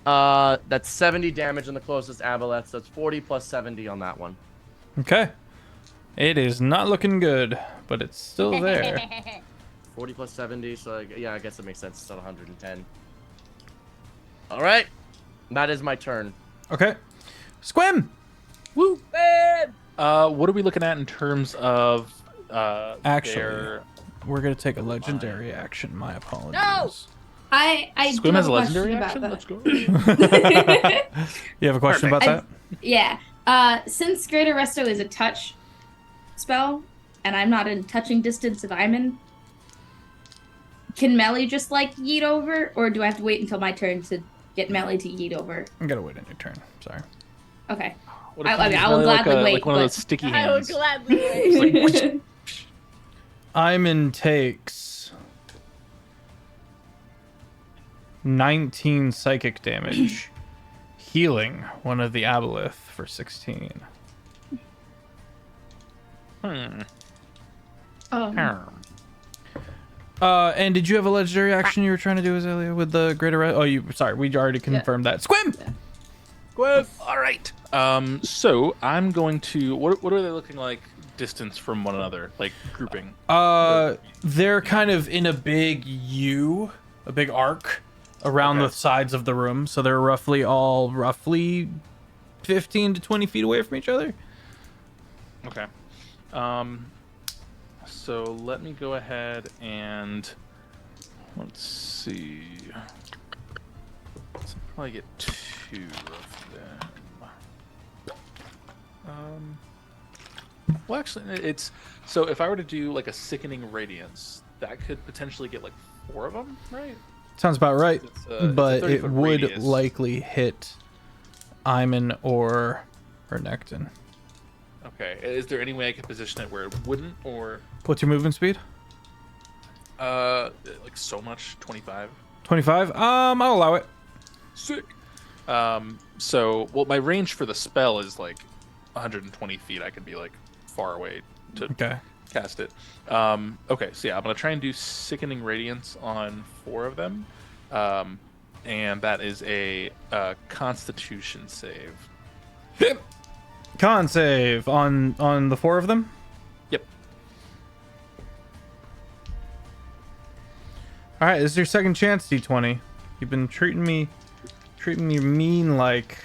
That's 70 damage on the closest Aboleth, so that's 40 plus 70 on that one. Okay. It is not looking good, but it's still there. 40 plus 70, so yeah, I guess it makes sense. It's at 110. All right, that is my turn. Okay. Squim! Woo, babe. What are we looking at in terms of Actually, their... we're going to take a legendary action. My apologies. No! I do Squim have has a legendary question action? about Let's go. that. You have a question about that? Yeah. Since Greater Resto is a touch spell, and I'm not in touching distance of Iman, can Melly just like yeet over, or do I have to wait until my turn to get Melly to yeet over? I'm going to wait on your turn. Sorry. Okay. What if I you mean, use I will like gladly wait, like one of but- those sticky I would hands. gladly wait. Iman takes 19 psychic damage. healing one of the aboleth for 16. Um, And did you have a legendary action you were trying to do, Azalea, with the greater? Sorry, we already confirmed that. Squim. Squim. All right. So I'm going to. What are they looking like? Distance from one another, like grouping. They're kind of in a big U, a big arc around the sides of the room, so they're roughly 15 to 20 feet away from each other. Okay. So let me go ahead and let's see. Let's probably get 2 of them. Well, actually, it's so if I were to do like a sickening radiance, that could potentially get like 4 of them, right? Sounds about right, it's but a it 30-foot would radius. likely hit Iman or Necton. Okay. Is there any way I could position it where it wouldn't, or What's your movement speed? like so much? 25. 25. I'll allow it. Sick. So well, my range for the spell is like 120 feet. I could be like far away to Okay. cast it. Okay, so yeah, I'm gonna try and do Sickening Radiance on 4 of them, and that is a Constitution save. Con save on the 4 of them. Yep. All right, this is your second chance, D20. You've been treating me mean like.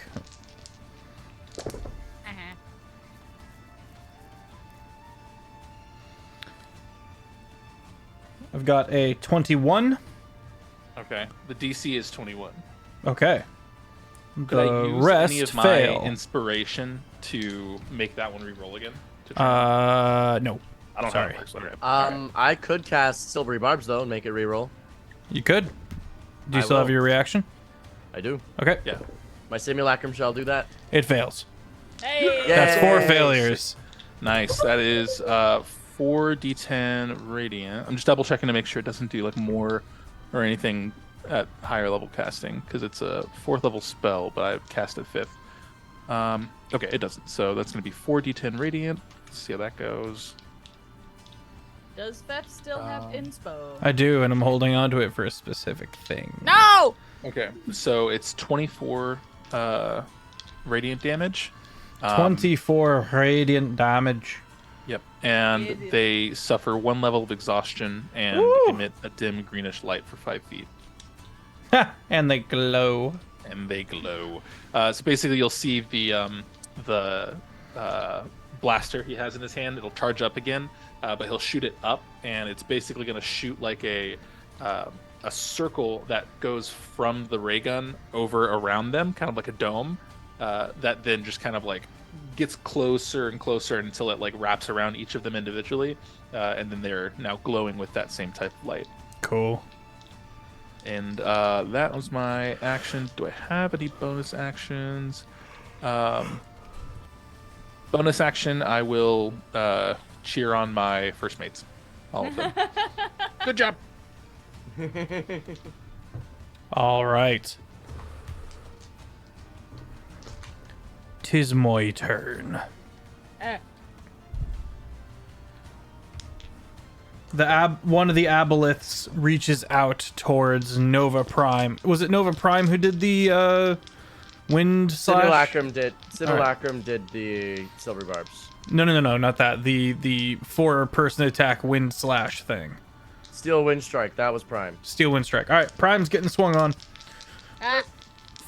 I've got a 21. Okay. The DC is 21. Okay. Could I The use rest any of my fail. inspiration to make that one re-roll again? No. I don't sorry. have it. Okay. I could cast Silvery Barbs though and make it reroll. You could. Do you I still have will. your reaction? I do. Okay. Yeah. My simulacrum shall do that. It fails. Hey. That's 4 Yay! failures. Nice. That is 4d10 radiant. I'm just double checking to make sure it doesn't do like more or anything at higher level casting because it's a 4th level spell, but I've cast it 5th. Okay, it doesn't. So that's going to be 4d10 radiant. Let's see how that goes. Does Feff still have inspo? I do, and I'm holding on to it for a specific thing. No! Okay, so it's 24 radiant damage. 24 radiant damage. Yep, and they suffer 1 level of exhaustion and emit a dim greenish light for 5 feet. Ha! And they glow. And they glow. So basically, you'll see the blaster he has in his hand. It'll charge up again, but he'll shoot it up, and it's basically going to shoot like a circle that goes from the ray gun over around them, kind of like a dome. That then just kind of like gets closer and closer until it like wraps around each of them individually, and then they're now glowing with that same type of light. Cool. And that was my action. Do I have any bonus actions? Bonus action, I will cheer on my first mates. All of them. Good job. All right. 'Tis my turn. One of the aboleths reaches out towards Nova Prime. Was it Nova Prime who did the wind slash? Simulacrum did the Silvery Barbs. No, not that. The 4-person attack wind slash thing. Steel Wind Strike, that was Prime. Steel wind strike. All right, Prime's getting swung on.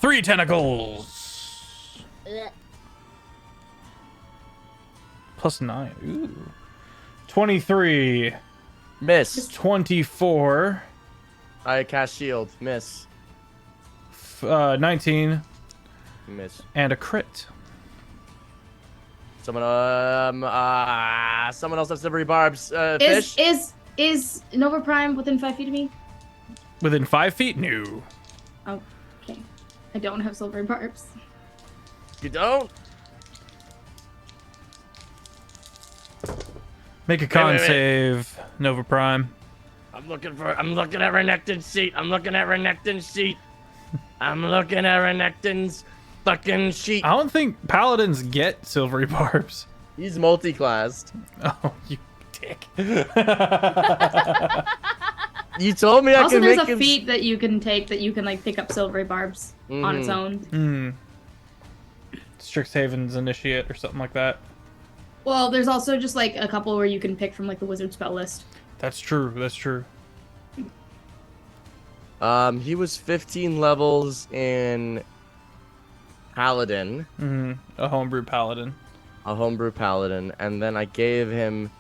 3 tentacles. Plus 9. Ooh. 23. Miss. 24. I cast Shield. Miss. 19. Miss. And a crit. Someone else has Silvery Barbs. Fish? Is Nova Prime within 5 feet of me? Within 5 feet? No. Oh, okay. I don't have silver barbs. You don't? Make a con wait. save, Nova Prime. I'm looking at Renekton's seat. I'm looking at Renekton's fucking sheet. I don't think paladins get silvery barbs. He's multi-classed. Oh, you dick. You told me I Also, could there's make a him. feat that you can take that you can like pick up silvery barbs on its own. Strixhaven's Initiate or something like that. Well, there's also just like a couple where you can pick from like the wizard spell list. That's true. That's true. He was 15 levels in Paladin, A homebrew paladin. a homebrew Paladin, and then I gave him.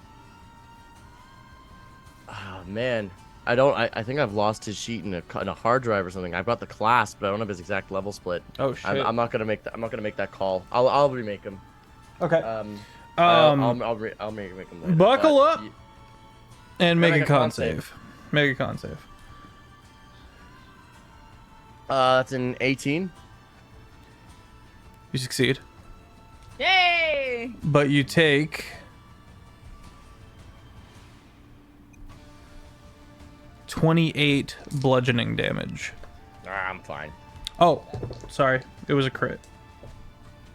Oh man, I think I've lost his sheet in a hard drive or something. I've got the class, but I don't have his exact level split. Oh shit. I'm not gonna make that. I'm not gonna make that call. I'll remake him. Okay. I'll make him later. Buckle but up and make make a a con con save. Make a con save. That's an 18. You succeed, Yay! but you take 28 bludgeoning damage. I'm fine. Oh, sorry. It was a crit.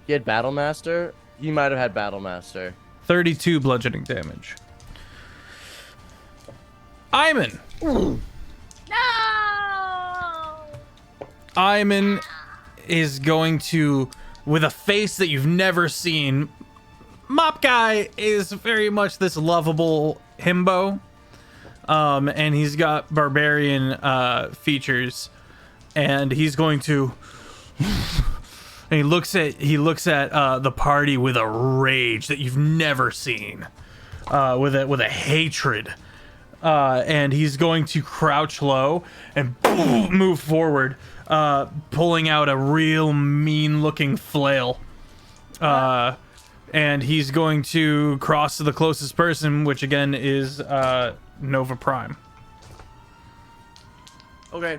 He had Battle Master. He might have had Battle Master. 32 bludgeoning damage. Iman. No! Iman is going to, with a face that you've never seen. Mop Guy is very much this lovable himbo. And he's got barbarian features. And he's going to and he looks at the party with a rage that you've never seen. With a hatred. And he's going to crouch low and move forward, pulling out a real mean-looking flail. And he's going to cross to the closest person, which again is Nova Prime. Okay.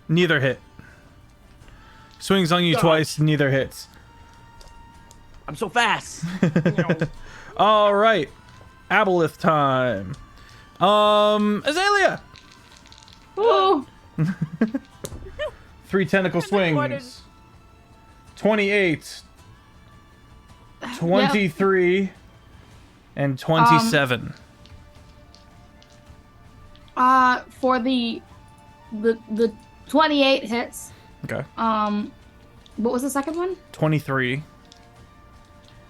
Neither hit. Swings on you twice, neither hits. I'm so fast. All right, Aboleth time. Azalea. Ooh. 3 tentacle Quartered. swings. 28, 23, and 27. For the 28 hits. Okay. What was the second one? 23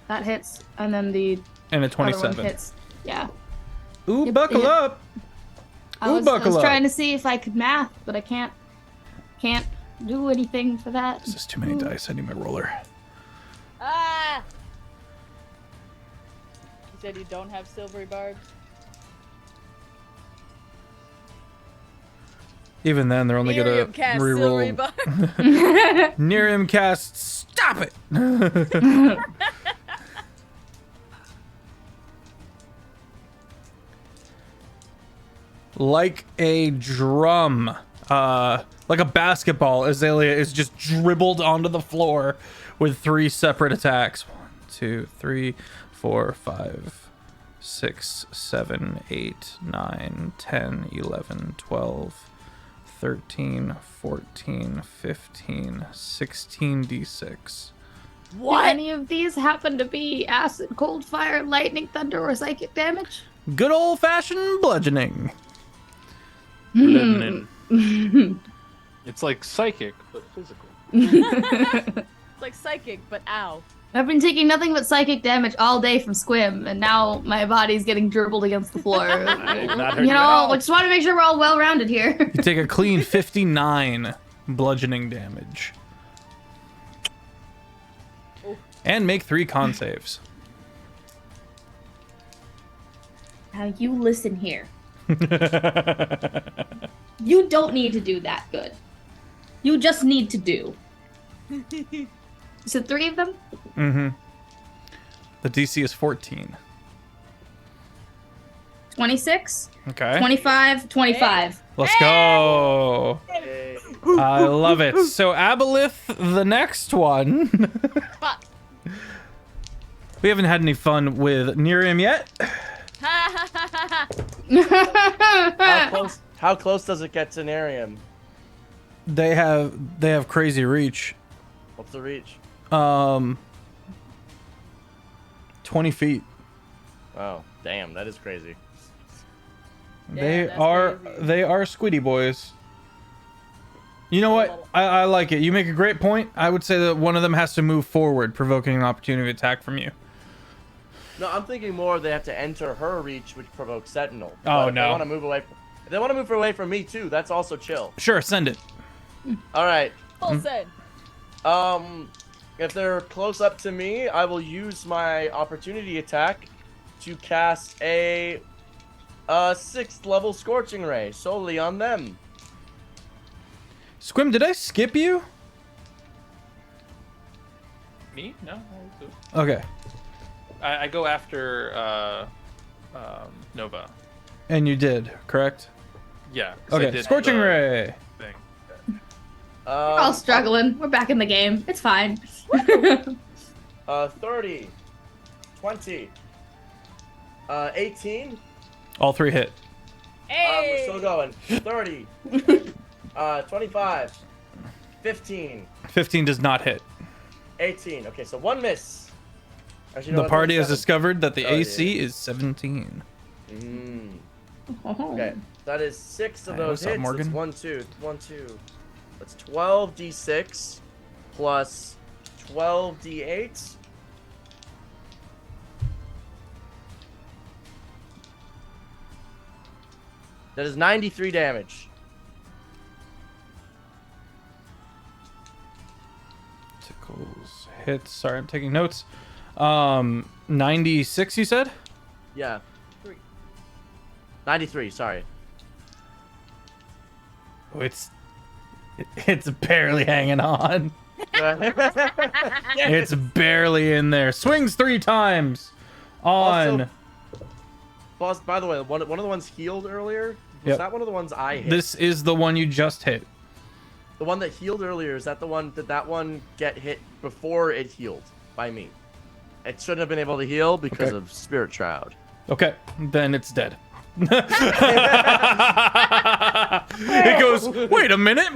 That hits, and then the and a other one 27. hits. Yeah. Ooh, Yep, buckle yep. up. I Ooh, was buckle up. trying to see if I could math, but I can't do anything for that. This is too many dice. I need my roller. Ah! You said you don't have silvery barbs? Even then, they're only Miriam gonna cast silvery reroll. barbs. Nerium casts. Stop it. Like a drum, like a basketball, Azalea is just dribbled onto the floor with 3 separate attacks. 1, 2, 3, 4, 5, 6, 7, 8, 9, 10, 11, 12, 13, 14, 15, 16 d6. Do any of these happen to be acid, cold, fire, lightning, thunder, or psychic damage? Good old-fashioned bludgeoning. It's like psychic, but physical. It's like psychic, but ow. I've been taking nothing but psychic damage all day from Squim, and now my body's getting dribbled against the floor. Not You know, I just want to make sure we're all well-rounded here. You take a clean 59 bludgeoning damage. And make 3 con saves. Now you listen here. You don't need to do that good. You just need to do. So 3 of them? Mm-hmm. The DC is 14. 26, Okay. 25, 25. Let's go. I love it. So Aboleth, the next one. Fuck. We haven't had any fun with Nerium yet. How How close does it get to Nerium? They have crazy reach. What's the reach? 20 feet. Oh, damn, that is crazy. They that's are crazy. squiddy boys. You know what? I like it. You make a great point. I would say that one of them has to move forward, provoking an opportunity attack from you. No, I'm thinking more they have to enter her reach, which provokes Sentinel. Oh, But if no. They want to move away. If they want to move away from me too. That's also chill. Sure, send it. All right. Full send. If they're close up to me, I will use my opportunity attack to cast a 6th level Scorching Ray solely on them. Squim, did I skip you? Me? No. Okay. I go after Nova. And you did, correct? Yeah. 'cause I Okay, did Scorching the Ray. thing. We're all struggling. We're back in the game. It's fine. 30, 20, 18. All 3 hit. We're Hey. still going. 30, 25, 15, 15 does not hit. 18. Okay, so 1 miss. Actually, no, The that's party has 7. discovered that the Oh, yeah. AC is 17. Okay, that is 6 of Hey, those what's up, hits. Morgan? That's 1, 2, 1, 2. That's 12d6 plus 12d8. That is 93 damage. Tickles, hits. Sorry, I'm taking notes. 96, you said? Yeah. 3. 93, sorry. Oh, it's barely hanging on. It's barely in there. Swings 3 times on. Also, boss, by the way, one of the ones healed earlier, was Yep. that one of the ones I hit? This is the one you just hit. The one that healed earlier, is that the one, did that one get hit before it healed by me? It shouldn't have been able to heal because Okay. of Spirit Shroud. Okay, then it's dead. It goes, wait a minute.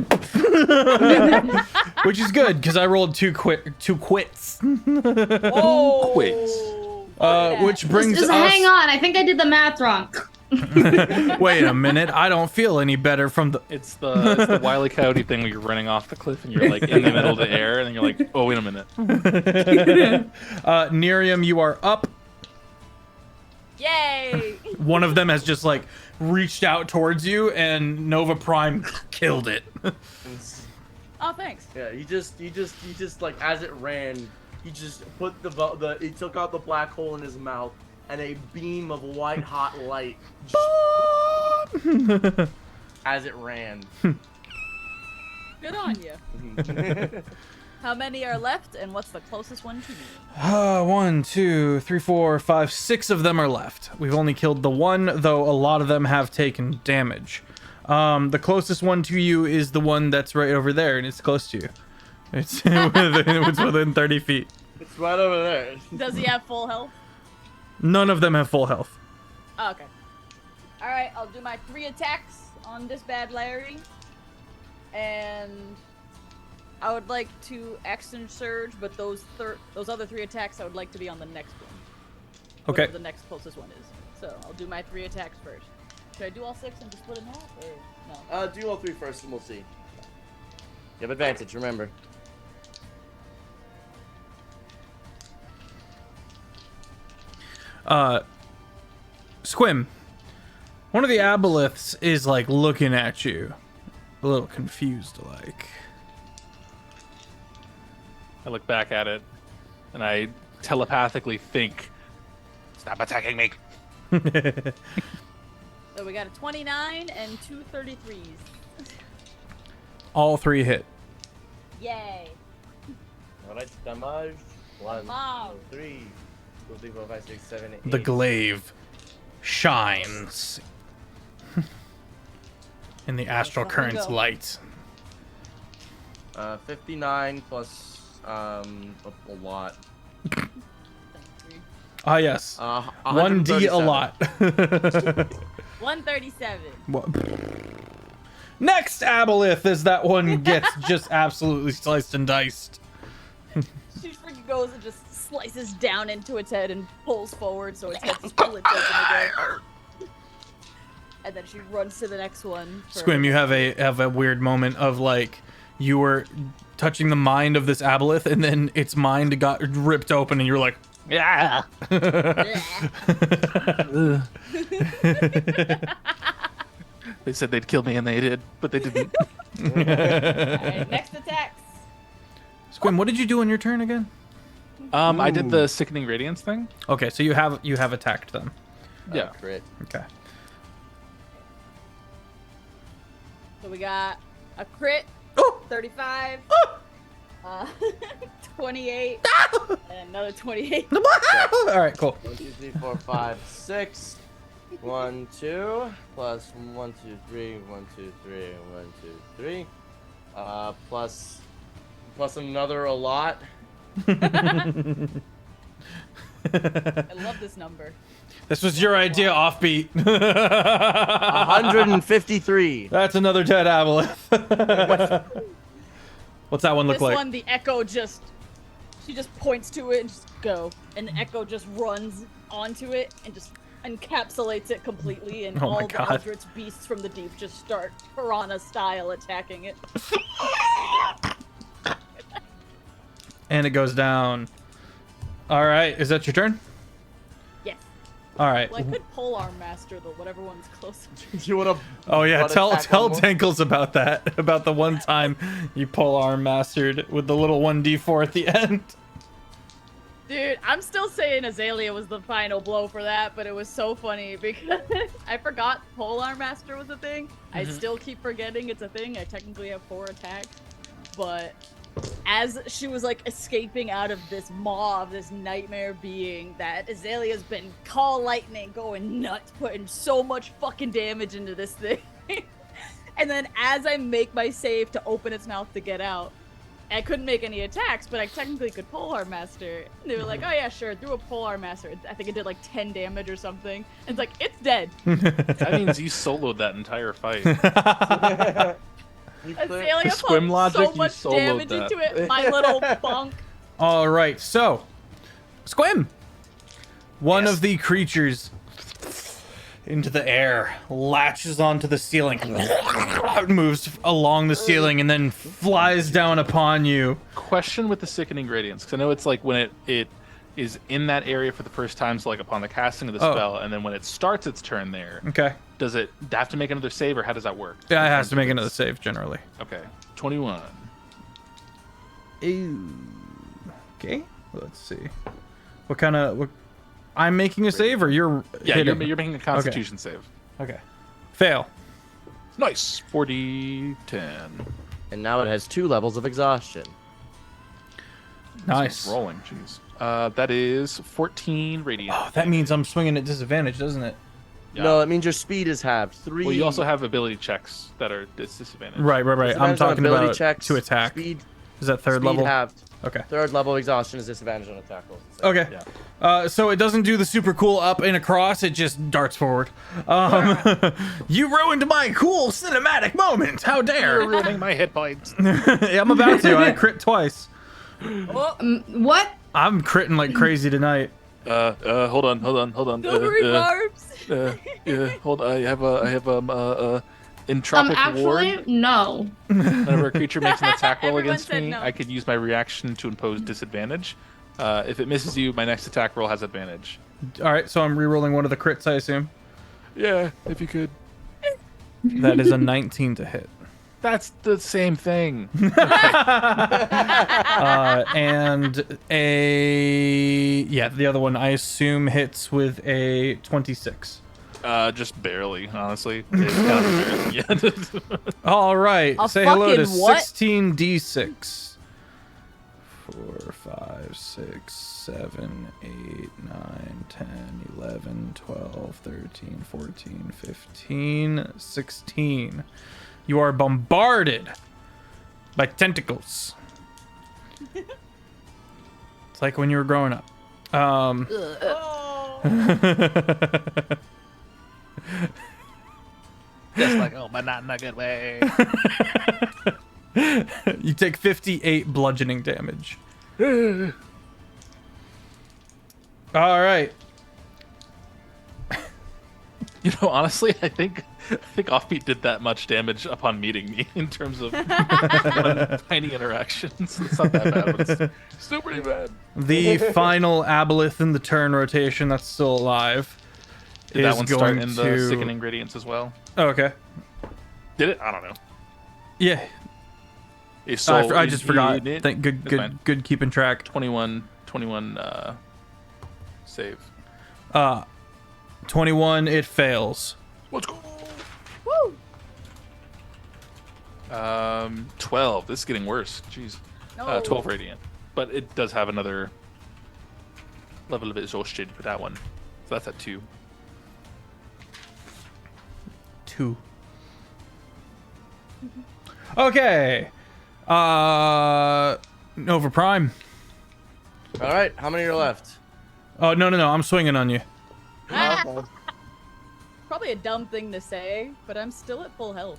Which is good, because I rolled 2 quits. Oh. Quits. Which brings Just us... hang on. I think I did the math wrong. Wait a minute, I don't feel any better from the... It's the Wile E. Coyote thing where you're running off the cliff and you're like in the middle of the air and then you're like, oh, wait a minute. Nerium, you are up. Yay. One of them has just like reached out towards you, and Nova Prime killed it. Oh, thanks. Yeah, he just like, as it ran, he just put he took out the black hole in his mouth, and a beam of white hot light as it ran. Good on you. How many are left, and what's the closest one to you? 1, 2, 3, 4, 5, 6 of them are left. We've only killed the one, though a lot of them have taken damage. The closest one to you is the one that's right over there, and it's close to you. It's within 30 feet. It's right over there. Does he have full health? None of them have full health. Oh, okay. All right, I'll do my 3 attacks on this bad Larry, and I would like to action surge, but those other 3 attacks I would like to be on the next one. Okay. Whatever the next closest one is. So I'll do my 3 attacks first. Should I do all 6 and just split in half, or no? Do all 3 first, and we'll see. You have advantage, remember. Squim, one of the aboleths is like looking at you, a little confused, like. I look back at it and I telepathically think, stop attacking me. So we got a 29 and 2 33s. All 3 hit. Yay. Alright, damage. 1, Wow. 2, 3, 4, 5, 6, 7, 8. The glaive shines in the astral Let's current's go. light. 59 plus a lot. Ah, yes. 1D a 137. lot. 137. What? Next aboleth as that one gets just absolutely sliced and diced. She freaking goes and just slices down into its head and pulls forward so its head splits open again. And then she runs to the next one. Squim, you have a weird moment of like you were touching the mind of this aboleth and then its mind got ripped open and you were like, Yeah. They said they'd kill me and they did, but they didn't. Alright, next attacks. Squim, what did you do on your turn again? I did the sickening radiance thing. Okay, so you have attacked them. Yeah. Crit. Okay. So we got a crit, 35, 28, and another 28. All right, cool. 1, 2, 3, 4, 5, 6. 1, 2, plus 1, 2, 3, 1, 2, 3, 1, 2, 3. Plus another a lot. I love this number. This was your idea, Offbeat. 153. That's another dead aboleth. What's that one look This like? one, the echo she just points to it and just go. And the echo just runs onto it and just encapsulates it completely. And Oh my all the God. eldritch beasts from the deep just start piranha style attacking it. And it goes down. All right, is that your turn? Yes. All right. Well, I could polearm master the whatever one's closer. You wanna? Oh yeah, Butt tell attack almost? Dankles about that. About the one time you pole arm mastered with the little 1d4 at the end. Dude, I'm still saying Azalea was the final blow for that, but it was so funny because I forgot polearm master was a thing. I still keep forgetting it's a thing. I technically have 4 attacks, but as she was like escaping out of this maw of this nightmare being, that Azalea's been call lightning going nuts, putting so much fucking damage into this thing. And then as I make my save to open its mouth to get out, I couldn't make any attacks, but I technically could polearm master. And they were like, oh yeah, sure, threw a polearm master. I think it did like 10 damage or something. And it's like, it's dead. That means you soloed that entire fight. Azalea Squim pumped logic, so you much soloed damage that. into it, my little bunk. All right, so Squim, one of the creatures into the air, latches onto the ceiling, moves along the ceiling, and then flies down upon you. Question with the sickening radiance, because I know it's like when it is in that area for the first time, so like upon the casting of the Oh. spell, and then when it starts its turn there, Okay. does it have to make another save, or how does that work? Yeah, it has to make another save generally. Okay, 21. Ooh. Okay, let's see. What kind of? I'm making a save, or you're Yeah, hitting? you're making a Constitution save. Okay. Fail. Nice. 40, 10. And now it has 2 levels of exhaustion. Nice. Rolling, jeez. That is 14 radiant. Oh, that means I'm swinging at disadvantage, doesn't it? Yeah. No, it means your speed is halved. 3. Well, you also have ability checks that are disadvantage. Right. I'm disadvantage on talking ability about checks, to attack. Speed, Is that third speed level? halved. Okay. 3rd level exhaustion is disadvantage on attack rolls. Okay. Yeah. So it doesn't do the super cool up and across. It just darts forward. You ruined my cool cinematic moment. How You're dare! ruining my hit points. Yeah, I'm about to. I crit twice. What? I'm critting like crazy tonight. Hold on. Silvery barbs. Yeah, hold on. I have entropic Actually, ward. no. Whenever a creature makes an attack roll Everyone against said me, no. I could use my reaction to impose disadvantage. If it misses you, my next attack roll has advantage. All right, so I'm rerolling one of the crits, I assume. Yeah, if you could. That is a 19 to hit. That's the same thing. And the other one I assume hits with a 26. Just barely, honestly. It's kind of embarrassing. All right, A say hello to fucking what? 16d6. 4, 5, 6, 7, 8, 9, 10, 11, 12, 13, 14, 15, 16. You are bombarded by tentacles. It's like when you were growing up. Oh. Just like, oh, but not in a good way. You take 58 bludgeoning damage. All right. You know, honestly, I think Offbeat did that much damage upon meeting me in terms of tiny interactions. It's not that bad, but it's still pretty bad. The final aboleth in the turn rotation that's still alive Did that is one going start in the to... sickening ingredients as well? Oh, okay. Did it? I don't know. Yeah. So I just forgot. It, Thank, good keeping track. 21 save. 21, it fails. Let's go. Woo! 12. This is getting worse. Jeez. No. 12 radiant, but it does have another level of exhaustion for that one. So that's at 2. 2. Okay. Nova Prime. All right, how many are left? Oh, no. I'm swinging on you. Okay. Probably a dumb thing to say, but I'm still at full health.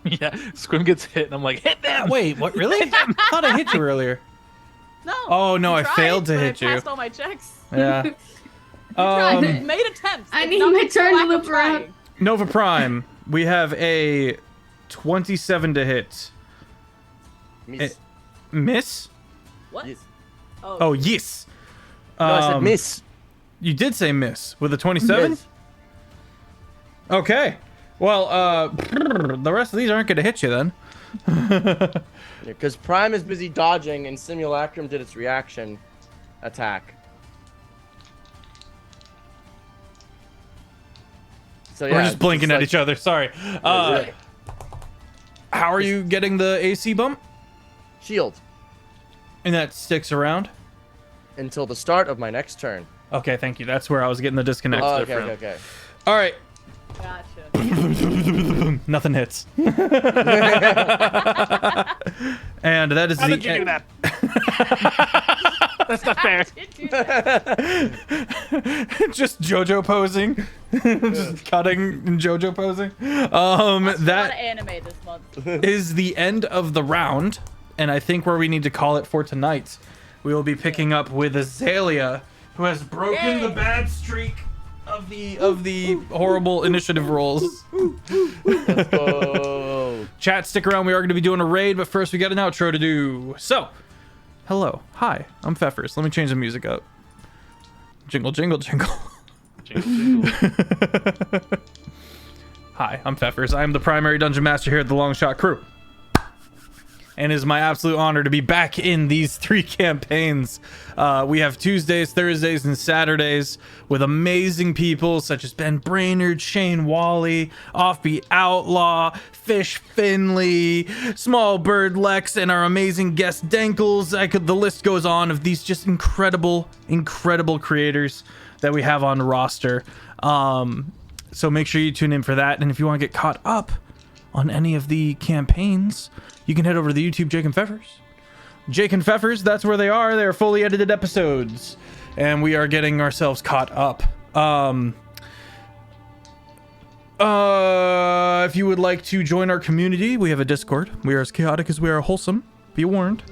Yeah, Squim gets hit, and I'm like, hit them! Wait, what? Really? I thought I hit you earlier. No. Oh, no, I tried, failed to but hit you. I passed all my checks. Yeah. Made attempts. I It's need not my just turn to lack of loop around. trying. Nova Prime, we have a 27 to hit. Miss. Miss? What? Yes. Oh, yes. No, I said miss. You did say miss with a 27? Yes. Okay. Well, the rest of these aren't going to hit you then. Because Prime is busy dodging, and Simulacrum did its reaction attack. So yeah, We're just blinking it's at like- each other. Sorry. How are you getting the AC bump? Shield And that sticks around? until the start of my next turn. Okay, thank you. That's where I was getting the disconnect. Oh, okay, different. okay. All right. Gotcha. Nothing hits. And that is How the did you do end. that? That's not fair. Just JoJo posing. Just cutting and JoJo posing. A lot of That anime this month. is the end of the round, and I think where we need to call it for tonight, we will be picking up with Azalea, who has broken the bad streak of the horrible initiative rolls. Let's go. Chat, stick around. We are going to be doing a raid, but first we got an outro to do. So, hello, hi, I'm Feffers. Let me change the music up. Jingle, jingle, jingle. Jingle, jingle. Hi, I'm Feffers. I am the primary dungeon master here at the Long Shot Crew. And it is my absolute honor to be back in these 3 campaigns. We have Tuesdays, Thursdays, and Saturdays with amazing people such as Ben Brainerd, Shane Wally, Offbeat Outlaw, Fish Finley, SmolBirdLex, and our amazing guest Denkles. The list goes on of these just incredible creators that we have on roster. So make sure you tune in for that. And if you want to get caught up on any of the campaigns, you can head over to the YouTube Jake and Feffers. Jake and Feffers, that's where they are. They're fully edited episodes. And we are getting ourselves caught up. If you would like to join our community, we have a Discord. We are as chaotic as we are wholesome. Be warned.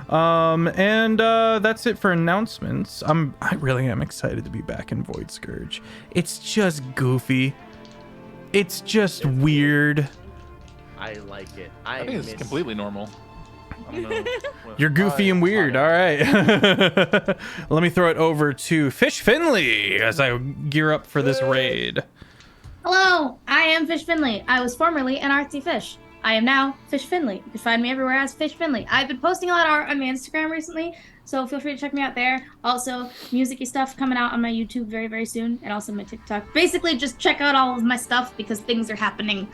And that's it for announcements. I really am excited to be back in Void Scourge. It's just goofy. It's just weird. I like it. I think it's completely normal. I don't know. You're goofy and weird. All right. Let me throw it over to Fish Finley as I gear up for this raid. Hello, I am Fish Finley. I was formerly an artsy fish. I am now Fish Finley. You can find me everywhere as Fish Finley. I've been posting a lot of art on my Instagram recently, so feel free to check me out there. Also, music-y stuff coming out on my YouTube very, very soon, and also my TikTok. Basically, just check out all of my stuff because things are happening.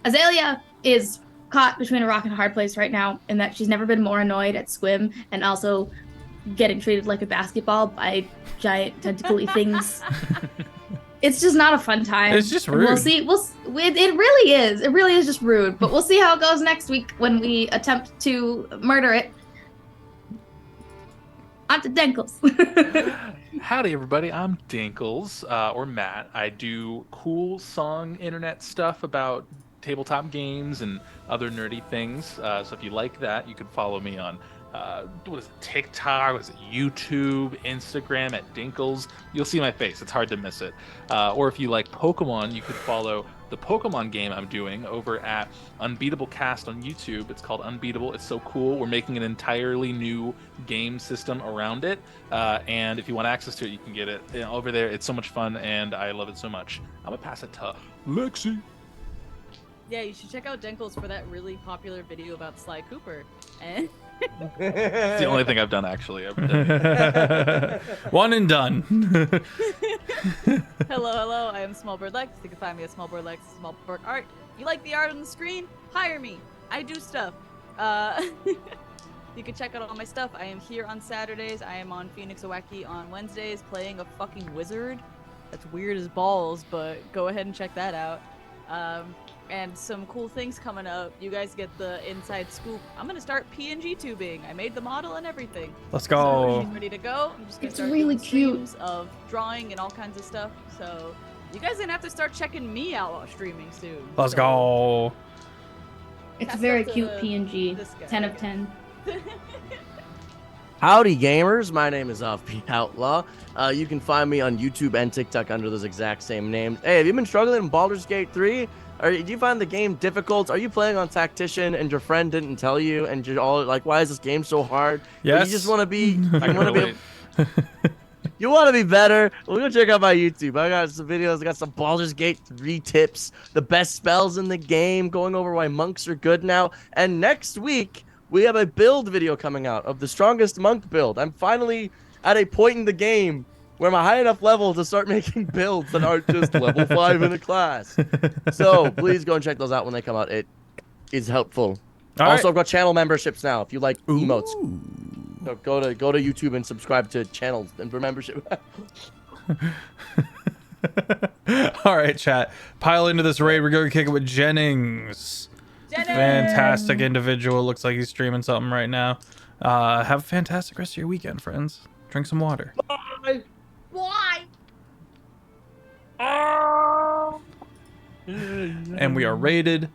Azalea is caught between a rock and a hard place right now, in that she's never been more annoyed at Squim and also getting treated like a basketball by giant tentacle-y things. It's just not a fun time. It's just And rude. We'll see. It really is. It really is just rude. But we'll see how it goes next week when we attempt to murder it. On to Denkles. Howdy, everybody. I'm Dinkles, or Matt. I do cool song internet stuff about tabletop games and other nerdy things. So if you like that, you can follow me on what is it, TikTok, what is it, YouTube, Instagram at Dinkles. You'll see my face. It's hard to miss it. Or if you like Pokemon, you could follow the Pokemon game I'm doing over at Unbeatable Cast on YouTube. It's called Unbeatable. It's so cool. We're making an entirely new game system around it. And if you want access to it, you can get it over there. It's so much fun, and I love it so much. I'm going to pass it to Lexi. Yeah, you should check out Dinkles for that really popular video about Sly Cooper. And It's the only thing I've done, actually. Ever done. One and done. hello, I am SmolBirdLex. You can find me at SmolBirdLex, SmolBird Art. If you like the art on the screen, hire me. I do stuff. You can check out all my stuff. I am here on Saturdays. I am on Phoenix Awaki on Wednesdays playing a fucking wizard. That's weird as balls, but go ahead and check that out. And some cool things coming up. You guys get the inside scoop. I'm gonna start PNG tubing. I made the model and everything. Let's So go. she's ready to go. I'm just gonna It's start really doing cute. streams of drawing and all kinds of stuff. So you guys are gonna have to start checking me out while streaming soon. Let's So, go. It's Pass very that to cute PNG. this guy. 10 of 10. Howdy, gamers. My name is Offbeat Outlaw. You can find me on YouTube and TikTok under those exact same names. Hey, have you been struggling in Baldur's Gate 3? Do you find the game difficult? Are you playing on Tactician and your friend didn't tell you, and you're all like, "Why is this game so hard?" Or Yes. you just want to be. I can relate. You want to be better? Well, go check out my YouTube. I got some videos. I got some Baldur's Gate 3 tips, the best spells in the game, going over why monks are good now. And next week, we have a build video coming out of the strongest monk build. I'm finally at a point in the game where I'm a high enough level to start making builds that aren't just level 5 in a class. So please go and check those out when they come out. It is helpful. All Also, right. I've got channel memberships now. If you like emotes, Ooh. so go to YouTube and subscribe to channels and for membership. All right, chat. Pile into this raid. We're going to kick it with Jennings. Fantastic individual. Looks like he's streaming something right now. Have a fantastic rest of your weekend, friends. Drink some water. Why? And we are raided